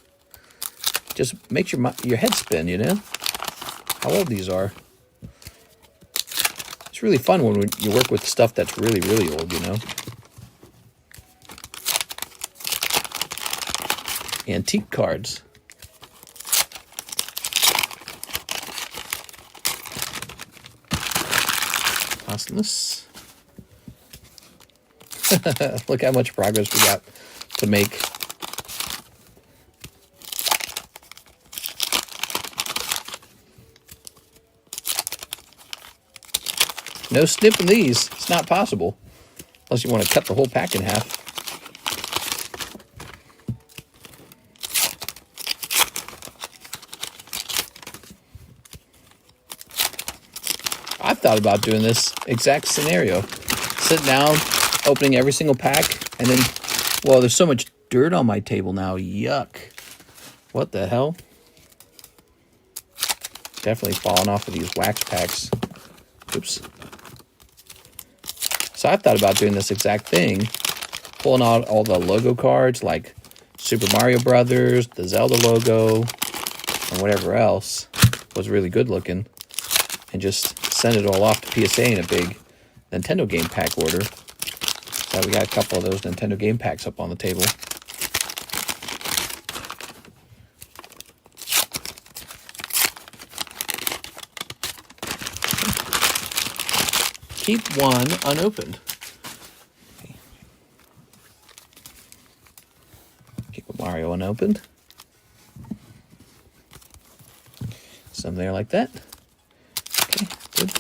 Just makes your head spin, you know, how old these are. It's really fun when you work with stuff that's really, really old, you know. Antique cards. Awesomeness. Look how much progress we got to make. No snipping these. It's not possible. Unless you want to cut the whole pack in half. I've thought about doing this exact scenario. Sitting down, opening every single pack, and then, well, there's so much dirt on my table now. Yuck. What the hell? Definitely falling off of these wax packs. Oops. So I've thought about doing this exact thing. Pulling out all the logo cards, like Super Mario Brothers, the Zelda logo, and whatever else was really good looking. And just send it all off to PSA in a big Nintendo game pack order. So we got a couple of those Nintendo game packs up on the table. Keep one unopened. Keep a Mario unopened. Some there like that. Okay, good.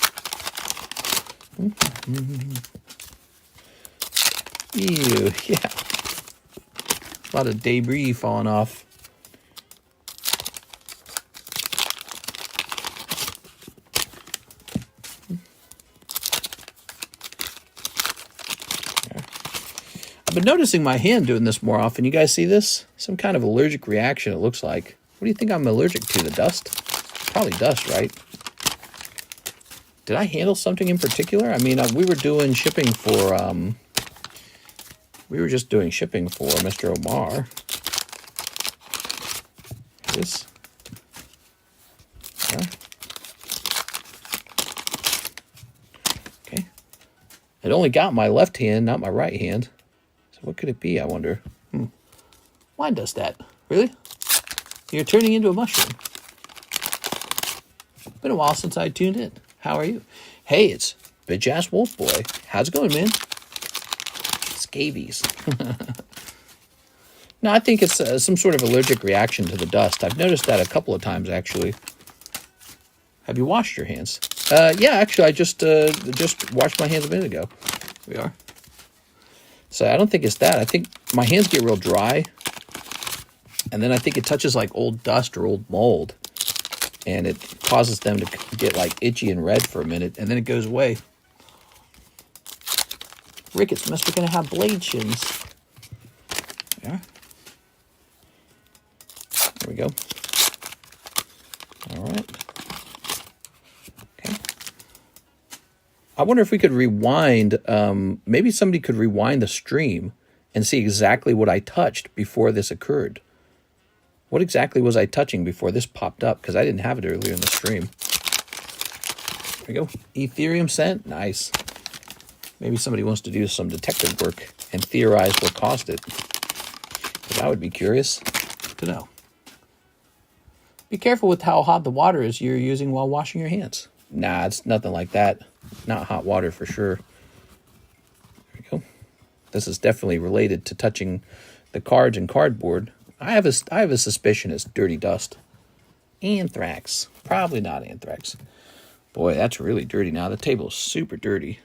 Ew, yeah. A lot of debris falling off. I've been noticing my hand doing this more often. You guys see this? Some kind of allergic reaction, it looks like. What do you think I'm allergic to? The dust? Probably dust, right? Did I handle something in particular? I mean, we were doing shipping for, we were just doing shipping for Mr. Omar. This. Yeah. Okay. It only got my left hand, not my right hand. So what could it be, I wonder? Mine does that. Really? You're turning into a mushroom. Been a while since I tuned in. How are you? Hey, it's Bitch Ass Wolf Boy. How's it going, man? Scabies. No, I think it's some sort of allergic reaction to the dust. I've noticed that a couple of times, actually. Have you washed your hands? Yeah, actually, I just washed my hands a minute ago. Here we are. So I don't think it's that. I think my hands get real dry. And then I think it touches like old dust or old mold. And it causes them to get like itchy and red for a minute, and then it goes away. Ricketts must be going to have blade shins. Yeah. There we go. All right. Okay. I wonder if we could rewind. Maybe somebody could rewind the stream and see exactly what I touched before this occurred. What exactly was I touching before this popped up? Because I didn't have it earlier in the stream. There we go. Ethereum scent. Nice. Maybe somebody wants to do some detective work. and theorize what caused it. Because I would be curious to know. Be careful with how hot the water is you're using while washing your hands. Nah, it's nothing like that. Not hot water for sure. There we go. This is definitely related to touching the cards and cardboard. I have a suspicion it's dirty dust. Anthrax. Probably not anthrax. Boy, that's really dirty now. The table is super dirty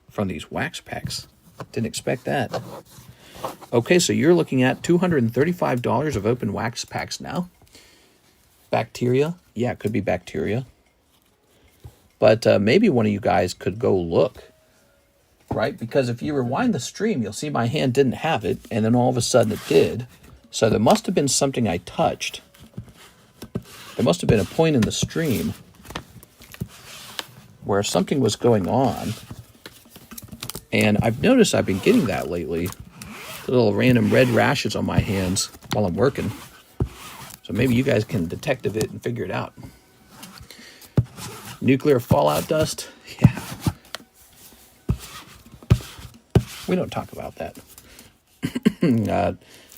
from these wax packs. Didn't expect that. Okay, so you're looking at $235 of open wax packs now. Bacteria. Yeah, it could be bacteria. But maybe one of you guys could go look, right? Because if you rewind the stream, you'll see my hand didn't have it, and then all of a sudden it did. So there must have been something I touched. There must have been a point in the stream where something was going on. And I've noticed I've been getting that lately. Little random red rashes on my hands while I'm working. So maybe you guys can detect it and figure it out. Nuclear fallout dust? Yeah. We don't talk about that.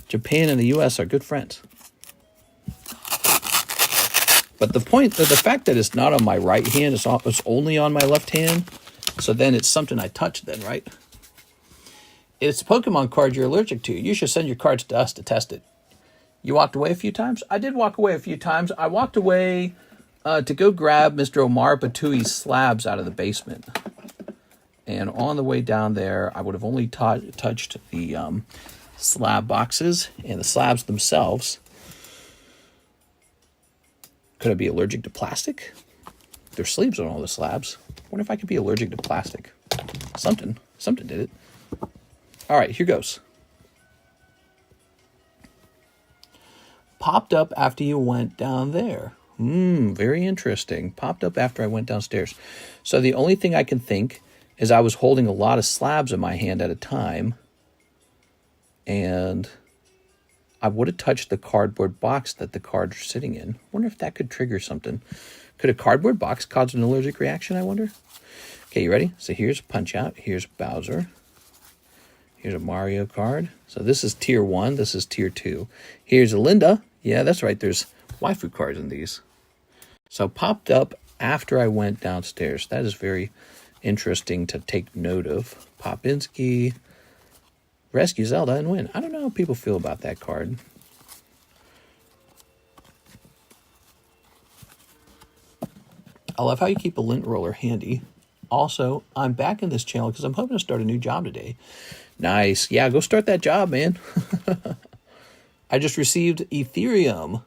Japan and the U.S. are good friends. But the fact that it's not on my right hand, it's only on my left hand, so then it's something I touched then, right? It's a Pokemon card you're allergic to. You should send your cards to us to test it. You walked away a few times? I did walk away a few times. I walked away to go grab Mr. Omar Batui's slabs out of the basement. And on the way down there, I would have only touched the slab boxes and the slabs themselves. Could I be allergic to plastic? There's sleeves on all the slabs. I wonder if I could be allergic to plastic. Something did it. All right, here goes. Popped up after you went down there. Very interesting. Popped up after I went downstairs. So the only thing I can think is I was holding a lot of slabs in my hand at a time. And I would have touched the cardboard box that the cards are sitting in. Wonder if that could trigger something. Could a cardboard box cause an allergic reaction, I wonder? Okay, you ready? So here's Punch-Out. Here's Bowser. Here's a Mario card. So this is tier 1. This is tier 2. Here's a Linda. Yeah, that's right. There's waifu cards in these. So popped up after I went downstairs. That is very interesting to take note of. Popinski. Rescue Zelda and win. I don't know how people feel about that card. I love how you keep a lint roller handy. Also, I'm back in this channel because I'm hoping to start a new job today. Nice. Yeah, go start that job, man. I just received Ethereum.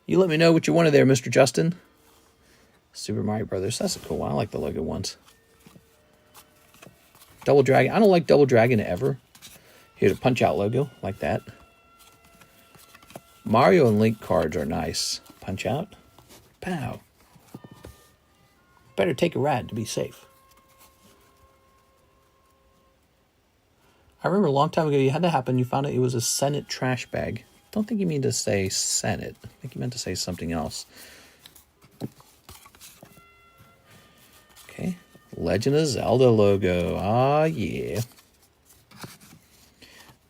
You let me know what you wanted there, Mr. Justin. Super Mario Brothers. That's a cool one. I like the Lego ones. Double Dragon. I don't like Double Dragon ever. Here's a Punch-Out logo, like that. Mario and Link cards are nice. Punch-Out. Pow. Better take a ride to be safe. I remember a long time ago you had that happen. You found out it was a Senate trash bag. Don't think you mean to say Senate. I think you meant to say something else. Okay. Legend of Zelda logo. Ah, yeah.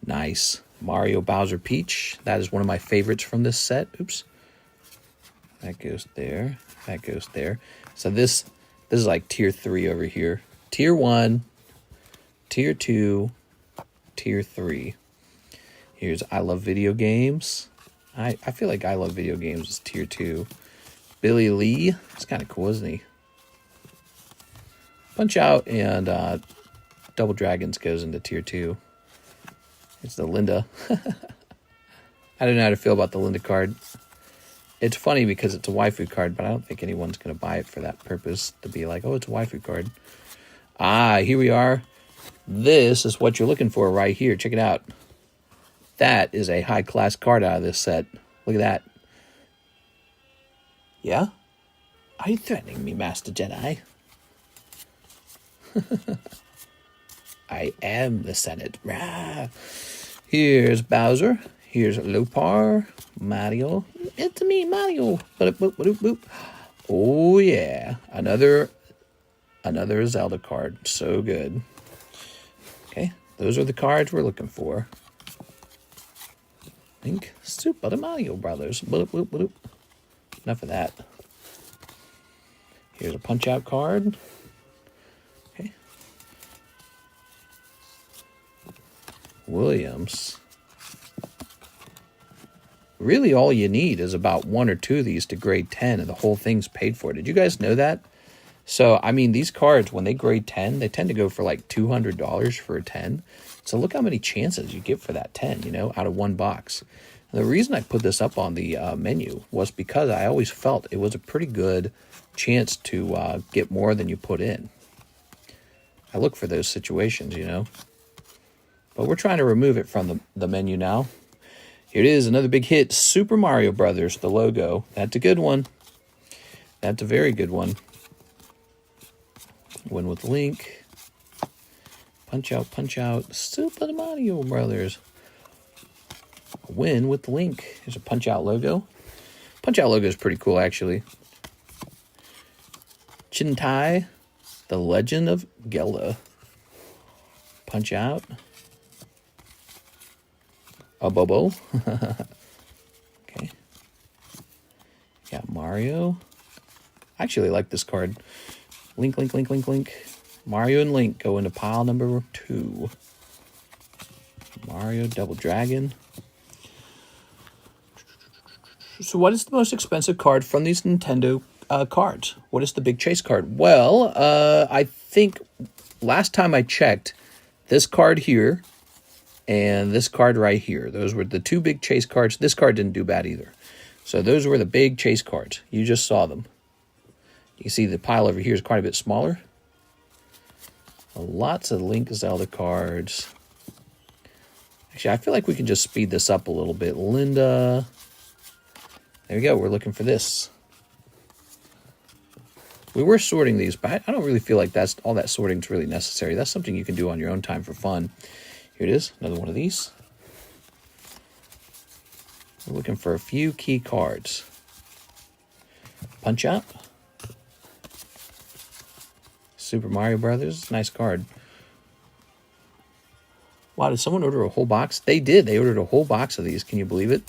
Nice. Mario Bowser Peach. That is one of my favorites from this set. Oops. That goes there. That goes there. So this is like tier 3 over here. Tier 1, tier 2, tier 3. Here's I Love Video Games. I feel like I Love Video Games is tier 2. Billy Lee. It's kind of cool, isn't he? Punch-Out and Double Dragons goes into tier 2. It's the Linda. I don't know how to feel about the Linda card. It's funny because it's a waifu card, but I don't think anyone's going to buy it for that purpose, to be like, oh, it's a waifu card. Ah, here we are. This is what you're looking for right here. Check it out. That is a high-class card out of this set. Look at that. Yeah? Are you threatening me, Master Jedi? I am the Senate. Rah. Here's Bowser. Here's Lopar. Mario. It's me, Mario. Oh, yeah. Another Zelda card. So good. Okay. Those are the cards we're looking for. Link, Super Mario Brothers. Bloop, bloop, bloop. Enough of that. Here's a punch-out card. Okay. Williams. Really, all you need is about 1 or 2 of these to grade 10, and the whole thing's paid for. Did you guys know that? So, I mean, these cards, when they grade 10, they tend to go for like $200 for a 10. So look how many chances you get for that 10, you know, out of one box. And the reason I put this up on the menu was because I always felt it was a pretty good chance to get more than you put in. I look for those situations, you know. But we're trying to remove it from the menu now. Here it is, another big hit, Super Mario Brothers, the logo. That's a good one. That's a very good one. Win with Link. Punch out, Super Mario Brothers. Win with Link. There's a punch out logo. Punch out logo is pretty cool, actually. Chintai, the Legend of Zelda. Punch out. A Bobo. Okay. Got Mario. I actually like this card. Link, Link, Link, Link, Link. Mario and Link go into pile number 2. Mario Double Dragon. So what is the most expensive card from these Nintendo cards? What is the big chase card? Well, I think last time I checked, this card here and this card right here, those were the 2 big chase cards. This card didn't do bad either. So those were the big chase cards. You just saw them. You can see the pile over here is quite a bit smaller. Lots of Link Zelda cards. Actually, I feel like we can just speed this up a little bit. Linda. There we go. We're looking for this. We were sorting these, but I don't really feel like that's all that sorting is really necessary. That's something you can do on your own time for fun. Here it is. Another one of these. We're looking for a few key cards. Punch Out. Super Mario Brothers. Nice card. Wow, did someone order a whole box? They did. They ordered a whole box of these. Can you believe it?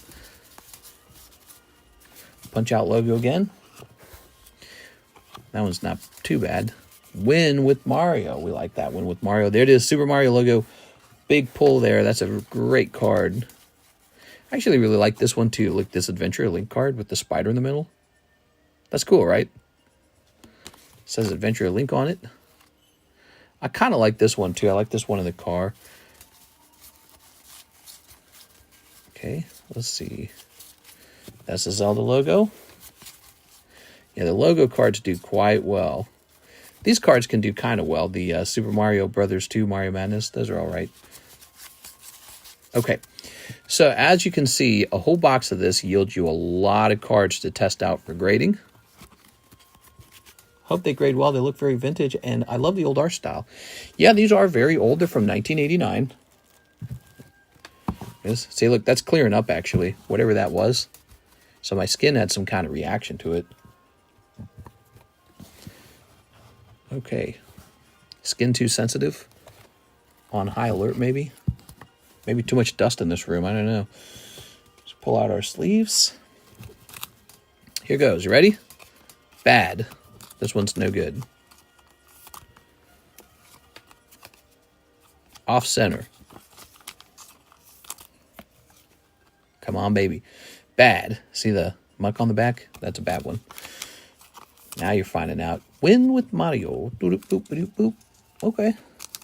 Punch Out logo again. That one's not too bad. Win with Mario. We like that. Win with Mario. There it is. Super Mario logo. Big pull there. That's a great card. I actually really like this one too. Look, this Adventure Link card with the spider in the middle. That's cool, right? Says Adventure Link on it. I kind of like this one too. I like this one in the car. Okay, let's see. That's the Zelda logo. Yeah, the logo cards do quite well. These cards can do kind of well. The Super Mario Brothers 2 Mario Madness, those are all right. Okay, so as you can see, a whole box of this yields you a lot of cards to test out for grading. Hope they grade well. They look very vintage, and I love the old art style. Yeah, these are very old. They're from 1989. Yes. See, look, that's clearing up, actually, whatever that was. So my skin had some kind of reaction to it. Okay. Skin too sensitive? On high alert, maybe? Maybe too much dust in this room. I don't know. Let's pull out our sleeves. Here goes. You ready? Bad. This one's no good. Off center. Come on, baby. Bad. See the muck on the back? That's a bad one. Now you're finding out. Win with Mario. Doop, boop, boop, boop. Okay.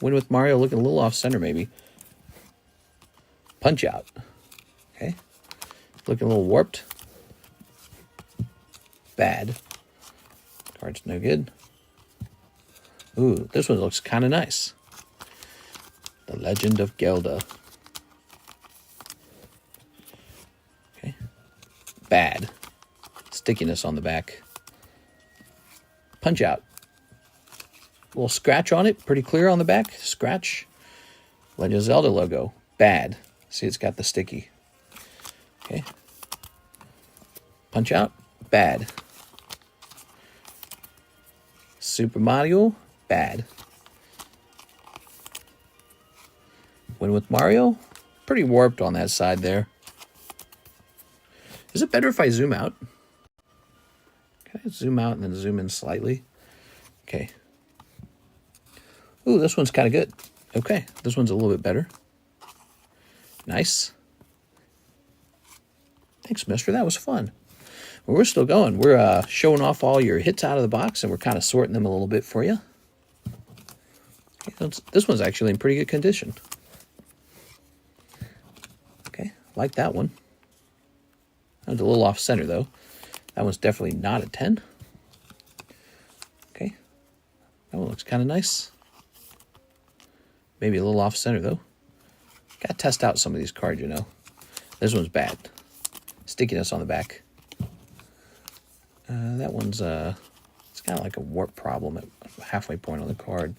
Win with Mario looking a little off center, maybe. Punch Out. Okay. Looking a little warped. Bad. Card's no good. Ooh, this one looks kind of nice. The Legend of Zelda. Okay. Bad. Stickiness on the back. Punch Out. A little scratch on it. Pretty clear on the back. Scratch. Legend of Zelda logo. Bad. See, it's got the sticky. Okay. Punch Out. Bad. Super Mario. Bad. Win with Mario. Pretty warped on that side there. Is it better if I zoom out? Can I zoom out and then zoom in slightly? Okay. Ooh, this one's kind of good. Okay, this one's a little bit better. Nice. Thanks, mister. That was fun. Well, we're still going. We're showing off all your hits out of the box, and we're kind of sorting them a little bit for you. Okay, this one's actually in pretty good condition. Okay, like that one. That was a little off center, though. That one's definitely not a 10. Okay. That one looks kind of nice. Maybe a little off center, though. Got to test out some of these cards, you know. This one's bad. Stickiness on the back. That one's, it's kind of like a warp problem at halfway point on the card.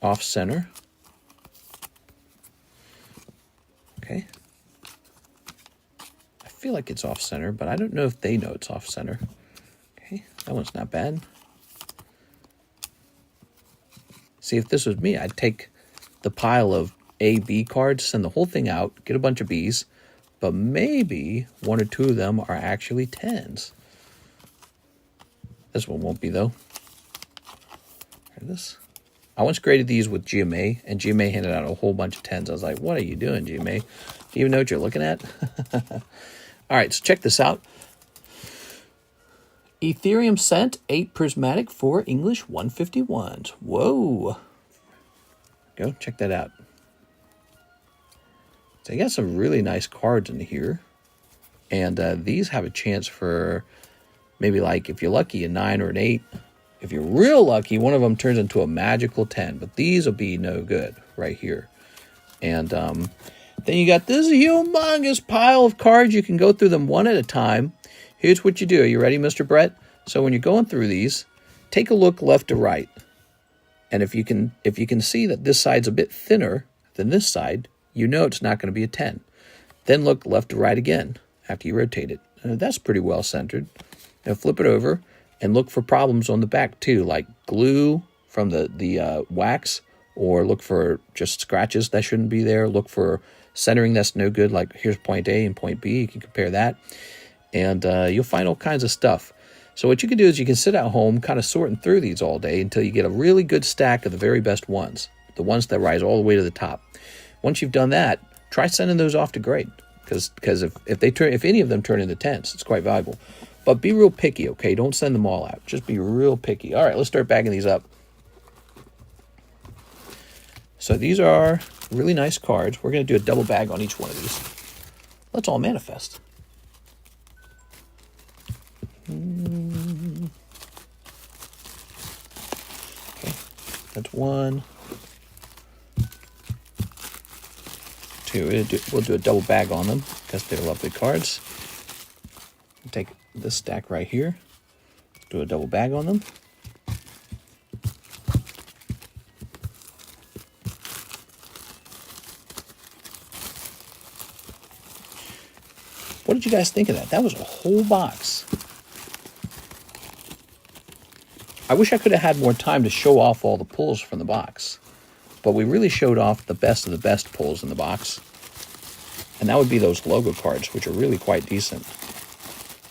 Off center. Okay. I feel like it's off center, but I don't know if they know it's off center. Okay, that one's not bad. See, if this was me, I'd take the pile of A, B cards, send the whole thing out, get a bunch of Bs, but maybe one or two of them are actually 10s. This one won't be, though. Hear this? I once graded these with GMA, and GMA handed out a whole bunch of 10s. I was like, what are you doing, GMA? Do you even know what you're looking at? All right, so check this out. Ethereum Cent 8 Prismatic 4 English 151s. Whoa. Go, check that out. So you got some really nice cards in here. And these have a chance for maybe, like, if you're lucky, a 9 or an 8. If you're real lucky, one of them turns into a magical 10. But these will be no good right here. And then you got this humongous pile of cards. You can go through them one at a time. Here's what you do. Are you ready, Mr. Brett? So when you're going through these, take a look left to right. And if you can see that this side's a bit thinner than this side, you know it's not going to be a 10. Then look left to right again after you rotate it. That's pretty well centered. Now flip it over and look for problems on the back too, like glue from the wax, or look for just scratches that shouldn't be there. Look for centering that's no good, like here's point A and point B. You can compare that. And you'll find all kinds of stuff. So what you can do is you can sit at home kind of sorting through these all day until you get a really good stack of the very best ones, the ones that rise all the way to the top. Once you've done that, try sending those off to grade, because if any of them turn into 10s, it's quite valuable. But be real picky, okay? Don't send them all out. Just be real picky. All right, let's start bagging these up. So these are really nice cards. We're going to do a double bag on each one of these. Let's all manifest. Okay, that's 1, 2. We'll do a double bag on them because they're lovely cards. Take this stack right here, do a double bag on them. What did you guys think of that? That was a whole box. I wish I could have had more time to show off all the pulls from the box, but we really showed off the best of the best pulls in the box, and that would be those logo cards, which are really quite decent.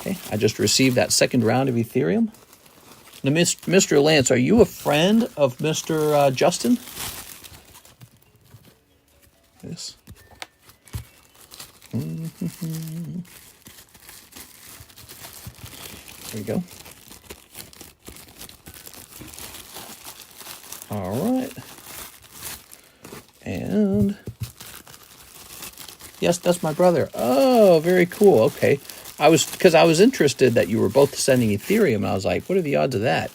Okay, I just received that second round of Ethereum. Now, Mr. Lance, are you a friend of Mr. Justin? Yes. There we go. All right. And yes, that's my brother. Oh, very cool. Okay. Because I was interested that you were both sending Ethereum, and I was like, what are the odds of that?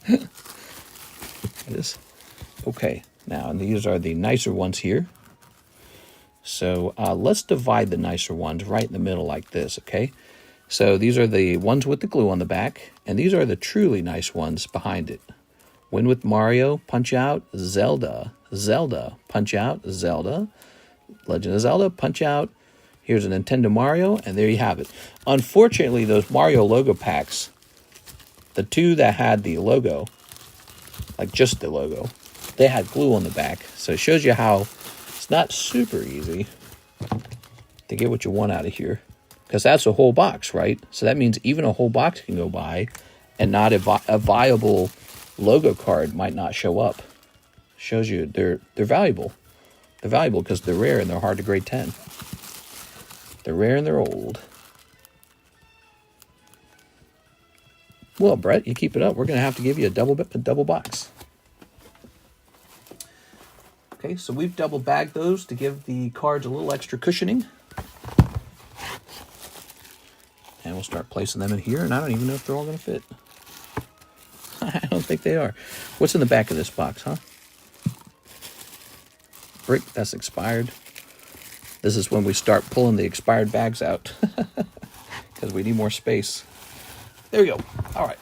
It is. Okay. Now, and these are the nicer ones here. So let's divide the nicer ones right in the middle like this, okay? So these are the ones with the glue on the back, and these are the truly nice ones behind it. Win with Mario, Punch Out, Zelda, Zelda, Punch Out, Zelda, Legend of Zelda, Punch Out. Here's a Nintendo Mario, and there you have it. Unfortunately, those Mario logo packs, the two that had the logo, like just the logo, they had glue on the back. So it shows you how It's not super easy to get what you want out of here, because that's a whole box, right? So that means even a whole box can go by and not a viable logo card might not show up. Shows you they're valuable. They're valuable because they're rare and they're hard to grade 10. They're rare and they're old. Well, Brett, you keep it up. We're going to have to give you a double box. Okay, so we've double bagged those to give the cards a little extra cushioning. And we'll start placing them in here, and I don't even know if they're all going to fit. I don't think they are. What's in the back of this box, huh? Brick, that's expired. This is when we start pulling the expired bags out because we need more space. There we go. All right.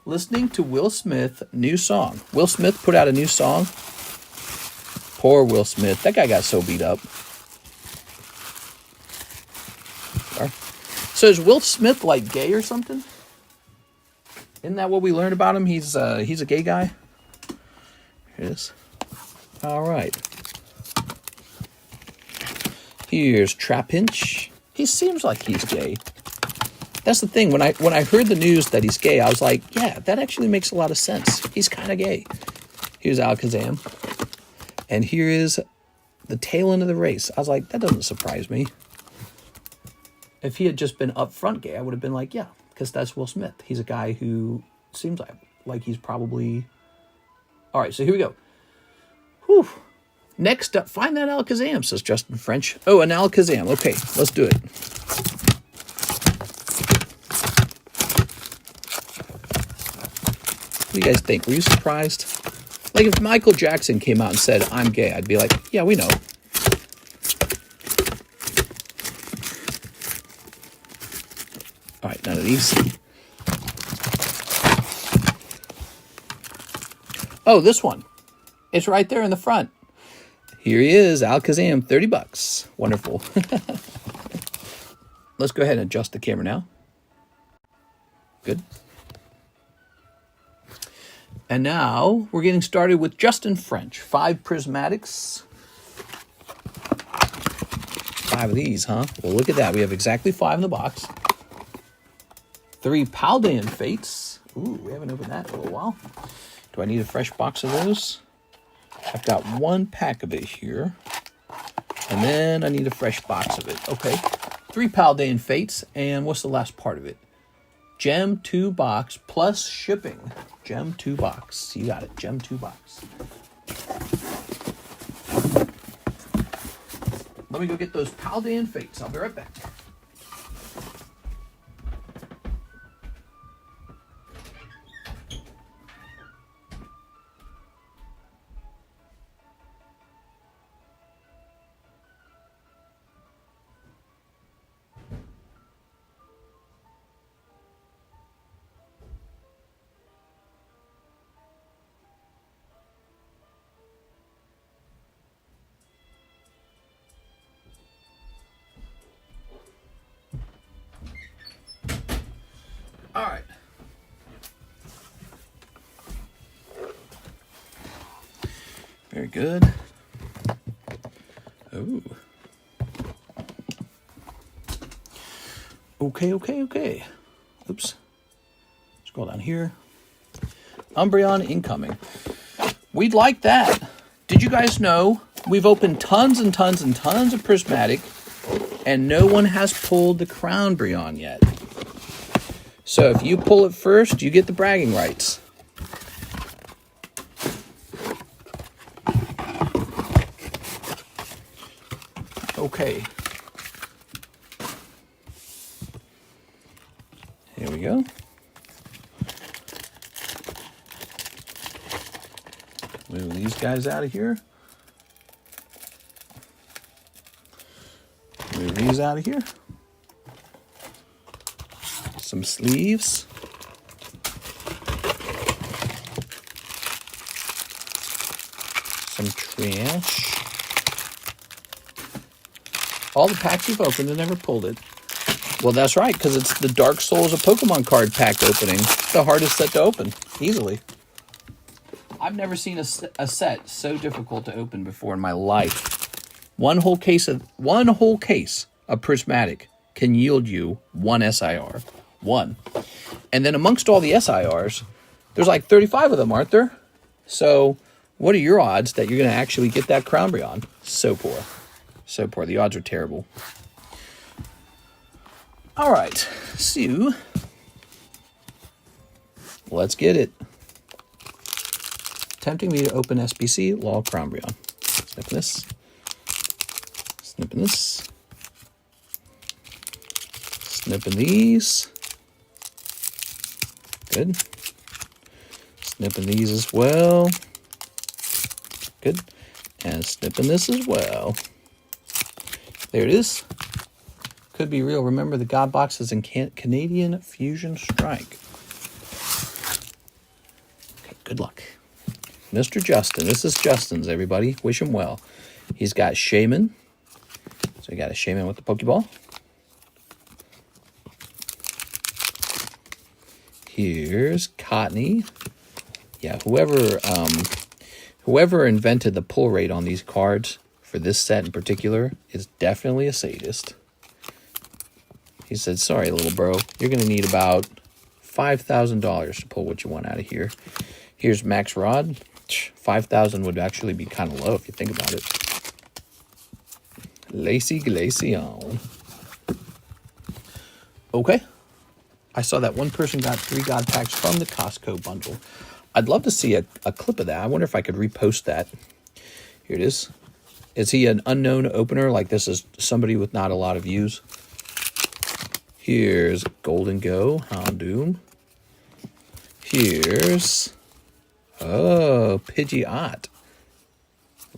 Listening to Will Smith, new song. Will Smith put out a new song. Poor Will Smith. That guy got so beat up. So is Will Smith like gay or something? Isn't that what we learned about him? He's a gay guy. Here it is. All right. Here's Trapinch. He seems like he's gay. That's the thing. When I heard the news that he's gay, I was like, yeah, that actually makes a lot of sense. He's kind of gay. Here's Alakazam. And here is the tail end of the race. I was like, that doesn't surprise me. If he had just been upfront gay, I would have been like, yeah, because that's Will Smith. He's a guy who seems like he's probably... All right, so here we go. Whew. Next up, find that Alakazam, says Justin French. Oh, an Alakazam. Okay, let's do it. What do you guys think? Were you surprised? Like if Michael Jackson came out and said, I'm gay, I'd be like, yeah, we know. All right, none of these. Oh, this one. It's right there in the front. Here he is, Alakazam, $30. Wonderful. Let's go ahead and adjust the camera now. Good. And now we're getting started with Justin French. 5 prismatics. 5 of these, huh? Well, look at that. We have exactly 5 in the box. 3 Paldean Fates. Ooh, we haven't opened that in a little while. Do I need a fresh box of those? I've got 1 pack of it here. And then I need a fresh box of it. Okay. 3 Paldean Fates. And what's the last part of it? Gem 2 box plus shipping. Gem 2 box. You got it. Gem 2 box. Let me go get those Paldean Fates. I'll be right back. All right. Very good. Oh. Okay. Oops. Scroll down here. Umbreon incoming. We'd like that. Did you guys know we've opened tons and tons and tons of prismatic and no one has pulled the Crown Breon yet? So if you pull it first, you get the bragging rights. Okay. Here we go. Move these guys out of here. Move these out of here. Some sleeves. Some trash. All the packs you've opened and never pulled it. Well, that's right, because it's the Dark Souls of Pokemon card pack opening. The hardest set to open, easily. I've never seen a set so difficult to open before in my life. One whole case of prismatic can yield you one SIR. One. And then amongst all the SIRs, there's like 35 of them, aren't there? So what are your odds that you're going to actually get that Crown Brion? So poor. So poor. The odds are terrible. All right. So let's get it. Tempting me to open SBC, Law Crown Brion. Snipping this. Snipping this. Snipping these. Good. Snipping these as well. Good. And snipping this as well. There it is. Could be real. Remember, the God Box is in Canadian Fusion Strike. Okay, good luck. Mr. Justin. This is Justin's, everybody. Wish him well. He's got Shaman. So he got a Shaman with the Pokeball. Here's Cottony. Yeah, whoever invented the pull rate on these cards for this set in particular is definitely a sadist. He said, sorry, little bro, you're going to need about $5,000 to pull what you want out of here. Here's Max Rod. 5,000 would actually be kind of low if you think about it. Lacy Glaceon. Okay. I saw that one person got 3 God Packs from the Costco bundle. I'd love to see a clip of that. I wonder if I could repost that. Here it is. Is he an unknown opener? Like this is somebody with not a lot of views. Here's Golden Go, Houndoom. Here's, oh, Pidgeot.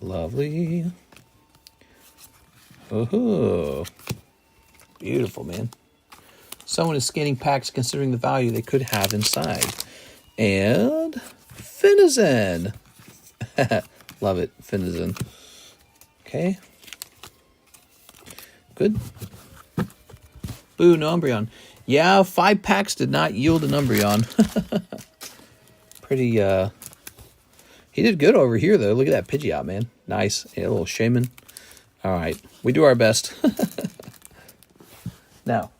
Lovely. Oh, beautiful, man. Someone is scanning packs considering the value they could have inside. And Finizen. Love it, Finizen. Okay. Good. Boo, no Umbreon. Yeah, 5 packs did not yield an Umbreon. Pretty, he did good over here, though. Look at that Pidgeot, man. Nice. Yeah, a little Shaman. All right. We do our best. Now,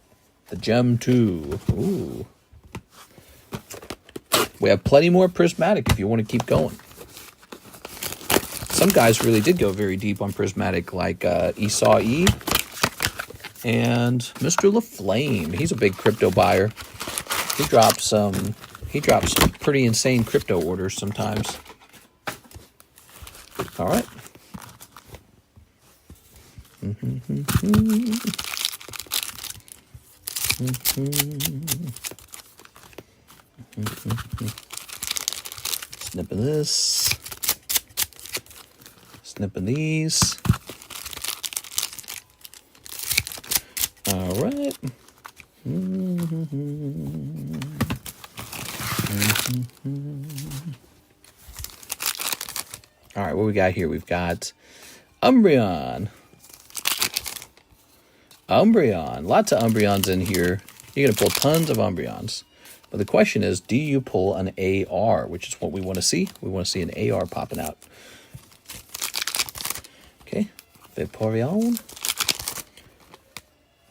the Gem 2. Ooh. We have plenty more Prismatic if you want to keep going. Some guys really did go very deep on Prismatic, like Esau E. And Mr. LaFlame. He's a big crypto buyer. He drops some pretty insane crypto orders sometimes. All right. Snipping this. Snipping these. All right. All right, what we got here? We've got Umbreon. Umbreon. Lots of Umbreons in here. You're going to pull tons of Umbreons. But the question is, do you pull an AR, which is what we want to see. We want to see an AR popping out. Okay. Vaporeon.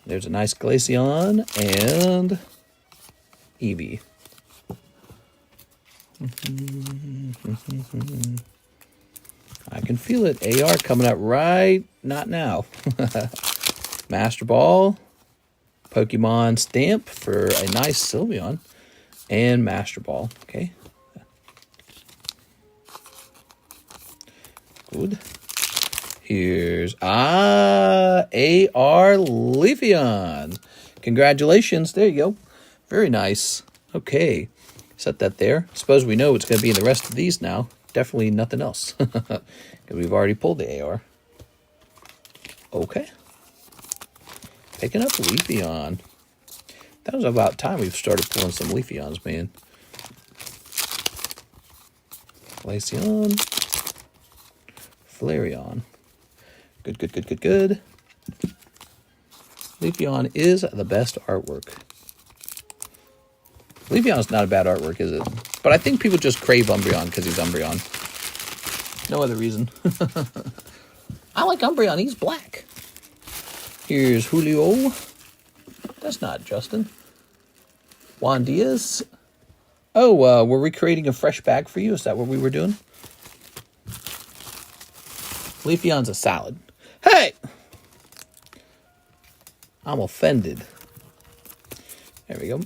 There's a nice Glaceon and Eevee. I can feel it. AR coming out right, not now. Master Ball, Pokemon Stamp for a nice Sylveon, and Master Ball. Okay. Good. Here's AR Leafeon. Congratulations. There you go. Very nice. Okay. Set that there. Suppose we know what's going to be in the rest of these now. Definitely nothing else. Because we've already pulled the AR. Okay. Picking up Leafeon. That was about time we've started pulling some Leafeons, man. Glaceon. Flareon. Good, good, good, good, good. Leafeon is the best artwork. Leafeon's not a bad artwork, is it? But I think people just crave Umbreon because he's Umbreon. No other reason. I like Umbreon. He's black. Here's Julio. That's not Justin. Juan Diaz. Oh, we're recreating a fresh bag for you? Is that what we were doing? Leafeon's a salad. Hey! I'm offended. There we go.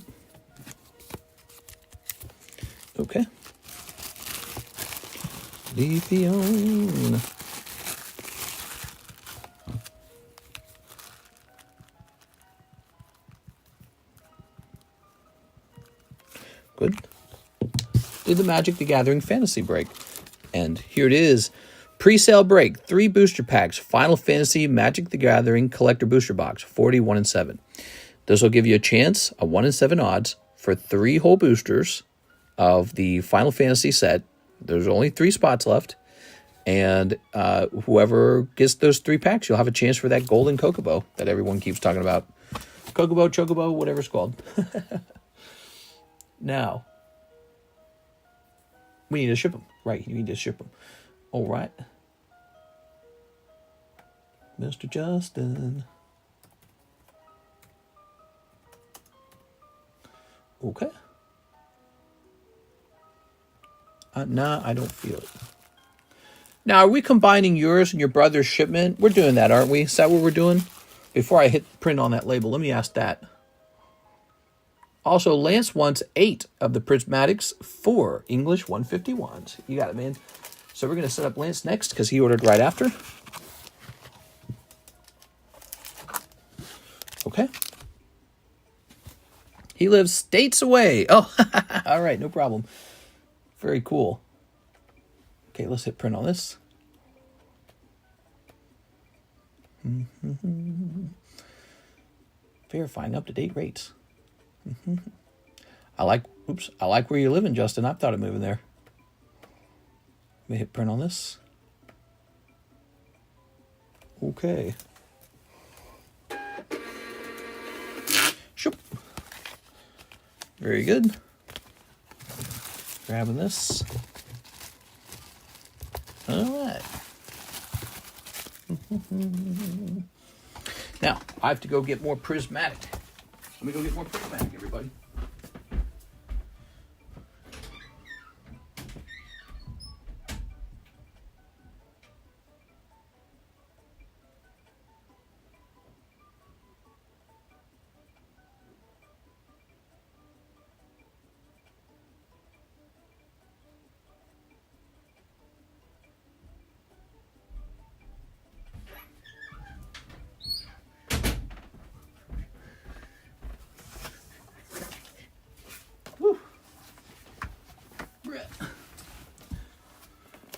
Okay. Leafeon. Good. Did the Magic the Gathering Fantasy break. And here it is. Pre-sale break. 3 booster packs. Final Fantasy Magic the Gathering Collector Booster Box. 41 and 7. This will give you a chance, a 1 in 7 odds, for 3 whole boosters of the Final Fantasy set. There's only 3 spots left. And whoever gets those 3 packs, you'll have a chance for that golden Chocobo that everyone keeps talking about. Chocobo, Chocobo, whatever it's called. Now, we need to ship them. Right, you need to ship them. All right. Mr. Justin. Okay. Nah, I don't feel it. Now, are we combining yours and your brother's shipment? We're doing that, aren't we? Is that what we're doing? Before I hit print on that label, let me ask that. Also, Lance wants 8 of the Prismatics for English 151s. You got it, man. So we're going to set up Lance next because he ordered right after. Okay. He lives states away. Oh, all right, no problem. Very cool. Okay, let's hit print on this. Verifying up-to-date rates. I like where you're living, Justin. I've thought of moving there. Let me hit print on this. Okay. Shoop. Very good. Grabbing this. All right. Now, I have to go get more prismatic. Let me go get more prismatic, everybody.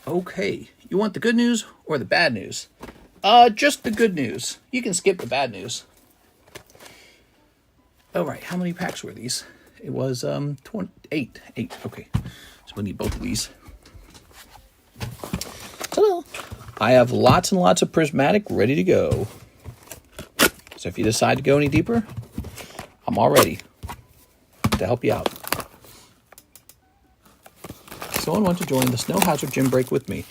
Okay, you want the good news or the bad news? Just the good news. You can skip the bad news. All right, how many packs were these? It was 8. Okay, so we need both of these. Ta-da! I have lots and lots of prismatic ready to go. So if you decide to go any deeper, I'm all ready to help you out. Someone want to join the Snow Hazard Gym Break with me.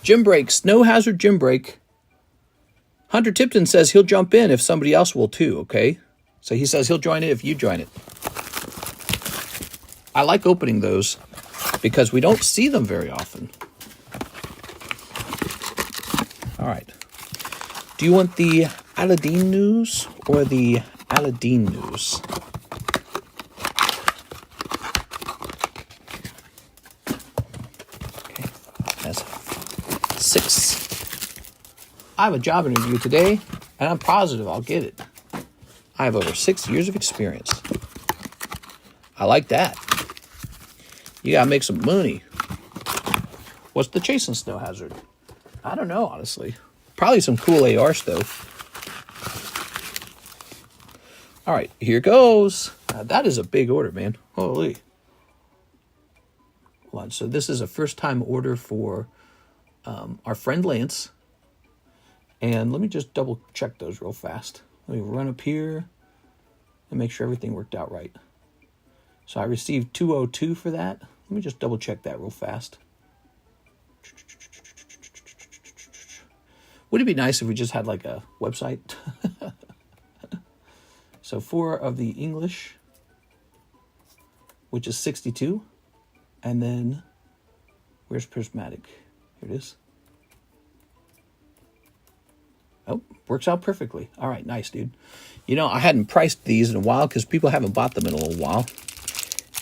Gym Break, Snow Hazard Gym Break. Hunter Tipton says he'll jump in if somebody else will too, okay? So he says he'll join it if you join it. I like opening those because we don't see them very often. All right. Do you want the Aladdin news or the Aladdin news? Okay, that's 6. I have a job interview today, and I'm positive I'll get it. I have over 6 years of experience. I like that. You gotta make some money. What's the chasing Snow Hazard? I don't know, honestly. Probably some cool AR stuff. All right, here goes. That is a big order, man. Holy. Hold on. So this is a first-time order for our friend Lance. And let me just double-check those real fast. Let me run up here and make sure everything worked out right. So I received 202 for that. Let me just double check that real fast. Would it be nice if we just had like a website? So 4 of the English, which is 62. And then, where's prismatic? Here it is. Oh, works out perfectly. All right, nice, dude. You know, I hadn't priced these in a while because people haven't bought them in a little while.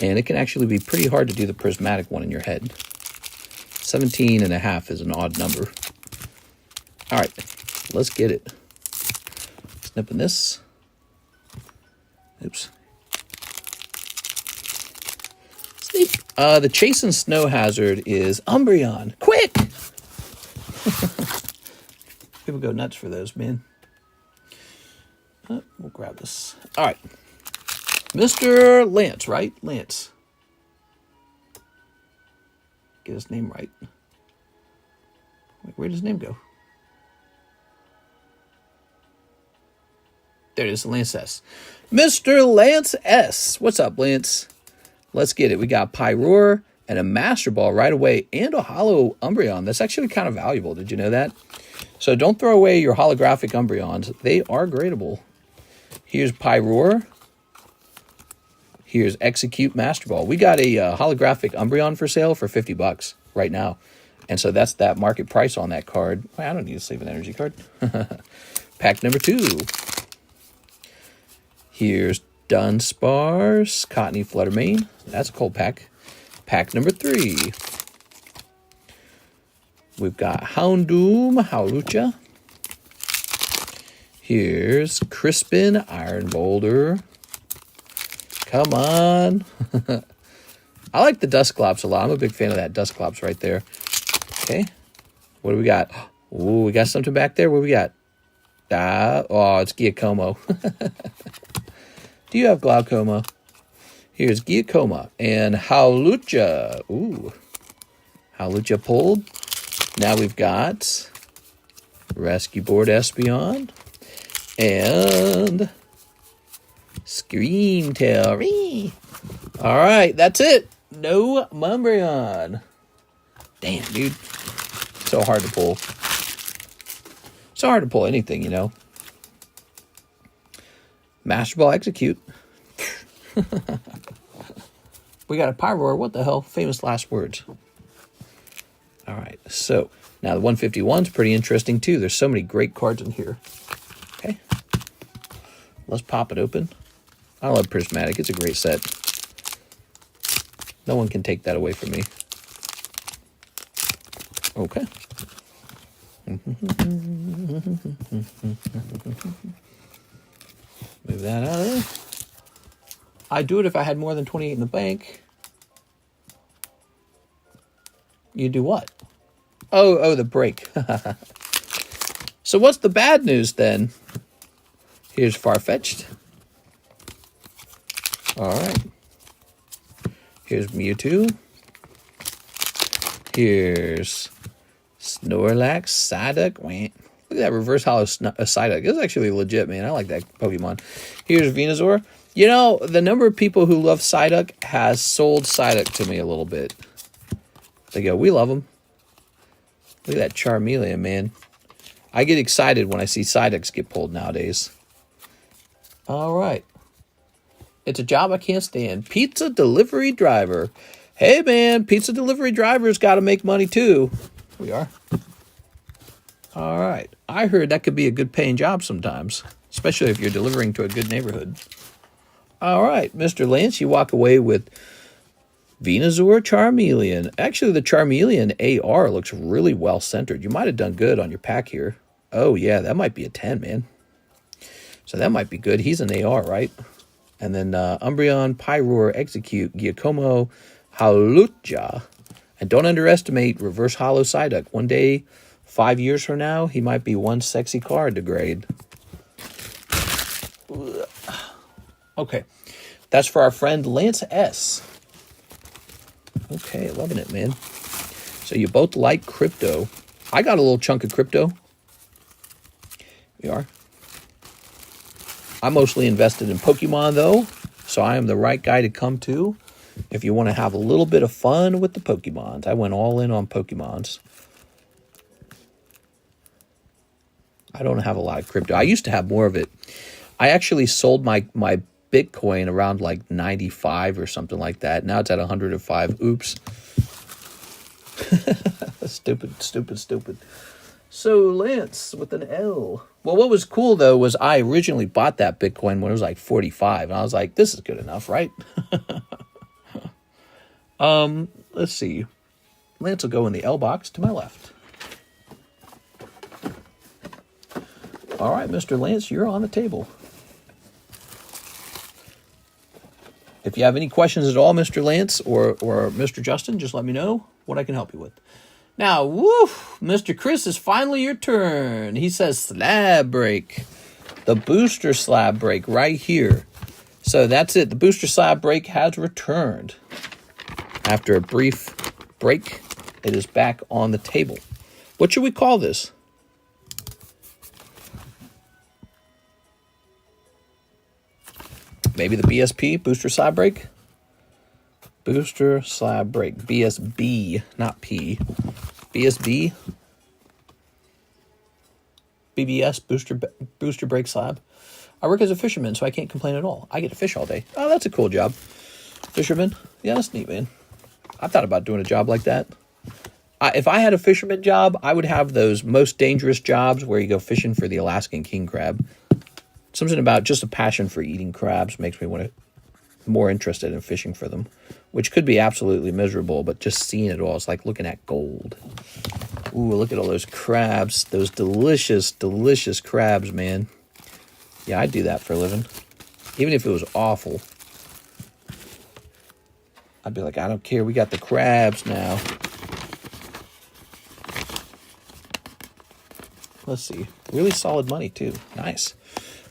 And it can actually be pretty hard to do the prismatic one in your head. 17.5 is an odd number. All right, let's get it. Snipping this. Oops. Sneak. The Chase and Snow Hazard is Umbreon. Quick! People go nuts for those, man. We'll grab this. All right. Mr. Lance, right? Lance. Get his name right. Wait, where did his name go? There it is, Lance S. Mr. Lance S. What's up, Lance? Let's get it. We got Pyroar and a Master Ball right away and a Holo Umbreon. That's actually kind of valuable. Did you know that? So don't throw away your holographic Umbreons. They are gradable. Here's Pyroar. Here's Execute Master Ball. We got a holographic Umbreon for sale for $50 right now. And so that's that market price on that card. Well, I don't need to save an energy card. Pack number 2. Here's Dunsparce, Cottony Fluttermane. That's a cold pack. Pack number 3. We've got Houndoom, Howlucha. Here's Crispin, Iron Boulder. Come on. I like the Dusclops a lot. I'm a big fan of that Dusclops right there. Okay. What do we got? Oh, we got something back there. What do we got? Oh, it's Giacomo. Do you have glaucoma? Here's Giacomo and Howlucha. Ooh. Howlucha pulled. Now we've got Rescue Board Espeon and Screamtail. All right, that's it. No Umbreon. Damn, dude. So hard to pull. So hard to pull anything, you know. Master Ball Execute. We got a Pyroar. What the hell? Famous last words. All right. So now the 151's pretty interesting too. There's so many great cards in here. Okay. Let's pop it open. I love Prismatic. It's a great set. No one can take that away from me. Okay. Move that out of there. I'd do it if I had more than 28 in the bank. You do what? Oh, the break. So what's the bad news then? Here's Farfetch'd. All right. Here's Mewtwo. Here's Snorlax, Psyduck. Look at that reverse hollow Psyduck. It's actually legit, man. I like that Pokemon. Here's Venusaur. You know, the number of people who love Psyduck has sold Psyduck to me a little bit. They go, we love him. Look at that Charmeleon, man. I get excited when I see Psyducks get pulled nowadays. All right. It's a job I can't stand. Pizza delivery driver. Hey, man, pizza delivery drivers got to make money, too. We are. All right. I heard that could be a good paying job sometimes, especially if you're delivering to a good neighborhood. All right, Mr. Lance, you walk away with Venusaur, Charmeleon. Actually, the Charmeleon AR looks really well centered. You might have done good on your pack here. Oh, yeah, that might be a 10, man. So that might be good. He's an AR, right? And then Umbreon, Pyroar, Execute, Giacomo, Howlucha. And don't underestimate Reverse Hollow Psyduck. One day, 5 years from now, he might be one sexy card to grade. Okay. That's for our friend Lance S. Okay, loving it, man. So you both like crypto. I got a little chunk of crypto. We are. I'm mostly invested in Pokemon, though. So I am the right guy to come to if you want to have a little bit of fun with the Pokemons. I went all in on Pokemons. I don't have a lot of crypto. I used to have more of it. I actually sold my Bitcoin around like 95 or something like that. Now it's at 105. Oops. Stupid. So Lance with an L. Well, what was cool though was I originally bought that Bitcoin when it was like 45, and I was like, this is good enough, right? Let's see. Lance will go in the L box to my left. All right, Mr. Lance, you're on the table. If you have any questions at all, Mr. Lance or Mr. Justin, just let me know what I can help you with. Now, woof, Mr. Chris, it's finally your turn. He says slab break. The booster slab break right here. So that's it. The booster slab break has returned. After a brief break, it is back on the table. What should we call this? Maybe the BSP, booster slab break? Booster slab break. BSB, not P. BSB? BBS, booster break slab. I work as a fisherman, so I can't complain at all. I get to fish all day. Oh, that's a cool job. Fisherman? Yeah, that's neat, man. I thought about doing a job like that. If I had a fisherman job, I would have those most dangerous jobs where you go fishing for the Alaskan king crab. Something about just a passion for eating crabs makes me want to more interested in fishing for them, which could be absolutely miserable, but just seeing it all, it's like looking at gold. Ooh, look at all those crabs, those delicious, delicious crabs, man. Yeah, I'd do that for a living, even if it was awful. I'd be like, I don't care, we got the crabs now. Let's see, really solid money too, nice.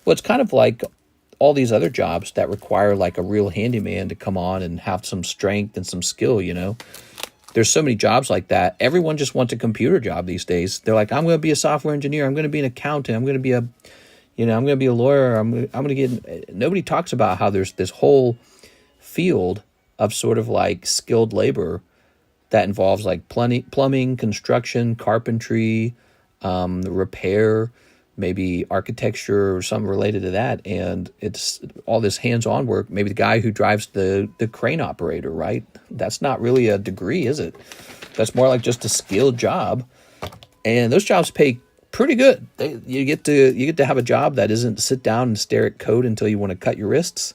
Well, it's kind of like all these other jobs that require like a real handyman to come on and have some strength and some skill, you know. There's so many jobs like that. Everyone just wants a computer job these days. They're like, I'm going to be a software engineer. I'm going to be an accountant. I'm going to be I'm going to be a lawyer. I'm going to get... Nobody talks about how there's this whole field of sort of like skilled labor that involves like plumbing, construction, carpentry, repair, maybe architecture or something related to that. And it's all this hands-on work. Maybe the guy who drives the crane operator, right? That's not really a degree, is it? That's more like just a skilled job. And those jobs pay pretty good. You get to have a job that isn't sit down and stare at code until you want to cut your wrists.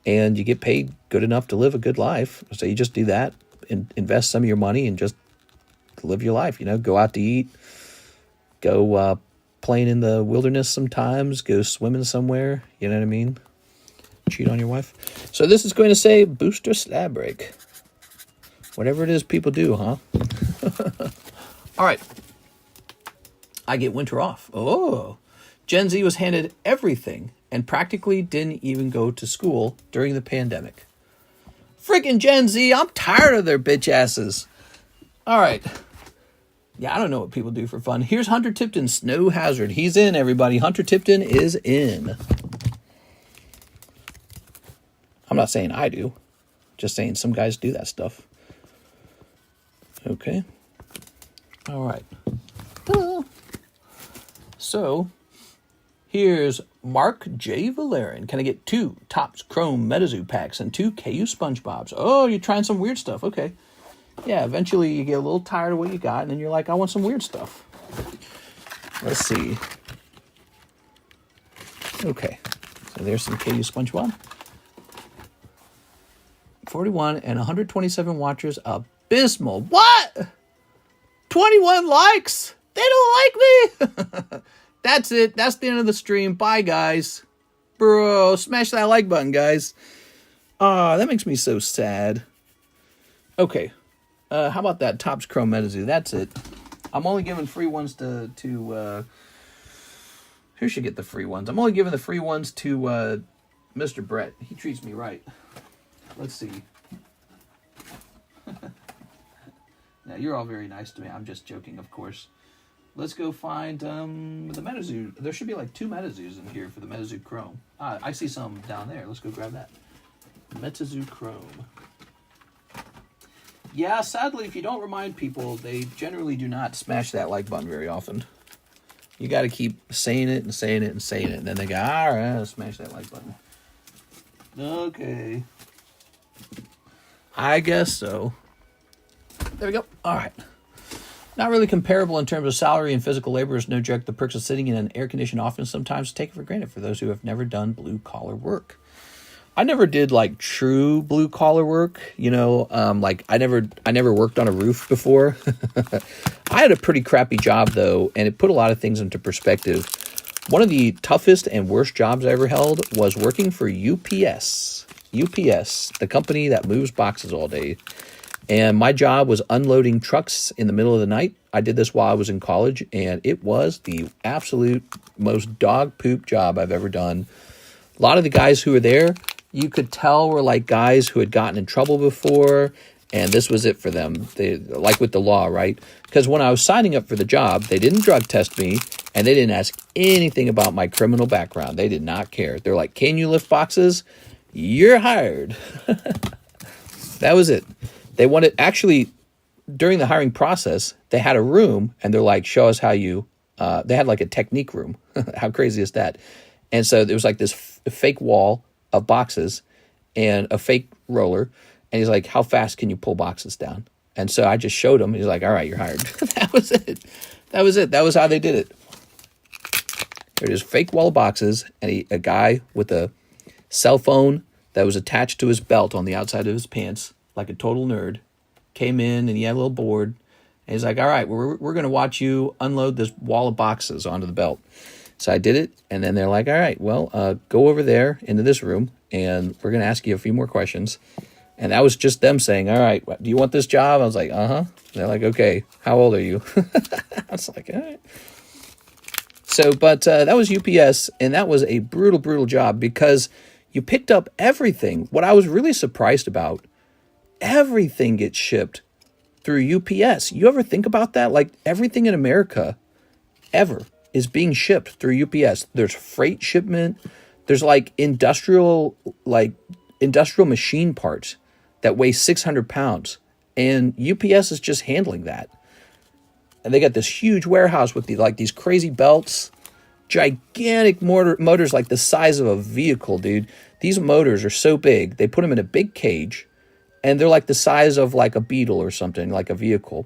And you get paid good enough to live a good life. So you just do that and invest some of your money and just live your life, you know, go out to eat, go playing in the wilderness sometimes, go swimming somewhere, you know what I mean? Cheat on your wife. So this is going to say booster slab break. Whatever it is people do, huh? All right. I get winter off. Oh. Gen Z was handed everything and practically didn't even go to school during the pandemic. Freaking Gen Z, I'm tired of their bitch asses. All right. Yeah, I don't know what people do for fun. Here's Hunter Tipton's Snow Hazard. He's in, everybody. Hunter Tipton is in. I'm not saying I do. Just saying some guys do that stuff. Okay. All right. So, here's Mark J. Valerian. Can I get 2 Topps Chrome Metazoo packs and 2 KU SpongeBobs? Oh, you're trying some weird stuff. Okay. Yeah, eventually you get a little tired of what you got, and then you're like, I want some weird stuff. Let's see. Okay. So there's some KU SpongeBob. 41 and 127 watchers. Abysmal. What? 21 likes? They don't like me? That's it. That's the end of the stream. Bye, guys. Bro, smash that like button, guys. That makes me so sad. Okay. How about that Topps Chrome Metazoo? That's it. I'm only giving free ones to who should get the free ones? I'm only giving the free ones to Mr. Brett. He treats me right. Let's see. Now, you're all very nice to me. I'm just joking, of course. Let's go find the Metazoo. There should be like 2 Metazoos in here for the Metazoo Chrome. I see some down there. Let's go grab that. Metazoo Chrome. Yeah, sadly, if you don't remind people, they generally do not smash that like button very often. You got to keep saying it and saying it and saying it, and then they go, all right, I'll smash that like button. Okay. I guess so. There we go. All right. Not really comparable in terms of salary and physical labor is no joke. The perks of sitting in an air-conditioned office sometimes taken for granted for those who have never done blue-collar work. I never did like true blue-collar work, you know, like I never worked on a roof before. I had a pretty crappy job though, and it put a lot of things into perspective. One of the toughest and worst jobs I ever held was working for UPS. UPS, the company that moves boxes all day. And my job was unloading trucks in the middle of the night. I did this while I was in college, and it was the absolute most dog poop job I've ever done. A lot of the guys who were there, you could tell were like guys who had gotten in trouble before, and this was it for them. They, like with the law, right? Because when I was signing up for the job, they didn't drug test me, and they didn't ask anything about my criminal background. They did not care. They're like, can you lift boxes? You're hired. That was it. They wanted, actually, during the hiring process, they had a room, and they're like, show us how you, they had like a technique room. How crazy is that? And so there was like this fake wall of boxes and a fake roller. And he's like, how fast can you pull boxes down? And so I just showed him. He's like, all right, you're hired. That was it. That was it. That was how they did it. There's fake wall of boxes, and a guy with a cell phone that was attached to his belt on the outside of his pants, like a total nerd, came in, and he had a little board. And he's like, all right, we're going to watch you unload this wall of boxes onto the belt. So I did it, and then they're like, all right, well, go over there into this room, and we're going to ask you a few more questions. And that was just them saying, all right, do you want this job? I was like, uh-huh. They're like, okay, how old are you? I was like, all right. So, but that was UPS, and that was a brutal, brutal job because you picked up everything. What I was really surprised about, everything gets shipped through UPS. You ever think about that? Like everything in America ever is being shipped through UPS. There's freight shipment. There's like industrial machine parts that weigh 600 pounds. And UPS is just handling that. And they got this huge warehouse with these crazy belts, gigantic motors like the size of a vehicle, dude. These motors are so big. They put them in a big cage, and they're like the size of like a Beetle or something, like a vehicle.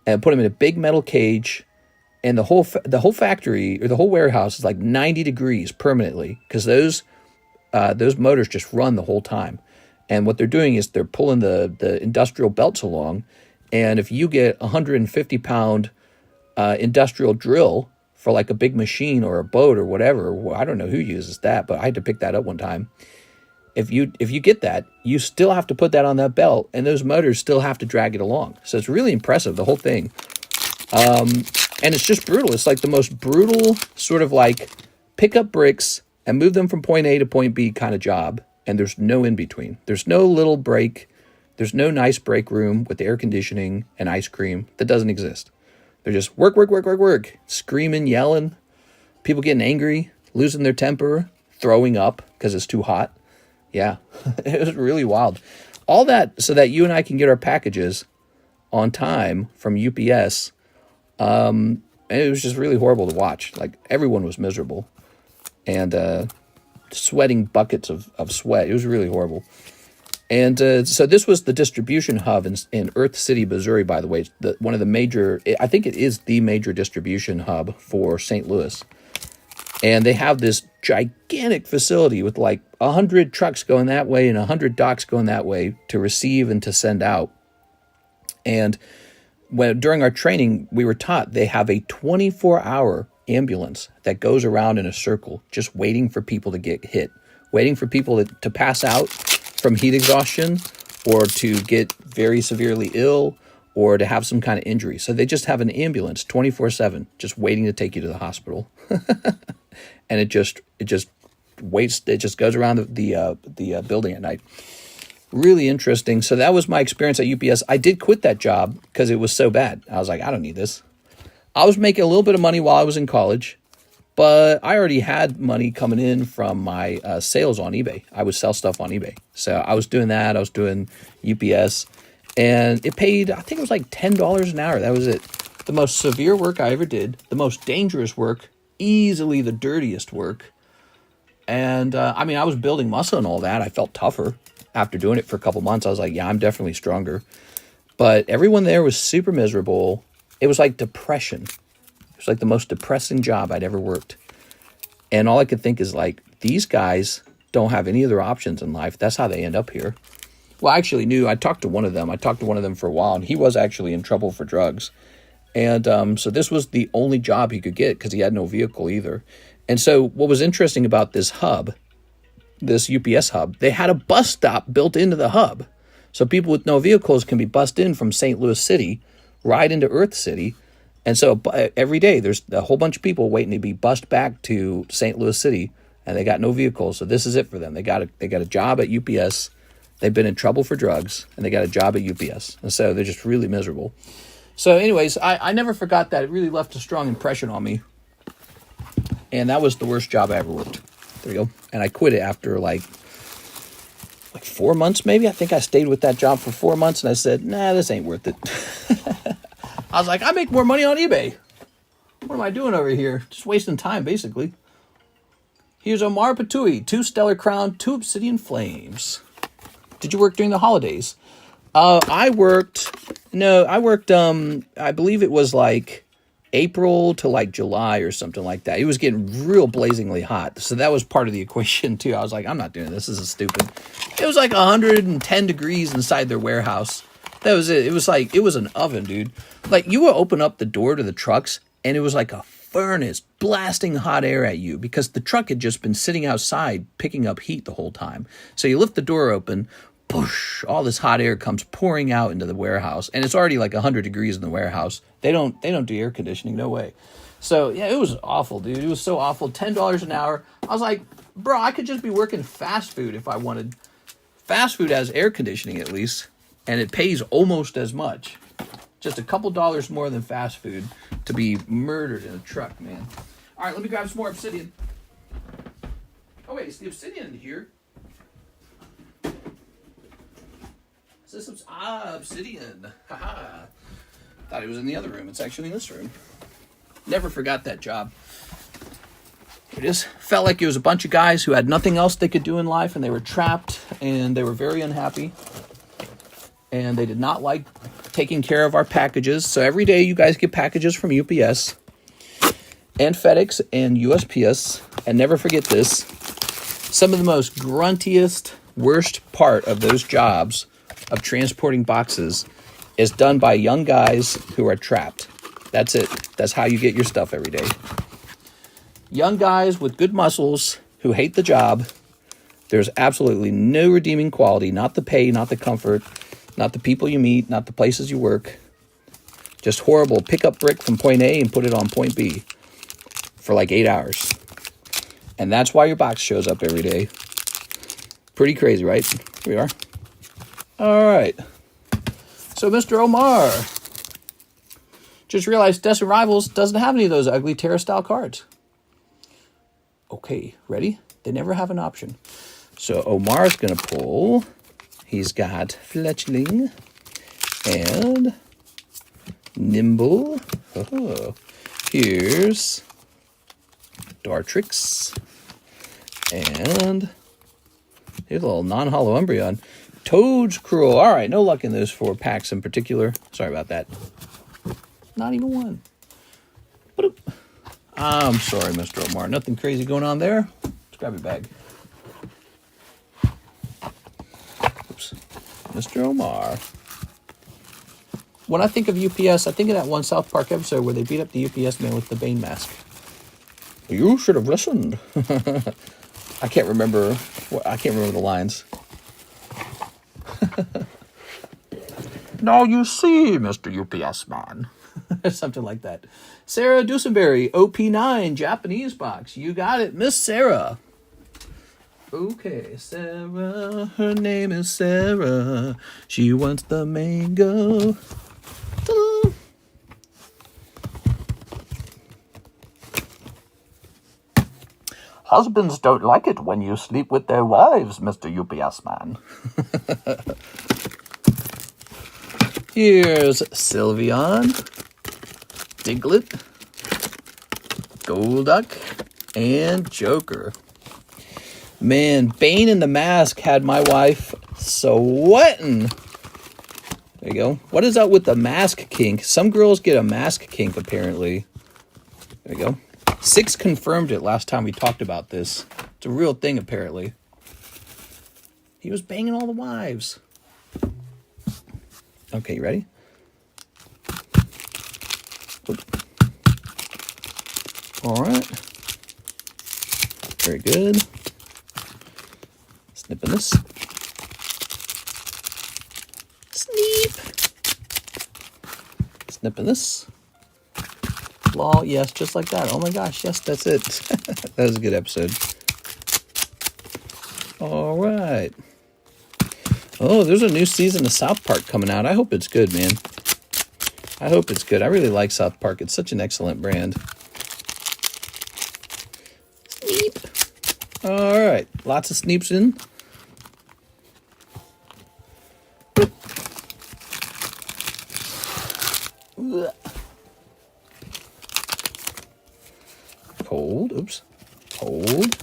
And put them in a big metal cage. And the whole factory or the whole warehouse is like 90 degrees permanently because those motors just run the whole time. And what they're doing is they're pulling the industrial belts along. And if you get a 150-pound industrial drill for like a big machine or a boat or whatever, well, I don't know who uses that, but I had to pick that up one time. If you get that, you still have to put that on that belt, and those motors still have to drag it along. So it's really impressive, the whole thing. And it's just brutal. It's like the most brutal sort of like pick up bricks and move them from point A to point B kind of job. And there's no in between. There's no little break. There's no nice break room with air conditioning and ice cream. That doesn't exist. They're just work, work, work, work, work. Screaming, yelling. People getting angry, losing their temper, throwing up because it's too hot. Yeah, it was really wild. All that so that you and I can get our packages on time from UPS. And it was just really horrible to watch. Like everyone was miserable and sweating buckets of sweat. It was really horrible. And so this was the distribution hub in Earth City, Missouri, by the way. It's one of the major, I think it is the major distribution hub for St. Louis. And they have this gigantic facility with like 100 trucks going that way and 100 docks going that way to receive and to send out. And during our training, we were taught they have a 24-hour ambulance that goes around in a circle, just waiting for people to get hit, waiting for people to pass out from heat exhaustion or to get very severely ill or to have some kind of injury. So they just have an ambulance 24/7, just waiting to take you to the hospital. And it just waits. It just goes around the building at night. Really interesting. So that was my experience at UPS. I did quit that job because it was so bad. I was like, I don't need this. I was making a little bit of money while I was in college, But I already had money coming in from my sales on eBay. I would sell stuff on eBay. So I was doing that. I was doing UPS. And it paid, I think it was like $10 an hour. That was it. The most severe work I ever did. The most dangerous work. Easily the dirtiest work. And, I mean, I was building muscle and all that. I felt tougher after doing it for a couple months. I was like, yeah, I'm definitely stronger. But everyone there was super miserable. It was like depression. It was like the most depressing job I'd ever worked. And all I could think is like, these guys don't have any other options in life. That's how they end up here. Well, I actually knew. I talked to one of them. I talked to one of them for a while, and he was actually in trouble for drugs. And so this was the only job he could get because he had no vehicle either. And so what was interesting about this hub, this UPS hub, they had a bus stop built into the hub. So people with no vehicles can be bussed in from St. Louis City, right into Earth City. And so every day there's a whole bunch of people waiting to be bussed back to St. Louis City, and they got no vehicles. So this is it for them. They got a job at UPS. They've been in trouble for drugs, and they got a job at UPS. And so they're just really miserable. So anyways, I never forgot that. It really left a strong impression on me. And that was the worst job I ever worked. There you go. And I quit it after like 4 months maybe. I think I stayed with that job for 4 months, and I said, nah, this ain't worth it. I was like, I make more money on eBay. What am I doing over here? Just wasting time, basically. Here's Omar Patui, 2 Stellar Crown, 2 Obsidian Flames. Did you work during the holidays? I worked, I believe it was like April to like July or something like that. It was getting real blazingly hot. So that was part of the equation too. I was like, I'm not doing this. This is stupid. It was like 110 degrees inside their warehouse. That was it. It was like, it was an oven, dude. Like you would open up the door to the trucks and it was like a furnace blasting hot air at you because the truck had just been sitting outside picking up heat the whole time. So you lift the door open, push, all this hot air comes pouring out into the warehouse, and it's already like 100 degrees in the warehouse. They don't do air conditioning, no way. So yeah, it was awful, dude. It was so awful. $10 an hour. I was like, bro, I could just be working fast food if I wanted. Fast food has air conditioning at least, and it pays almost as much. Just a couple dollars more than fast food to be murdered in a truck, man. All right, let me grab some more obsidian. Oh wait, is the obsidian in here? Is this obsidian? Haha. Thought it was in the other room. It's actually in this room. Never forgot that job. It just felt like it was a bunch of guys who had nothing else they could do in life, and they were trapped, and they were very unhappy, and they did not like taking care of our packages. So every day you guys get packages from UPS and FedEx and USPS, and never forget this. Some of the most gruntiest, worst part of those jobs of transporting boxes is done by young guys who are trapped. That's it. That's how you get your stuff every day. Young guys with good muscles who hate the job. There's absolutely no redeeming quality. Not the pay, not the comfort, not the people you meet, not the places you work. Just horrible. Pick up brick from point A and put it on point B for like 8 hours. And that's why your box shows up every day. Pretty crazy, right? Here we are. All right. So, Mr. Omar, just realized Desert Rivals doesn't have any of those ugly Terra-style cards. Okay, ready? They never have an option. So, Omar's going to pull. He's got Fletchling and Nimble. Oh, here's Dartrix. And here's a little non-hollow Umbreon. Toad's Cruel. All right, no luck in those 4 packs in particular. Sorry about that. Not even one. Ba-doop. I'm sorry, Mr. Omar. Nothing crazy going on there. Let's grab your bag. Oops. Mr. Omar. When I think of UPS, I think of that one South Park episode where they beat up the UPS man with the Bane mask. You should have listened. I can't remember the lines. Now you see, Mr. UPS man. Something like that. Sarah Dusenberry, OP9, Japanese box. You got it, Miss Sarah. Okay, Sarah. Her name is Sarah. She wants the mango. Ta-da. Husbands don't like it when you sleep with their wives, Mr. UPS man. Here's Sylveon, Diglett, Golduck, and Joker. Man, Bane in the Mask had my wife sweating. There you go. What is up with the mask kink? Some girls get a mask kink, apparently. There you go. 6 confirmed it last time we talked about this. It's a real thing, apparently. He was banging all the wives. Okay, you ready? All right. Very good. Snipping this. Sneep. Snipping this. Lol, yes, just like that. Oh my gosh, yes, that's it. That was a good episode. All right. Oh, there's a new season of South Park coming out. I hope it's good, man. I hope it's good. I really like South Park. It's such an excellent brand. Sneep. All right. Lots of sneeps in. Cold. Oops. Cold.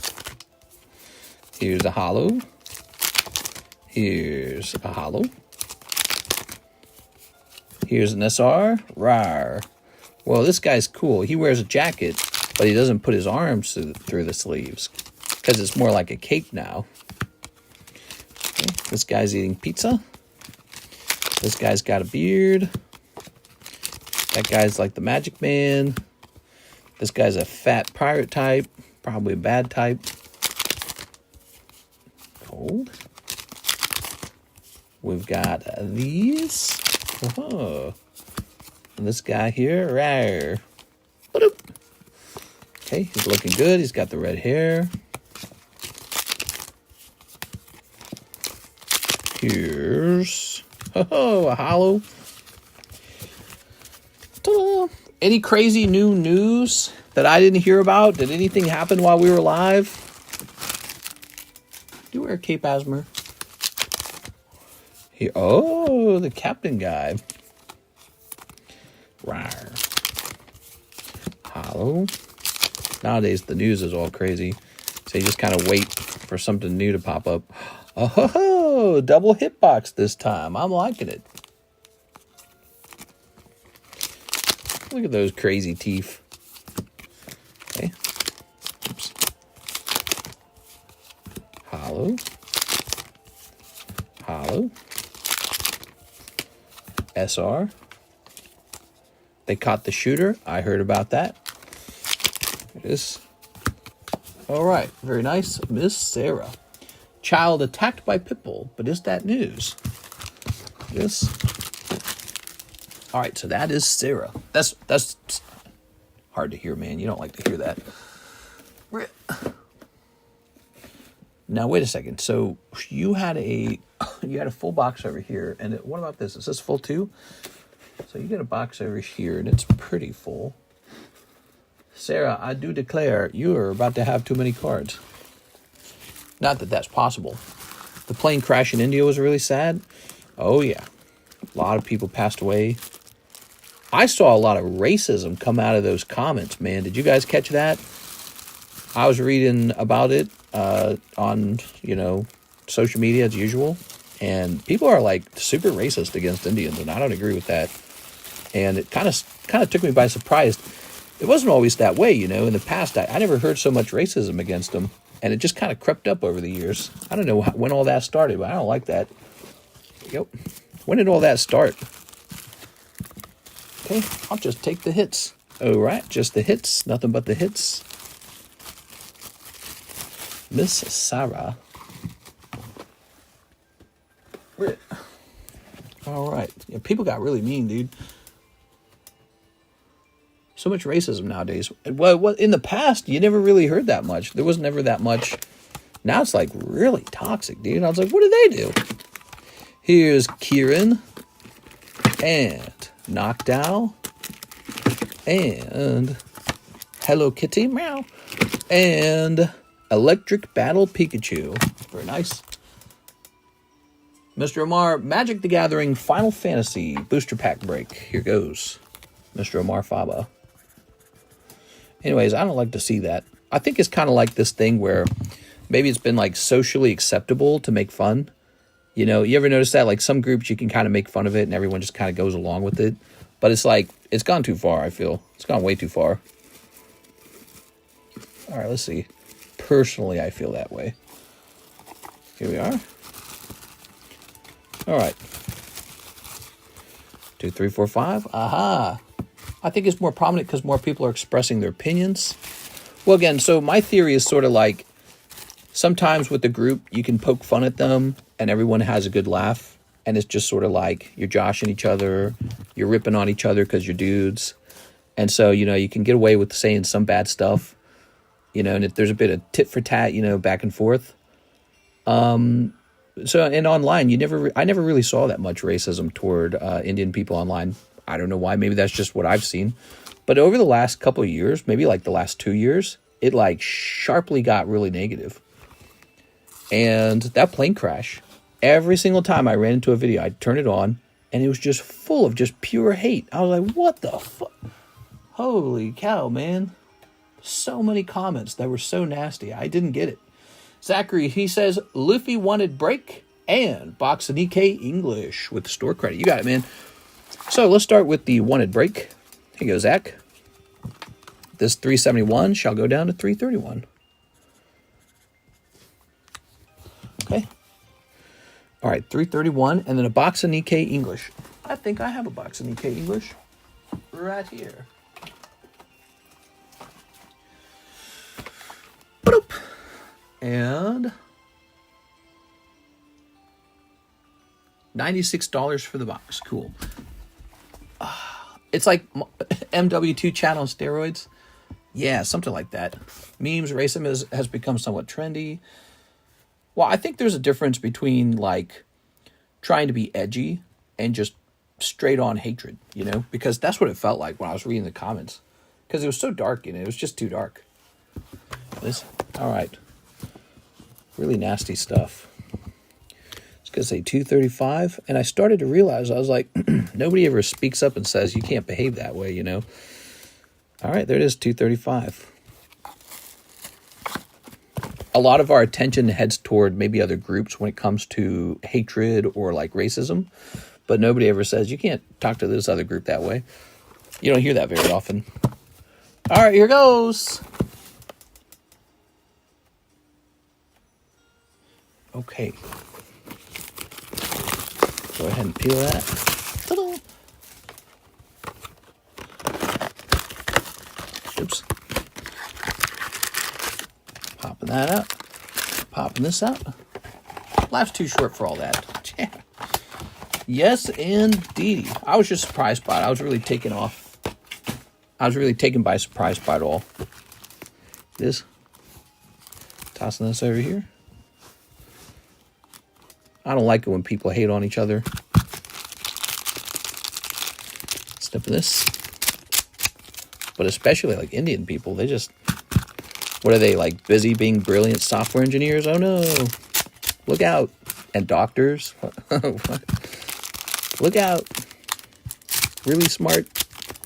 Here's a hollow. Here's a hollow. Here's an SR. Rawr. Well, this guy's cool. He wears a jacket, but he doesn't put his arms through the sleeves because it's more like a cape now. Okay. This guy's eating pizza. This guy's got a beard. That guy's like the Magic Man. This guy's a fat pirate type. Probably a bad type. Cold. We've got these. Oh. And this guy here. Rawr. Okay, he's looking good. He's got the red hair. Here's a hollow. Ta-da. Any crazy new news that I didn't hear about? Did anything happen while we were live? Do you wear a cape, Asmer? Here, oh, the captain guy. Rawr. Hollow. Nowadays, the news is all crazy. So you just kind of wait for something new to pop up. Oh, double hitbox this time. I'm liking it. Look at those crazy teeth. Okay. Oops. Hollow. Hollow. SR. They caught the shooter. I heard about that. It is. All right. Very nice. Miss Sarah. Child attacked by pitbull. But is that news? Yes. All right. So that is Sarah. That's hard to hear, man. You don't like to hear that. Now, wait a second. So you had a full box over here. And what about this? Is this full too? So you get a box over here, and it's pretty full. Sarah, I do declare you are about to have too many cards. Not that that's possible. The plane crash in India was really sad. Oh, yeah. A lot of people passed away. I saw a lot of racism come out of those comments, man. Did you guys catch that? I was reading about it on, social media as usual. And people are like super racist against Indians, and I don't agree with that. And it kind of took me by surprise. It wasn't always that way, In the past, I never heard so much racism against them, and it just kind of crept up over the years. I don't know when all that started, but I don't like that. Yep. When did all that start? Okay, I'll just take the hits. All right, just the hits, nothing but the hits. Miss Sarah. All right. Yeah, people got really mean, dude. So much racism nowadays. Well, in the past, you never really heard that much. There was never that much. Now it's like really toxic, dude. I was like, what did they do? Here's Kieran and Knockdown and Hello Kitty, meow, and Electric Battle Pikachu. Very nice. Mr. Omar, Magic the Gathering Final Fantasy Booster Pack Break. Here goes. Mr. Omar Faba. Anyways, I don't like to see that. I think it's kind of like this thing where maybe it's been like socially acceptable to make fun. You know, you ever notice that? Like some groups you can kind of make fun of it and everyone just kind of goes along with it. But it's like, it's gone too far, I feel. It's gone way too far. All right, let's see. Personally, I feel that way. Here we are. All right. 2, 3, 4, 5. Aha. I think it's more prominent because more people are expressing their opinions. Well, again, so my theory is sort of like sometimes with the group, you can poke fun at them and everyone has a good laugh. And it's just sort of like you're joshing each other. You're ripping on each other because you're dudes. And so, you know, you can get away with saying some bad stuff. You know, and if there's a bit of tit for tat, you know, back and forth. So, and online, I never really saw that much racism toward Indian people online. I don't know why. Maybe that's just what I've seen. But over the last couple of years, maybe like the last 2 years, it like sharply got really negative. And that plane crash, every single time I ran into a video, I'd turn it on, and it was just full of just pure hate. I was like, what the fuck? Holy cow, man. So many comments that were so nasty. I didn't get it. Zachary, he says, Luffy wanted break and box of Nikke English with store credit. You got it, man. So let's start with the wanted break. Here you go, Zach. This 371 shall go down to 331. Okay. All right, 331, and then a box of Nikke English. I think I have a box of Nikke English right here. Boop. And $96 for the box. Cool. It's like MW2 channel steroids. Yeah, something like that. Memes, racism has become somewhat trendy. Well, I think there's a difference between like trying to be edgy and just straight on hatred, you know, because that's what it felt like when I was reading the comments, because it was so dark, you know, it was just too dark. All right. Really nasty stuff. It's going to say 235. And I started to realize, I was like, nobody ever speaks up and says, you can't behave that way, you know. All right, there it is, 235. A lot of our attention heads toward maybe other groups when it comes to hatred or like racism. But nobody ever says, you can't talk to this other group that way. You don't hear that very often. All right, here goes. Okay. Go ahead and peel that. Ta-da! Oops. Popping that up. Popping this up. Life's too short for all that. Yeah. Yes, indeed. I was just surprised by it. I was really taken off. I was really taken by surprise by it all. Tossing this over here. I don't like it when people hate on each other. Snipping this. But especially like Indian people, they just, what are they, like busy being brilliant software engineers? Oh no, look out. And doctors, look out. Really smart,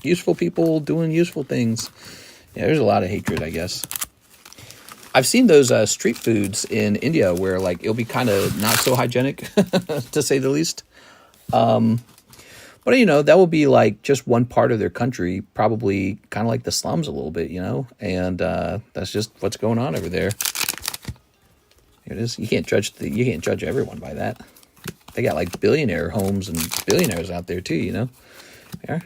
useful people doing useful things. Yeah, there's a lot of hatred, I guess. I've seen those street foods in India where like it'll be kind of not so hygienic, to say the least. But, you know, that will be like just one part of their country, probably kind of like the slums a little bit, you know, and that's just what's going on over there. Here it is. You can't judge everyone by that. They got like billionaire homes and billionaires out there too, you know. Here.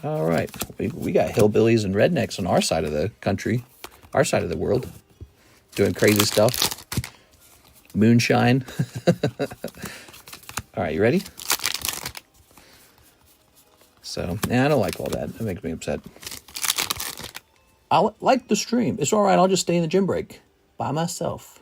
All right. We got hillbillies and rednecks on our side of the country, our side of the world, doing crazy stuff. Moonshine. All right, you ready? So, yeah, I don't like all that. It makes me upset. I like the stream. It's all right. I'll just stay in the gym break by myself.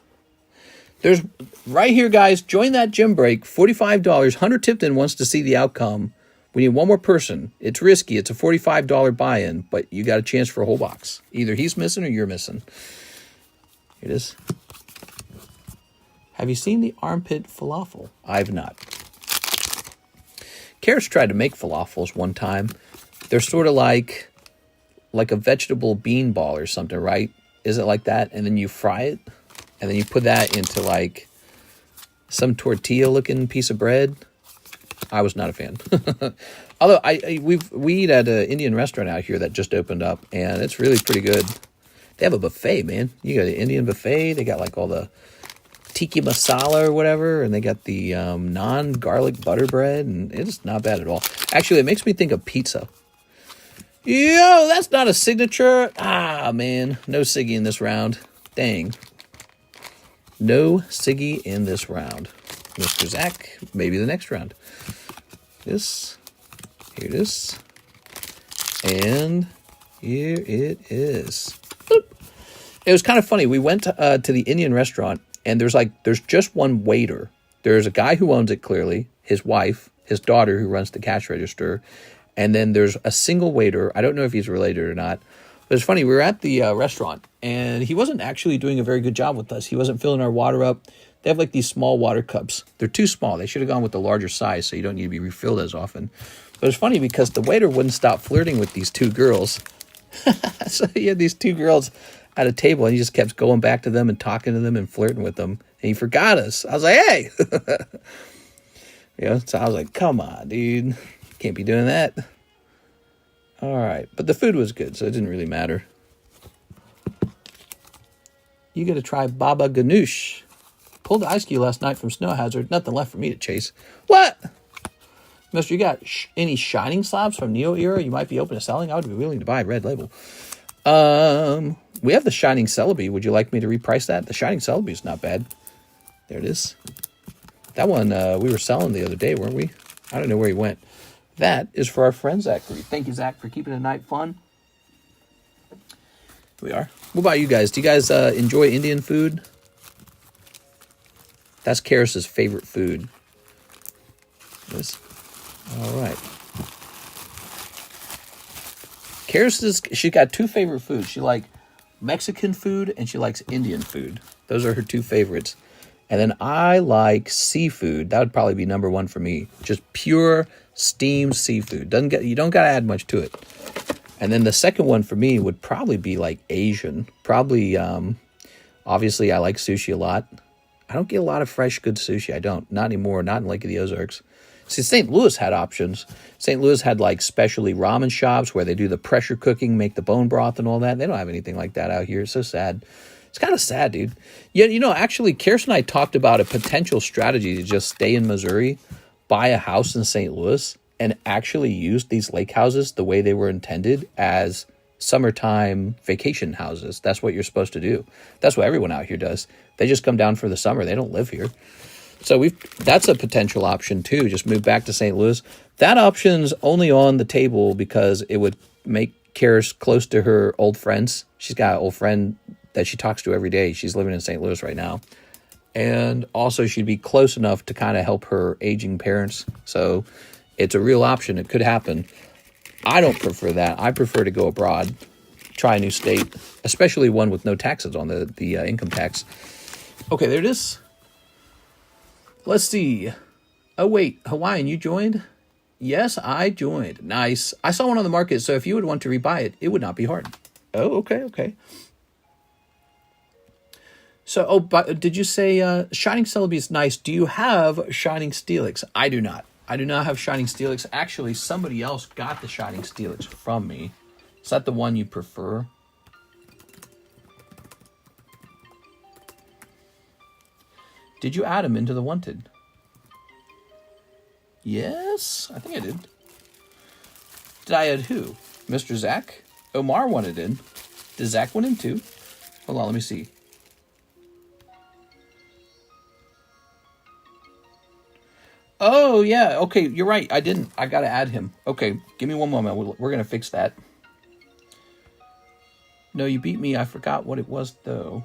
There's right here, guys. Join that gym break. $45. Hunter Tipton wants to see the outcome. We need one more person. It's risky. It's a $45 buy-in, but you got a chance for a whole box. Either he's missing or you're missing. Here it is. Have you seen the armpit falafel? I've not. Karis tried to make falafels one time. They're sort of like a vegetable bean ball or something, right? Is it like that? And then you fry it, and then you put that into like some tortilla-looking piece of bread. I was not a fan. Although we eat at an Indian restaurant out here that just opened up, and it's really pretty good. They have a buffet, man. You got the Indian buffet. They got like all the tiki masala or whatever, and they got the non-garlic butter bread, and it's not bad at all. Actually, it makes me think of pizza. Yo, that's not a signature. Ah, man. No Siggy in this round. Dang. No Siggy in this round. Mr. Zach, maybe the next round. This. Here it is. And here it is. Boop. It was kind of funny. We went to the Indian restaurant, and there's just one waiter. There's a guy who owns it, clearly, his wife, his daughter who runs the cash register, and then there's a single waiter. I don't know if he's related or not. But it's funny, we were at the restaurant, and he wasn't actually doing a very good job with us. He wasn't filling our water up. They have like these small water cups. They're too small. They should have gone with the larger size so you don't need to be refilled as often. But it's funny because the waiter wouldn't stop flirting with these two girls. So he had these two girls at a table, and he just kept going back to them and talking to them and flirting with them. And he forgot us. I was like, hey! So I was like, come on, dude. Can't be doing that. All right. But the food was good, so it didn't really matter. You got to try Baba Ganoush. Pulled the ice cube last night from Snow Hazard. Nothing left for me to chase. What? Mister, you got any shining slabs from Neo era you might be open to selling? I would be willing to buy Red Label. We have the Shining Celebi. Would you like me to reprice that? The Shining Celebi is not bad. There it is. That one we were selling the other day, weren't we? I don't know where he went. That is for our friend Zachary. Thank you, Zach, for keeping the night fun. Here we are. What about you guys? Do you guys enjoy Indian food? That's Karis's favorite food. This. All right. She's got two favorite foods. She likes Mexican food and she likes Indian food. Those are her two favorites. And then I like seafood. That would probably be number one for me. Just pure steamed seafood. You don't got to add much to it. And then the second one for me would probably be like Asian. Probably, obviously I like sushi a lot. I don't get a lot of fresh, good sushi. I don't. Not anymore. Not in Lake of the Ozarks. See, St. Louis had options. St. Louis had like specialty ramen shops where they do the pressure cooking, make the bone broth and all that. They don't have anything like that out here. It's so sad. It's kind of sad, dude. Yeah, actually, Kirsten and I talked about a potential strategy to just stay in Missouri, buy a house in St. Louis, and actually use these lake houses the way they were intended as summertime vacation houses. That's what you're supposed to do. That's what everyone out here does. They just come down for the summer. They don't live here. So that's a potential option too. Just move back to St. Louis. That option's only on the table because it would make Karis close to her old friends. She's got an old friend that she talks to every day. She's living in St. Louis right now. And also she'd be close enough to kind of help her aging parents. So it's a real option. It could happen. I don't prefer that. I prefer to go abroad, try a new state, especially one with no taxes on the income tax. Okay, there it is. Let's see. Oh, wait. Hawaiian, you joined? Yes, I joined. Nice. I saw one on the market, so if you would want to rebuy it, it would not be hard. Oh, okay. So, but did you say Shining Celebi is nice? Do you have Shining Steelix? I do not. I do not have Shining Steelix. Actually, somebody else got the Shining Steelix from me. Is that the one you prefer? Did you add him into the wanted? Yes, I think I did. Did I add who? Mr. Zach? Omar wanted in. Did Zach want in too? Hold on, let me see. Oh, yeah. Okay, you're right. I didn't. I got to add him. Okay, give me one moment. We're going to fix that. No, you beat me. I forgot what it was, though.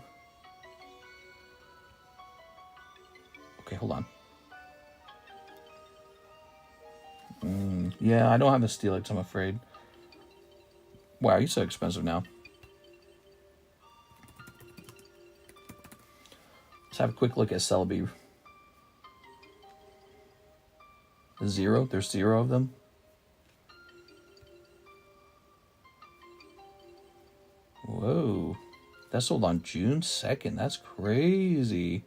Okay, hold on. Yeah, I don't have a Steelix, I'm afraid. Wow, you're so expensive now. Let's have a quick look at Celebi. 0. There's 0 of them. Whoa. That sold on June 2nd. That's crazy.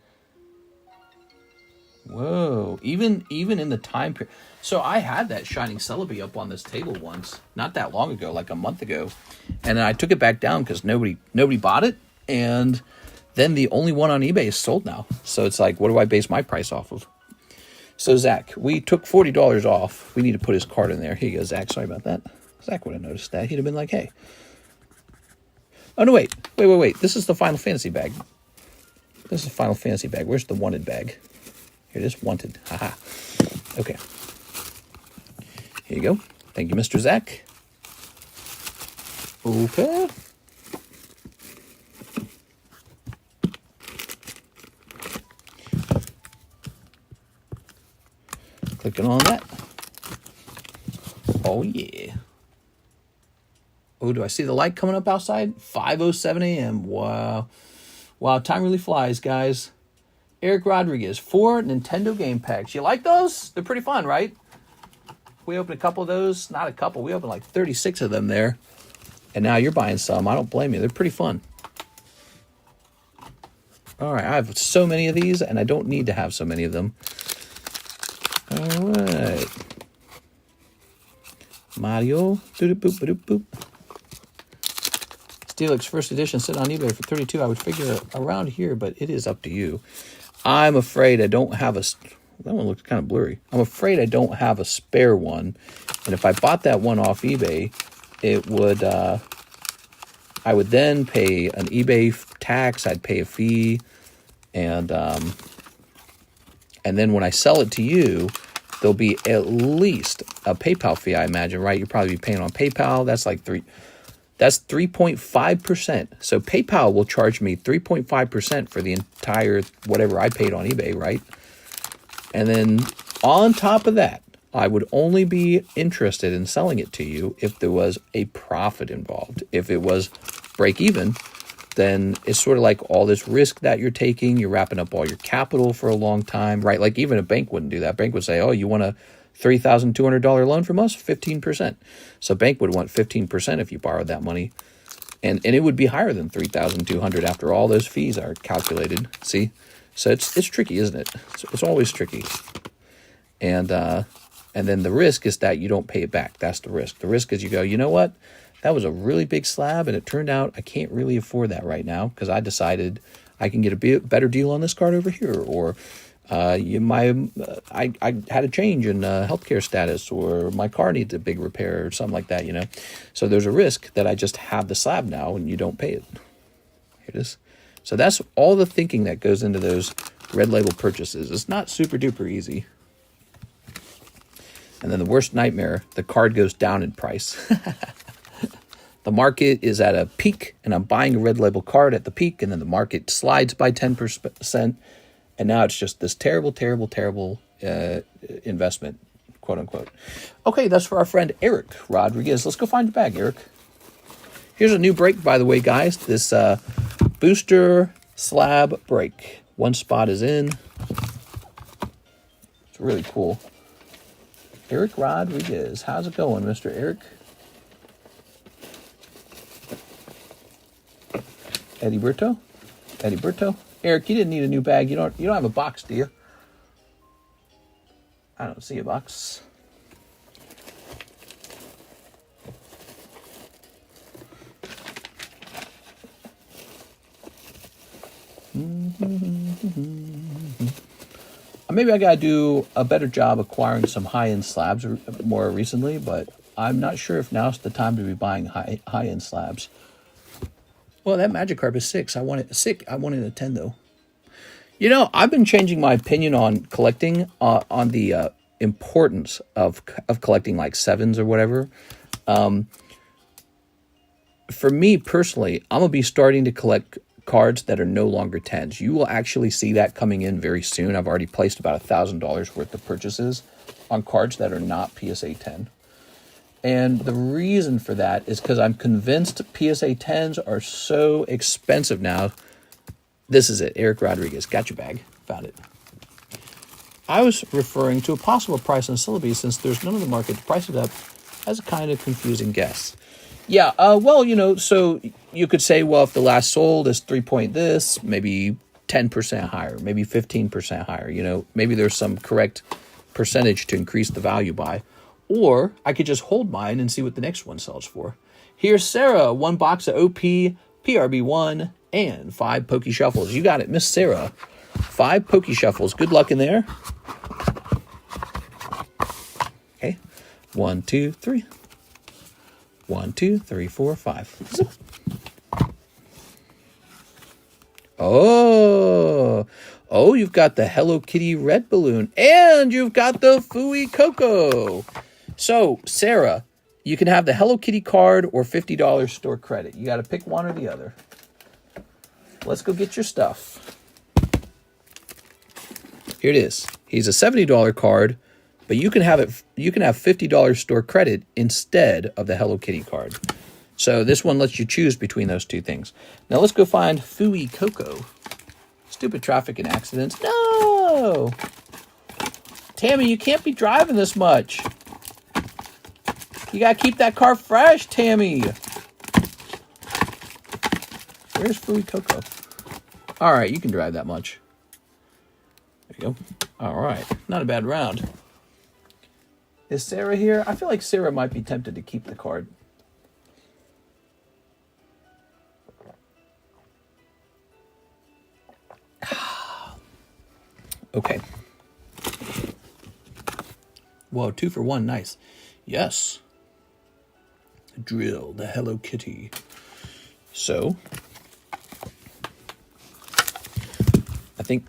Whoa. Even in the time period. So I had that Shining Celebi up on this table once. Not that long ago, like a month ago. And then I took it back down because nobody bought it. And then the only one on eBay is sold now. So it's like, what do I base my price off of? So Zach, we took $40 off. We need to put his card in there. Here you go, Zach. Sorry about that. Zach would have noticed that. He'd have been like, hey. Oh, no, wait. This is the Final Fantasy bag. This is the Final Fantasy bag. Where's the wanted bag? Here it is, wanted. Haha. Okay. Here you go. Thank you, Mr. Zach. Okay. Clicking on that. Oh, yeah. Oh, do I see the light coming up outside? 5:07 a.m. Wow. Wow, time really flies, guys. Eric Rodriguez, 4 Nintendo game packs. You like those? They're pretty fun, right? We opened a couple of those. Not a couple. We opened like 36 of them there. And now you're buying some. I don't blame you. They're pretty fun. All right. I have so many of these, and I don't need to have so many of them. All right. Mario. Boop. Steelix first edition sitting on eBay for $32. I would figure around here, but it is up to you. I'm afraid I don't have a... That one looks kind of blurry. I'm afraid I don't have a spare one. And if I bought that one off eBay, it would... I would then pay an eBay tax. I'd pay a fee. And then when I sell it to you, there'll be at least a PayPal fee, I imagine, right? You'll probably be paying on PayPal. That's like 3.5%. So PayPal will charge me 3.5% for the entire whatever I paid on eBay, right? And then on top of that, I would only be interested in selling it to you if there was a profit involved. If it was break even, then it's sort of like all this risk that you're taking. You're wrapping up all your capital for a long time, right? Like even a bank wouldn't do that. Bank would say, oh, you want a $3,200 loan from us? 15%. So bank would want 15% if you borrowed that money. And it would be higher than $3,200 after all those fees are calculated. See? So it's tricky, isn't it? It's always tricky. And then the risk is that you don't pay it back. That's the risk. The risk is you go, you know what? That was a really big slab, and it turned out I can't really afford that right now because I decided I can get a better deal on this card over here, or I had a change in healthcare status, or my car needs a big repair, or something like that, you know. So there's a risk that I just have the slab now, and you don't pay it. Here it is. So that's all the thinking that goes into those red label purchases. It's not super duper easy. And then the worst nightmare, the card goes down in price. The market is at a peak, and I'm buying a red label card at the peak, and then the market slides by 10%, and now it's just this terrible investment, quote unquote. Okay, that's for our friend Eric Rodriguez. Let's go find your bag, Eric. Here's a new break, by the way, guys. This booster slab break. One spot is in. It's really cool. Eric Rodriguez. How's it going, Mr. Eric? Eddie Berto? Eric, you didn't need a new bag. You don't have a box, do you? I don't see a box. Maybe I gotta do a better job acquiring some high-end slabs more recently, but I'm not sure if now's the time to be buying high-end slabs. Well, that Magikarp is 6. I want it a 10 though. You know, I've been changing my opinion on collecting, on the importance of collecting like 7s or whatever. For me personally, I'm gonna be starting to collect cards that are no longer 10s. You will actually see that coming in very soon. I've already placed about $1,000 worth of purchases on cards that are not PSA 10. And the reason for that is because I'm convinced PSA 10s are so expensive now This is it. Eric Rodriguez. Got your bag. Found it. I was referring to a possible price on Syllabi since there's none on the market to price it up as a kind of confusing guess. Yeah, well, you know, so you could say, well, if the last sold is 3 point this, maybe 10% higher, maybe 15% higher, you know, maybe there's some correct percentage to increase the value by. Or I could just hold mine and see what the next one sells for. Here's Sarah, 1 box of OP, PRB1, and 5 Pokey Shuffles. You got it, Miss Sarah. 5 Pokey Shuffles. Good luck in there. Okay. 1, 2, 3. 1, 2, 3, 4, 5. Oh, you've got the Hello Kitty red balloon, and you've got the Fooey Coco. So, Sarah, you can have the Hello Kitty card or $50 store credit. You got to pick one or the other. Let's go get your stuff. Here it is. He's a $70 card, but you can have it. You can have $50 store credit instead of the Hello Kitty card. So this one lets you choose between those two things. Now let's go find Fooey Coco. Stupid traffic and accidents. No! Tammy, you can't be driving this much. You gotta keep that car fresh, Tammy. Where's Fooey Coco? All right, you can drive that much. There you go. All right, not a bad round. Is Sarah here? I feel like Sarah might be tempted to keep the card. Okay. Whoa, 2 for 1. Nice. Yes. Drill, the Hello Kitty. So, I think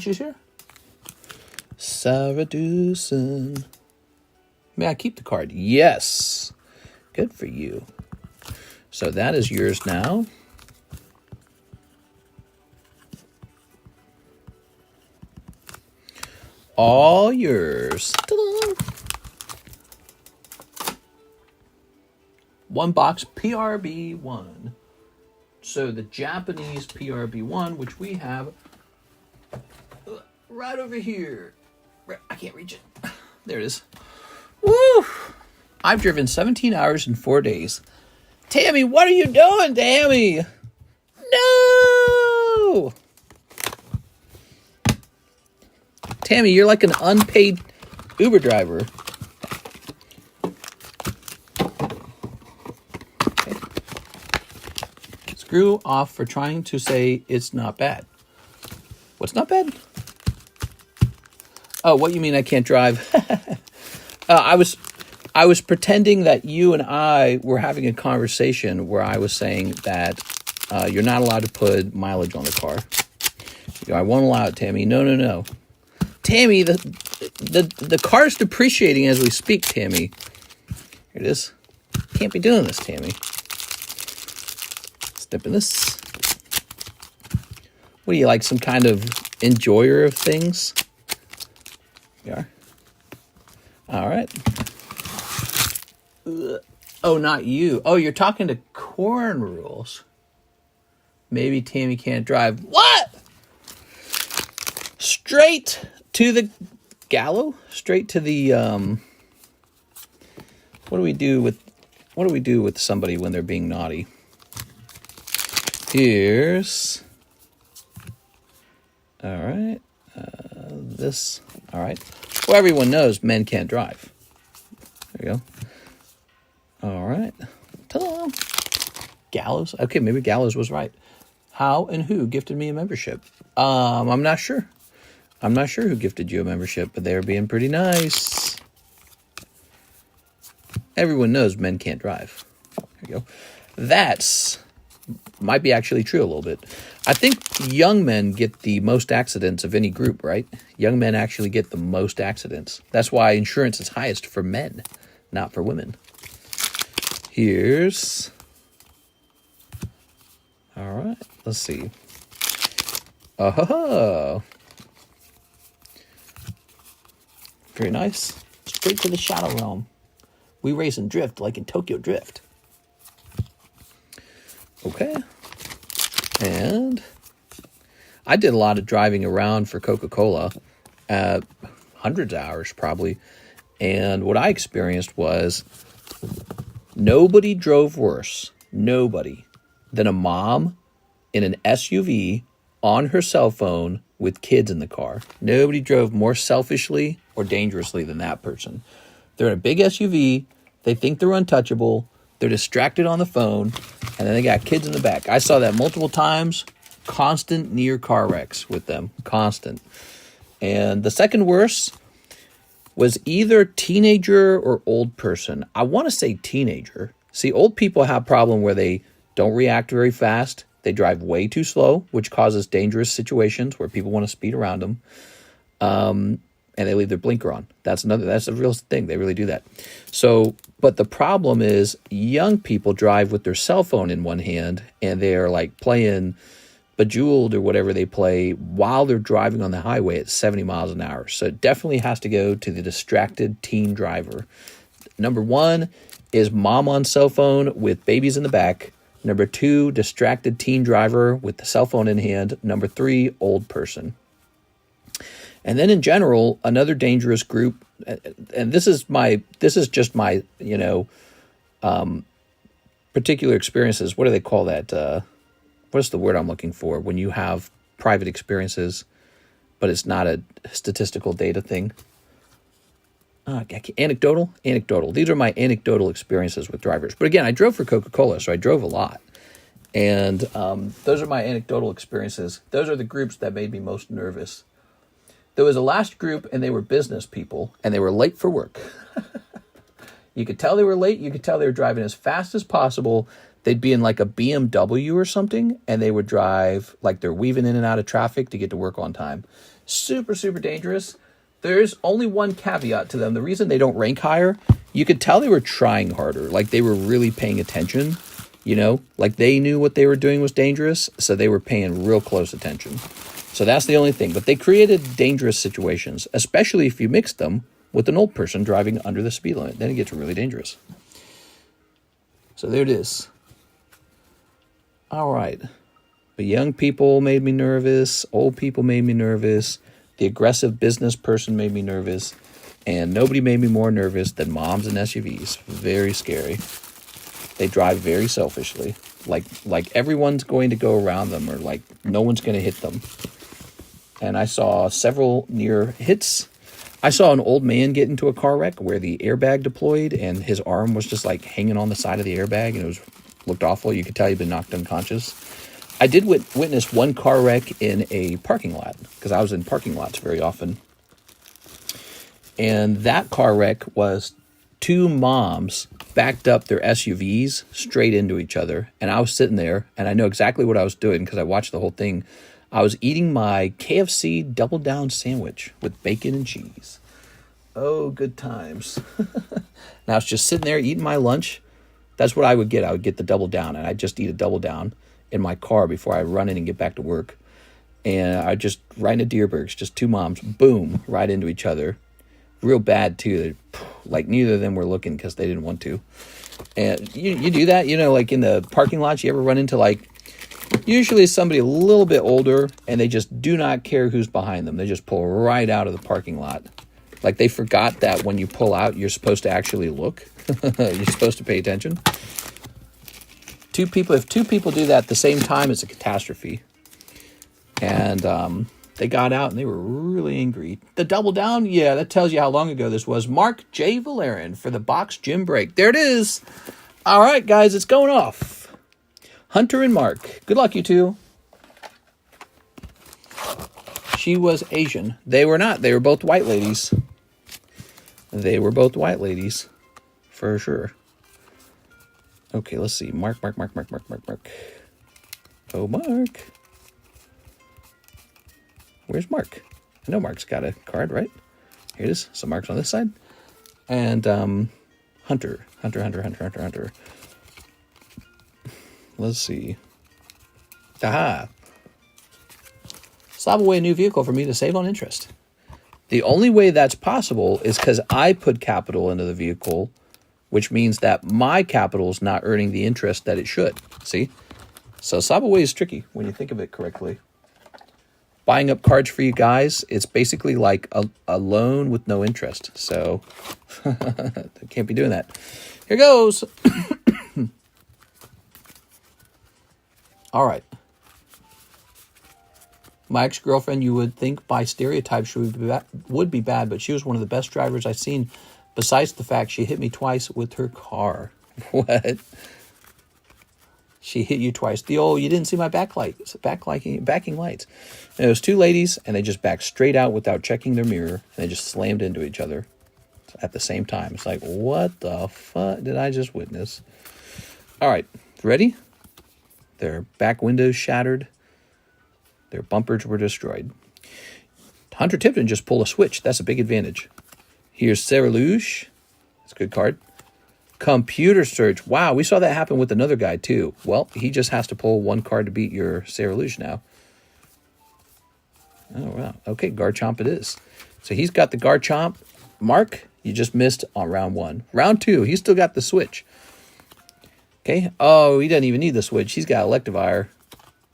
she's here. Sarah Dawson. May I keep the card? Yes. Good for you. So that is yours now. All yours. Ta-da! 1 box PRB1. So the Japanese PRB1, which we have right over here. I can't reach it. There it is. Woo! I've driven 17 hours in 4 days. Tammy, what are you doing, Tammy? No! Tammy, you're like an unpaid Uber driver. Okay. Screw off for trying to say it's not bad. What's not bad? Oh, what you mean I can't drive? I was pretending that you and I were having a conversation where I was saying that you're not allowed to put mileage on the car. You go, I won't allow it, Tammy. No. Tammy, the car's depreciating as we speak, Tammy. Here it is. Can't be doing this, Tammy. Step in this. What are you, like some kind of enjoyer of things? You are. All right. Oh, not you. Oh, you're talking to Corn Rules. Maybe Tammy can't drive. What? Straight to the gallows? Straight to the what do we do with somebody when they're being naughty? Here's all right. This all right. Well, everyone knows men can't drive. There you go. All right. Ta-da. Gallows. Okay, maybe Gallows was right. How and who gifted me a membership? I'm not sure. I'm not sure who gifted you a membership, but they're being pretty nice. Everyone knows men can't drive. There you go. That's might be actually true a little bit. I think young men get the most accidents of any group, right? Young men actually get the most accidents. That's why insurance is highest for men, not for women. Here's... All right, let's see. Oh, very nice. Straight to the Shadow Realm. We race and drift like in Tokyo Drift. Okay. And I did a lot of driving around for Coca-Cola, hundreds of hours probably. And what I experienced was nobody drove worse, nobody, than a mom in an SUV on her cell phone with kids in the car. Nobody drove more selfishly or dangerously than that person. They're in a big SUV. They think they're untouchable. They're distracted on the phone. And then they got kids in the back. I saw that multiple times. Constant near car wrecks with them. Constant. And the second worst was either teenager or old person. I want to say teenager. See, old people have a problem where they don't react very fast. They drive way too slow, which causes dangerous situations where people want to speed around them. And they leave their blinker on. That's a real thing. They really do that. So, but the problem is young people drive with their cell phone in one hand and they're like playing Bejeweled or whatever they play while they're driving on the highway at 70 miles an hour. So it definitely has to go to the distracted teen driver. Number one is mom on cell phone with babies in the back. Number two, distracted teen driver with the cell phone in hand. Number three, old person. And then in general, another dangerous group, and this is just my, particular experiences. What do they call that? What's the word I'm looking for? When you have private experiences, but it's not a statistical data thing. Anecdotal. These are my anecdotal experiences with drivers. But again, I drove for Coca-Cola, so I drove a lot. And those are my anecdotal experiences. Those are the groups that made me most nervous. There was a last group, and they were business people, and they were late for work. You could tell they were late. You could tell they were driving as fast as possible. They'd be in like a BMW or something, and they would drive like they're weaving in and out of traffic to get to work on time. Super, super dangerous. There's only one caveat to them. The reason they don't rank higher, you could tell they were trying harder. Like they were really paying attention, like they knew what they were doing was dangerous. So they were paying real close attention. So that's the only thing. But they created dangerous situations, especially if you mixed them with an old person driving under the speed limit. Then it gets really dangerous. So there it is. All right. But young people made me nervous. Old people made me nervous. The aggressive business person made me nervous. And nobody made me more nervous than moms in SUVs. Very scary. They drive very selfishly. Like everyone's going to go around them, or like no one's going to hit them. And I saw several near hits. I saw an old man get into a car wreck where the airbag deployed and his arm was just like hanging on the side of the airbag, and looked awful. You could tell he'd been knocked unconscious. I did witness one car wreck in a parking lot, because I was in parking lots very often. And that car wreck was two moms backed up their SUVs straight into each other. And I was sitting there, and I know exactly what I was doing because I watched the whole thing. I was eating my KFC Double Down sandwich with bacon and cheese. Oh, good times. And I was just sitting there eating my lunch. That's what I would get. I would get the Double Down, and I'd just eat a Double Down in my car before I run in and get back to work. And I just, right into Deerbergs, just two moms, boom, right into each other. Real bad, too. Like, neither of them were looking because they didn't want to. And you do that, like in the parking lots, you ever run into, like, usually somebody a little bit older, and they just do not care who's behind them. They just pull right out of the parking lot. Like, they forgot that when you pull out, you're supposed to actually look. You're supposed to pay attention. If two people do that at the same time, it's a catastrophe. And they got out, and they were really angry. The Double Down, yeah, that tells you how long ago this was. Mark J. Valerian for the box gym break. There it is. All right, guys, it's going off. Hunter and Mark. Good luck, you two. She was Asian. They were not. They were both white ladies. For sure. Okay, let's see. Mark. Oh, Mark. Where's Mark? I know Mark's got a card, right? Here it is. So Mark's on this side. And Hunter. Let's see. Aha. Slap away a new vehicle for me to save on interest. The only way that's possible is because I put capital into the vehicle, which means that my capital is not earning the interest that it should. See? So swap away is tricky when you think of it correctly. buying up cards for you guys. It's basically like a loan with no interest. So I can't be doing that. Here goes. All right. My ex-girlfriend, you would think by stereotype she would be bad, but she was one of the best drivers I've seen, besides the fact she hit me twice with her car. What? She hit you twice. You didn't see my backing lights. And it was two ladies, and they just backed straight out without checking their mirror, and they just slammed into each other at the same time. It's like, what the fuck did I just witness? All right, ready? Their back windows shattered. Their bumpers were destroyed. Hunter Tipton just pulled a switch. That's a big advantage. Here's Sarah Luge. That's a good card. Computer search. Wow, we saw that happen with another guy too. Well, he just has to pull one card to beat your Sarah Luge now. Oh, wow. Okay, Garchomp it is. So he's got the Garchomp. Mark, you just missed on round 1. Round 2, he's still got the switch. Okay. Oh, he doesn't even need the switch. He's got Electivire.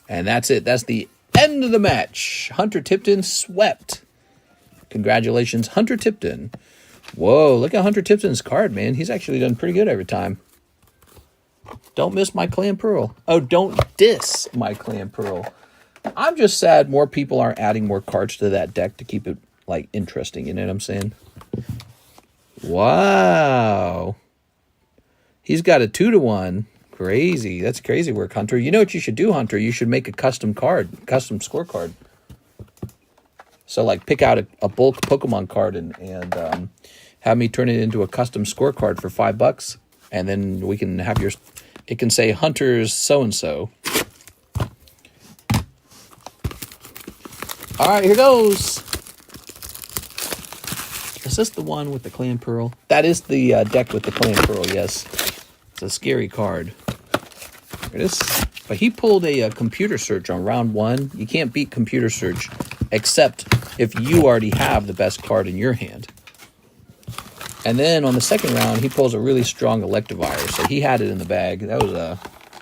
And that's it. That's the end of the match. Hunter Tipton swept. Congratulations, Hunter Tipton. Whoa, look at Hunter Tipton's card, man. He's actually done pretty good every time. Don't miss my Clan Pearl. Oh, don't diss my Clan Pearl. I'm just sad more people aren't adding more cards to that deck to keep it, like, interesting. You know what I'm saying? Wow. He's got a 2-to-1. Crazy. That's crazy work, Hunter. You know what you should do, Hunter? You should make a custom scorecard. So, like, pick out a bulk Pokemon card and have me turn it into a custom scorecard for $5, and then we can have it can say Hunter's so-and-so. All right, here goes. Is this the one with the Clan Pearl? That is the deck with the Clan Pearl, yes. It's a scary card. Here it is. But he pulled a computer search on round 1. You can't beat computer search except if you already have the best card in your hand. And then on the second round, he pulls a really strong Electivire. So he had it in the bag. That was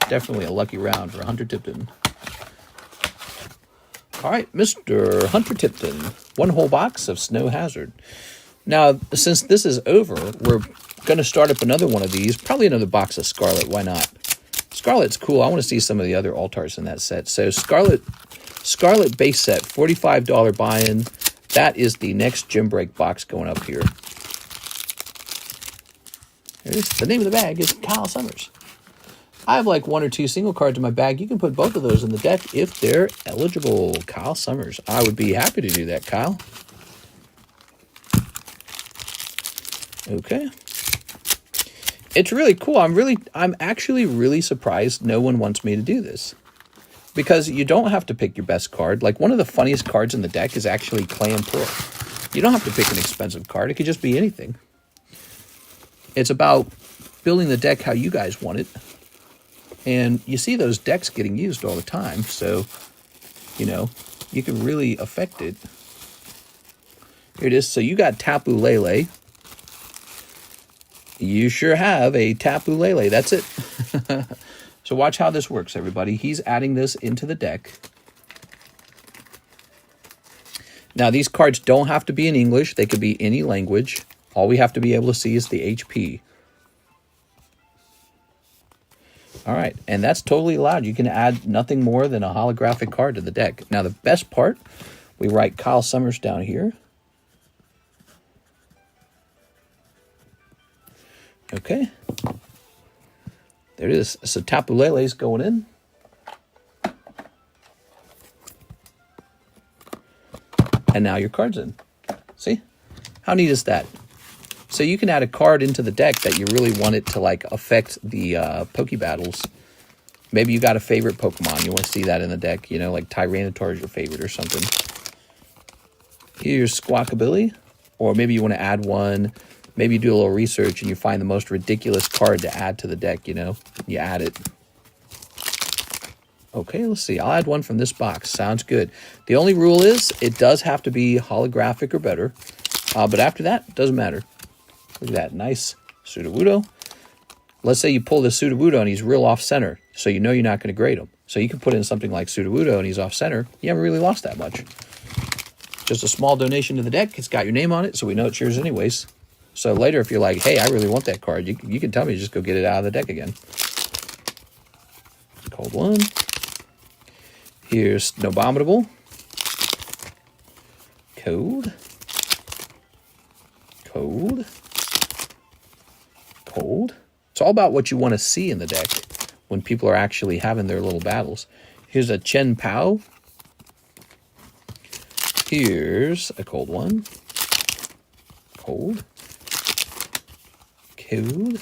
definitely a lucky round for Hunter Tipton. All right, Mr. Hunter Tipton. 1 whole box of Snow Hazard. Now, since this is over, we're going to start up another one of these. Probably another box of Scarlet. Why not? Scarlet's cool. I want to see some of the other Altars in that set. So Scarlet base set, $45 buy-in. That is the next Gym Break box going up here. The name of the bag is Kyle Summers. I have like 1 or 2 single cards in my bag. You can put both of those in the deck if they're eligible. Kyle Summers. I would be happy to do that, Kyle. Okay. It's really cool. I'm actually really surprised no one wants me to do this. Because you don't have to pick your best card. Like, one of the funniest cards in the deck is actually Clan Pearl. You don't have to pick an expensive card. It could just be anything. It's about building the deck how you guys want it. And you see those decks getting used all the time. So, you know, you can really affect it. Here it is. So you got Tapu Lele. You sure have a Tapu Lele. That's it. So watch how this works, everybody. He's adding this into the deck. Now, these cards don't have to be in English. They could be any language. All we have to be able to see is the HP. All right, and that's totally allowed. You can add nothing more than a holographic card to the deck. Now, the best part, we write Kyle Summers down here. Okay. There it is. So Tapu Lele's going in. And now your card's in. See? How neat is that? So you can add a card into the deck that you really want it to, like, affect the Poke Battles. Maybe you got a favorite Pokemon. You want to see that in the deck. You know, like Tyranitar is your favorite or something. Here's Squawkabilly. Or maybe you want to add one. Maybe you do a little research and you find the most ridiculous card to add to the deck, you know. You add it. Okay, let's see. I'll add one from this box. Sounds good. The only rule is it does have to be holographic or better. But after that, it doesn't matter. Look at that. Nice Sudowoodo. Let's say you pull the Sudowoodo and he's real off-center, so you know you're not going to grade him. So you can put in something like Sudowoodo and he's off center. You haven't really lost that much. Just a small donation to the deck. It's got your name on it, so we know it's yours anyways. So later, if you're like, hey, I really want that card, you can tell me, just go get it out of the deck again. Cold one. Here's Nobominable. Cold. Cold. Cold. It's all about what you want to see in the deck when people are actually having their little battles. Here's a Chen Pao. Here's a cold one. Cold. Cold.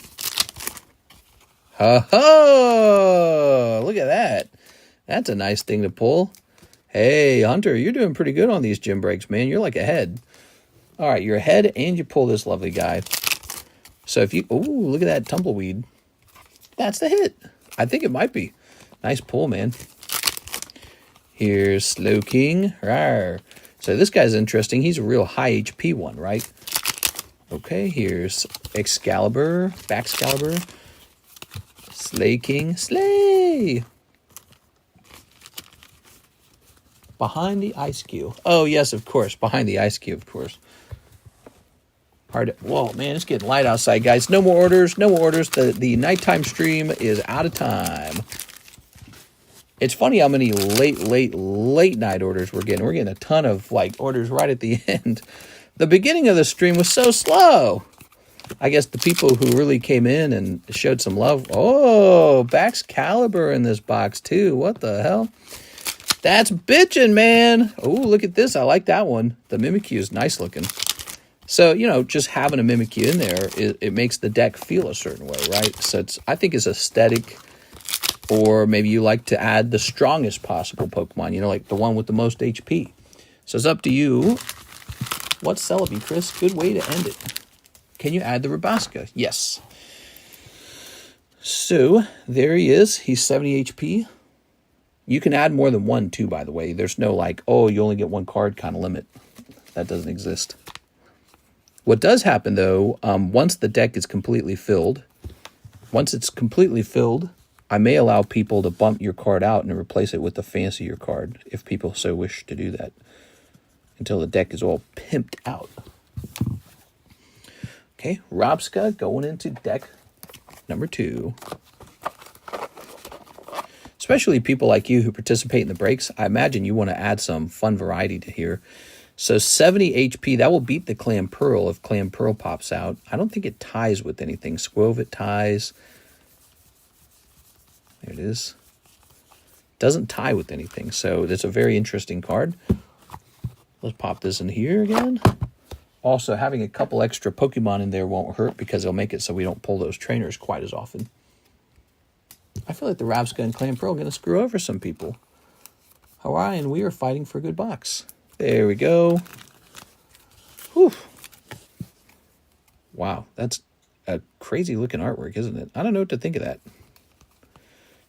Ha ha! Look at that. That's a nice thing to pull. Hey, Hunter, you're doing pretty good on these gym breaks, man. You're like ahead. All right, you're ahead and you pull this lovely guy. So if you... Ooh, look at that tumbleweed. That's the hit. I think it might be. Nice pull, man. Here's Slow King. Rawr. So this guy's interesting. He's a real high HP one, right? Okay, here's Excalibur, Baxcalibur, Slay King, Slay! Behind the ice cube. Oh, yes, of course. Behind the ice cube, of course. Hard to, whoa, man, it's getting light outside, guys. No more orders, no more orders. The nighttime stream is out of time. It's funny how many late night orders we're getting. We're getting a ton of like orders right at the end. The beginning of the stream was so slow. I guess the people who really came in and showed some love. Oh, Baxcalibur in this box too. What the hell? That's bitchin', man. Oh, look at this. I like that one. The Mimikyu is nice looking. So, you know, just having a Mimikyu in there, it makes the deck feel a certain way, right? So I think it's aesthetic. Or maybe you like to add the strongest possible Pokemon, you know, like the one with the most HP. So it's up to you. What's Celebi, Chris? Good way to end it. Can you add the Rabaska? Yes. So there he is. He's 70 HP. You can add more than one, too, by the way. There's no like, oh, you only get one card kind of limit. That doesn't exist. What does happen, though, once the deck is completely filled, I may allow people to bump your card out and replace it with a fancier card, if people so wish to do that, until the deck is all pimped out. Okay, Robska going into deck number 2. Especially people like you who participate in the breaks, I imagine you want to add some fun variety to here. So 70 HP, that will beat the Clamperl if Clamperl pops out. I don't think it ties with anything. Squovit ties. There it is. Doesn't tie with anything, so that's a very interesting card. Let's pop this in here again. Also, having a couple extra Pokemon in there won't hurt because it'll make it so we don't pull those trainers quite as often. I feel like the Rabska and Clamperl are going to screw over some people. Hawaii and we are fighting for a good box. There we go. Whew. Wow, that's a crazy looking artwork, isn't it? I don't know what to think of that.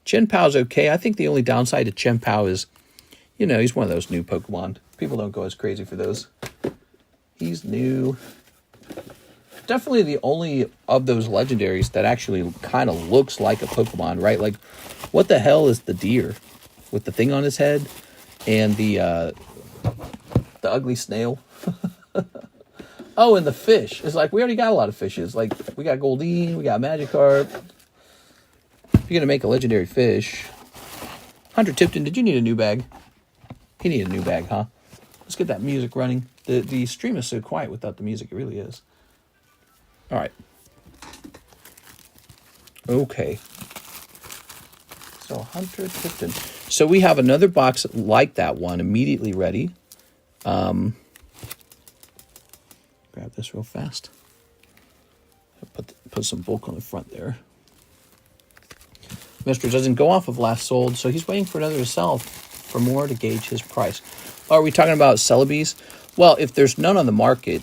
Chen Pao's okay. I think the only downside to Chen Pao is, you know, he's one of those new Pokemon. People don't go as crazy for those. He's new. Definitely the only of those legendaries that actually kind of looks like a Pokemon, right? Like, what the hell is the deer with the thing on his head and the ugly snail? Oh, and the fish. It's like, we already got a lot of fishes. Like, we got Goldeen, we got Magikarp. If you're going to make a legendary fish. Hunter Tipton, did you need a new bag? He needed a new bag, huh? Let's get that music running. The stream is so quiet without the music. It really is. All right. Okay. So Hunter Tipton. So we have another box like that one immediately ready. Grab this real fast. Put some bulk on the front there. Mr. doesn't go off of last sold, so he's waiting for another to sell for more to gauge his price. Are we talking about Celebes? Well, if there's none on the market,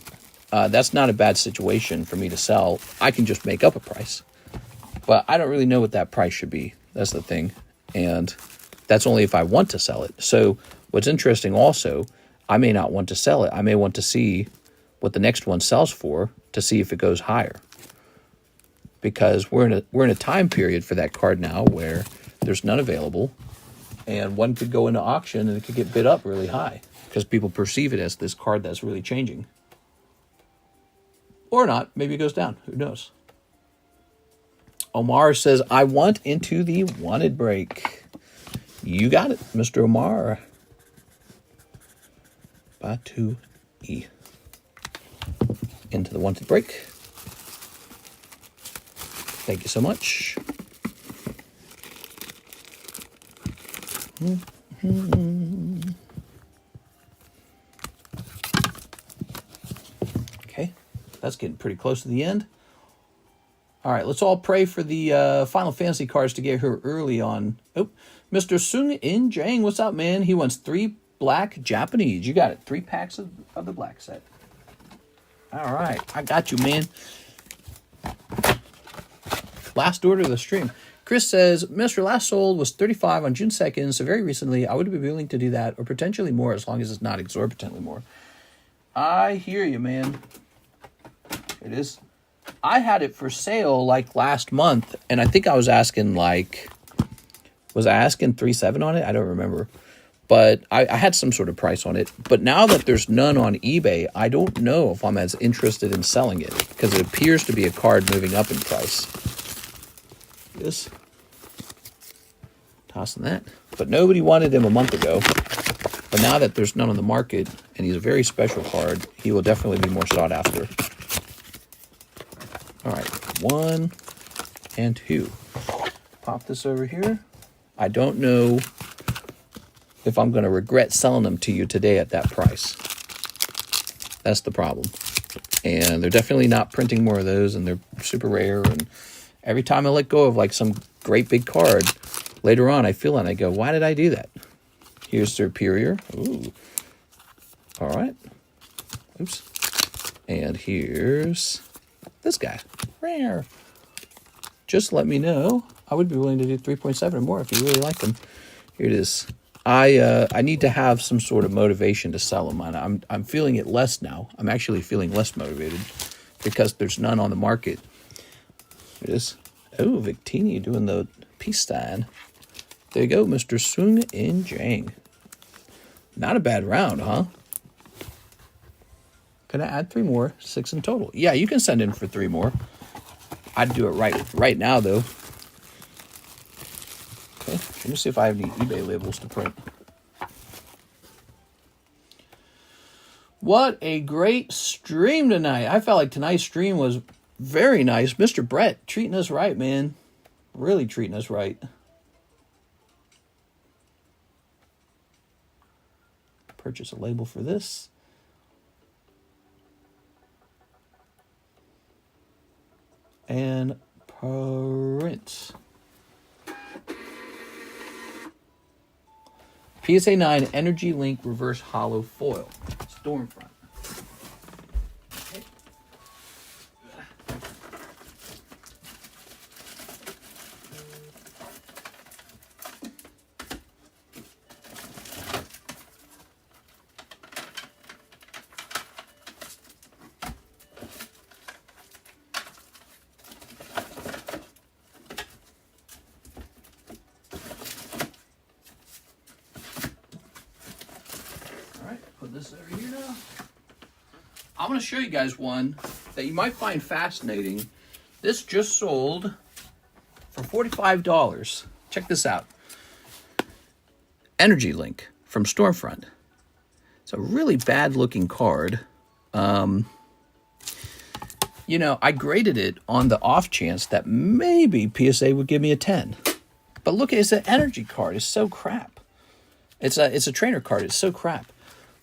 that's not a bad situation for me to sell. I can just make up a price. But I don't really know what that price should be. That's the thing. And that's only if I want to sell it. So what's interesting also, I may not want to sell it. I may want to see what the next one sells for to see if it goes higher. Because we're in a time period for that card now where there's none available. and one could go into auction and it could get bid up really high because people perceive it as this card that's really changing. Or not. Maybe it goes down. Who knows? Omar says, I want into the wanted break. You got it, Mr. Omar. Batu E. Into the wanted break. Thank you so much. Okay, that's getting pretty close to the end. All right, let's all pray for the Final Fantasy cards to get here early on. Oh, Mr. Sung In Jang, what's up, man? He wants 3 black Japanese. You got it. 3 packs of the black set. All right, I got you, man. Last order of the stream. Chris says, Mr. Last sold was 35 on June 2nd, so very recently I would be willing to do that, or potentially more, as long as it's not exorbitantly more. I hear you, man. It is. I had it for sale like last month, and I think I was asking like, was I asking 3.7 on it? I don't remember. But I had some sort of price on it. But now that there's none on eBay, I don't know if I'm as interested in selling it, because it appears to be a card moving up in price. This. Tossing that. But nobody wanted him a month ago. But now that there's none on the market, and he's a very special card, he will definitely be more sought after. All right, 1 and 2. Pop this over here. I don't know if I'm going to regret selling them to you today at that price. That's the problem. And they're definitely not printing more of those, and they're super rare. And every time I let go of like some great big card, later on I feel it and I go, why did I do that? Here's Superior. Ooh. All right. Oops. And here's this guy. Rare. Just let me know. I would be willing to do 3.7 or more if you really like them. Here it is. I need to have some sort of motivation to sell them. I'm feeling it less now. I'm actually feeling less motivated because there's none on the market. Here it is. Oh, Victini doing the peace sign. There you go, Mr. Sung In Jang. Not a bad round, huh? Can I add 3 more? 6 in total. Yeah, you can send in for 3 more. I'd do it right now, though. Okay, let me see if I have any eBay labels to print. What a great stream tonight. I felt like tonight's stream was very nice. Mr. Brett treating us right, man. Really treating us right. Purchase a label for this. And print. PSA 9 Energy Link Reverse Hollow Foil. Stormfront. Okay. This over here now. I'm going to show you guys one that you might find fascinating. This just sold for $45. Check this out. Energy Link from Stormfront. It's a really bad looking card. You know, I graded it on the off chance that maybe PSA would give me a 10. But look, it's an energy card. It's so crap. It's a trainer card. It's so crap.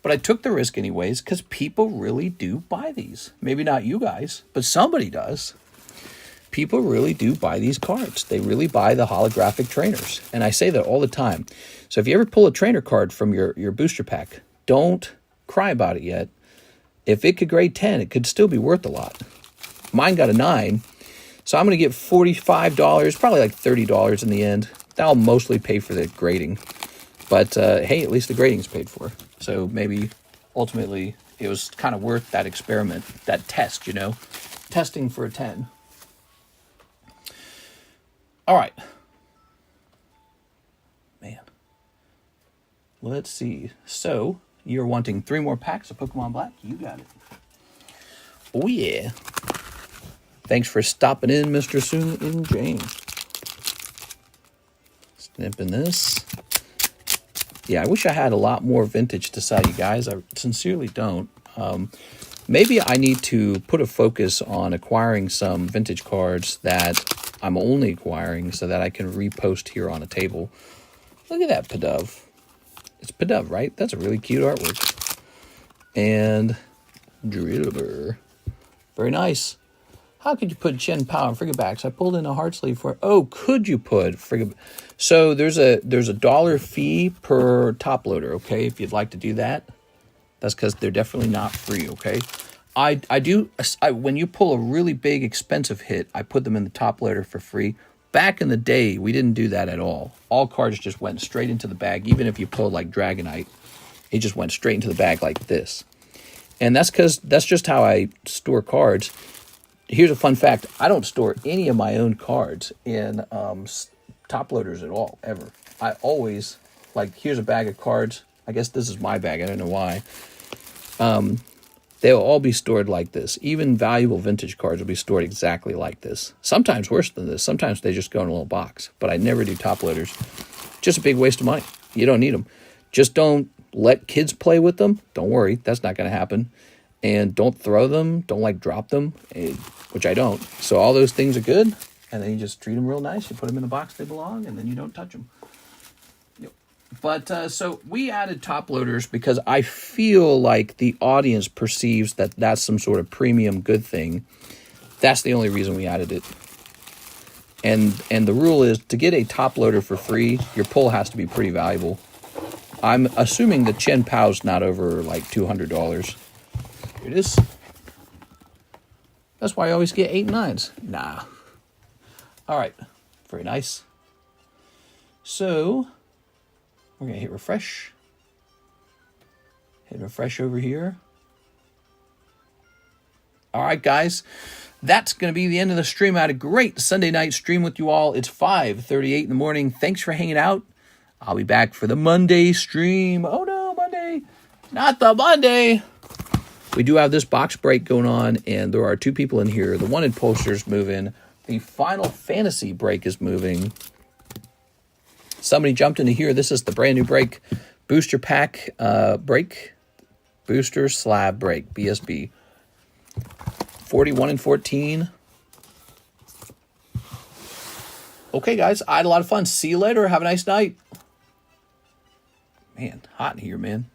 But I took the risk anyways because people really do buy these. Maybe not you guys, but somebody does. People really do buy these cards. They really buy the holographic trainers. And I say that all the time. So if you ever pull a trainer card from your booster pack, don't cry about it yet. If it could grade 10, it could still be worth a lot. Mine got a 9. So I'm going to get $45, probably like $30 in the end. That'll mostly pay for the grading. But hey, at least the grading's paid for. So maybe ultimately it was kind of worth that experiment, that test, you know, testing for a 10. All right. Man. Let's see. So, you're wanting 3 more packs of Pokemon Black? You got it. Oh, yeah. Thanks for stopping in, Mr. Soon in James. Snipping this. Yeah, I wish I had a lot more vintage to sell you guys. I sincerely don't. Maybe I need to put a focus on acquiring some vintage cards that I'm only acquiring so that I can repost here on a table. Look at that Pidove. It's Pidove, right? That's a really cute artwork. And Drillbur. Very nice. How could you put Chen Pao and Frigabacks? I pulled in a heart sleeve for... Oh, could you put Frigabacks? So there's a $1 fee per top loader, okay? If you'd like to do that. That's because they're definitely not free, okay? When you pull a really big, expensive hit, I put them in the top loader for free. Back in the day, we didn't do that at all. All cards just went straight into the bag. Even if you pulled like Dragonite, it just went straight into the bag like this. And that's because that's just how I store cards. Here's a fun fact. I don't store any of my own cards in top loaders at all, ever. I always, like, here's a bag of cards. I guess this is my bag. I don't know why. They'll all be stored like this. Even valuable vintage cards will be stored exactly like this. Sometimes worse than this. Sometimes they just go in a little box. But I never do top loaders. Just a big waste of money. You don't need them. Just don't let kids play with them. Don't worry. That's not going to happen. And don't throw them. Don't, like, drop them, which I don't. So all those things are good. And then you just treat them real nice. You put them in the box they belong, and then you don't touch them. But so we added top loaders because I feel like the audience perceives that that's some sort of premium good thing. That's the only reason we added it. And the rule is to get a top loader for free, your pull has to be pretty valuable. I'm assuming the Chen Pao's not over like $200. Here it is. That's why I always get 8 9s. Nah. All right. Very nice. So we're going to hit refresh. Hit refresh over here. All right, guys. That's going to be the end of the stream. I had a great Sunday night stream with you all. It's 5:38 in the morning. Thanks for hanging out. I'll be back for the Monday stream. Oh, no, Monday. Not the Monday. We do have this box break going on, and there are 2 people in here. The wanted posters move in. The Final Fantasy break is moving. Somebody jumped into here. This is the brand new break. Booster pack break. Booster slab break. BSB. 41 and 14. Okay, guys. I had a lot of fun. See you later. Have a nice night. Man, hot in here, man.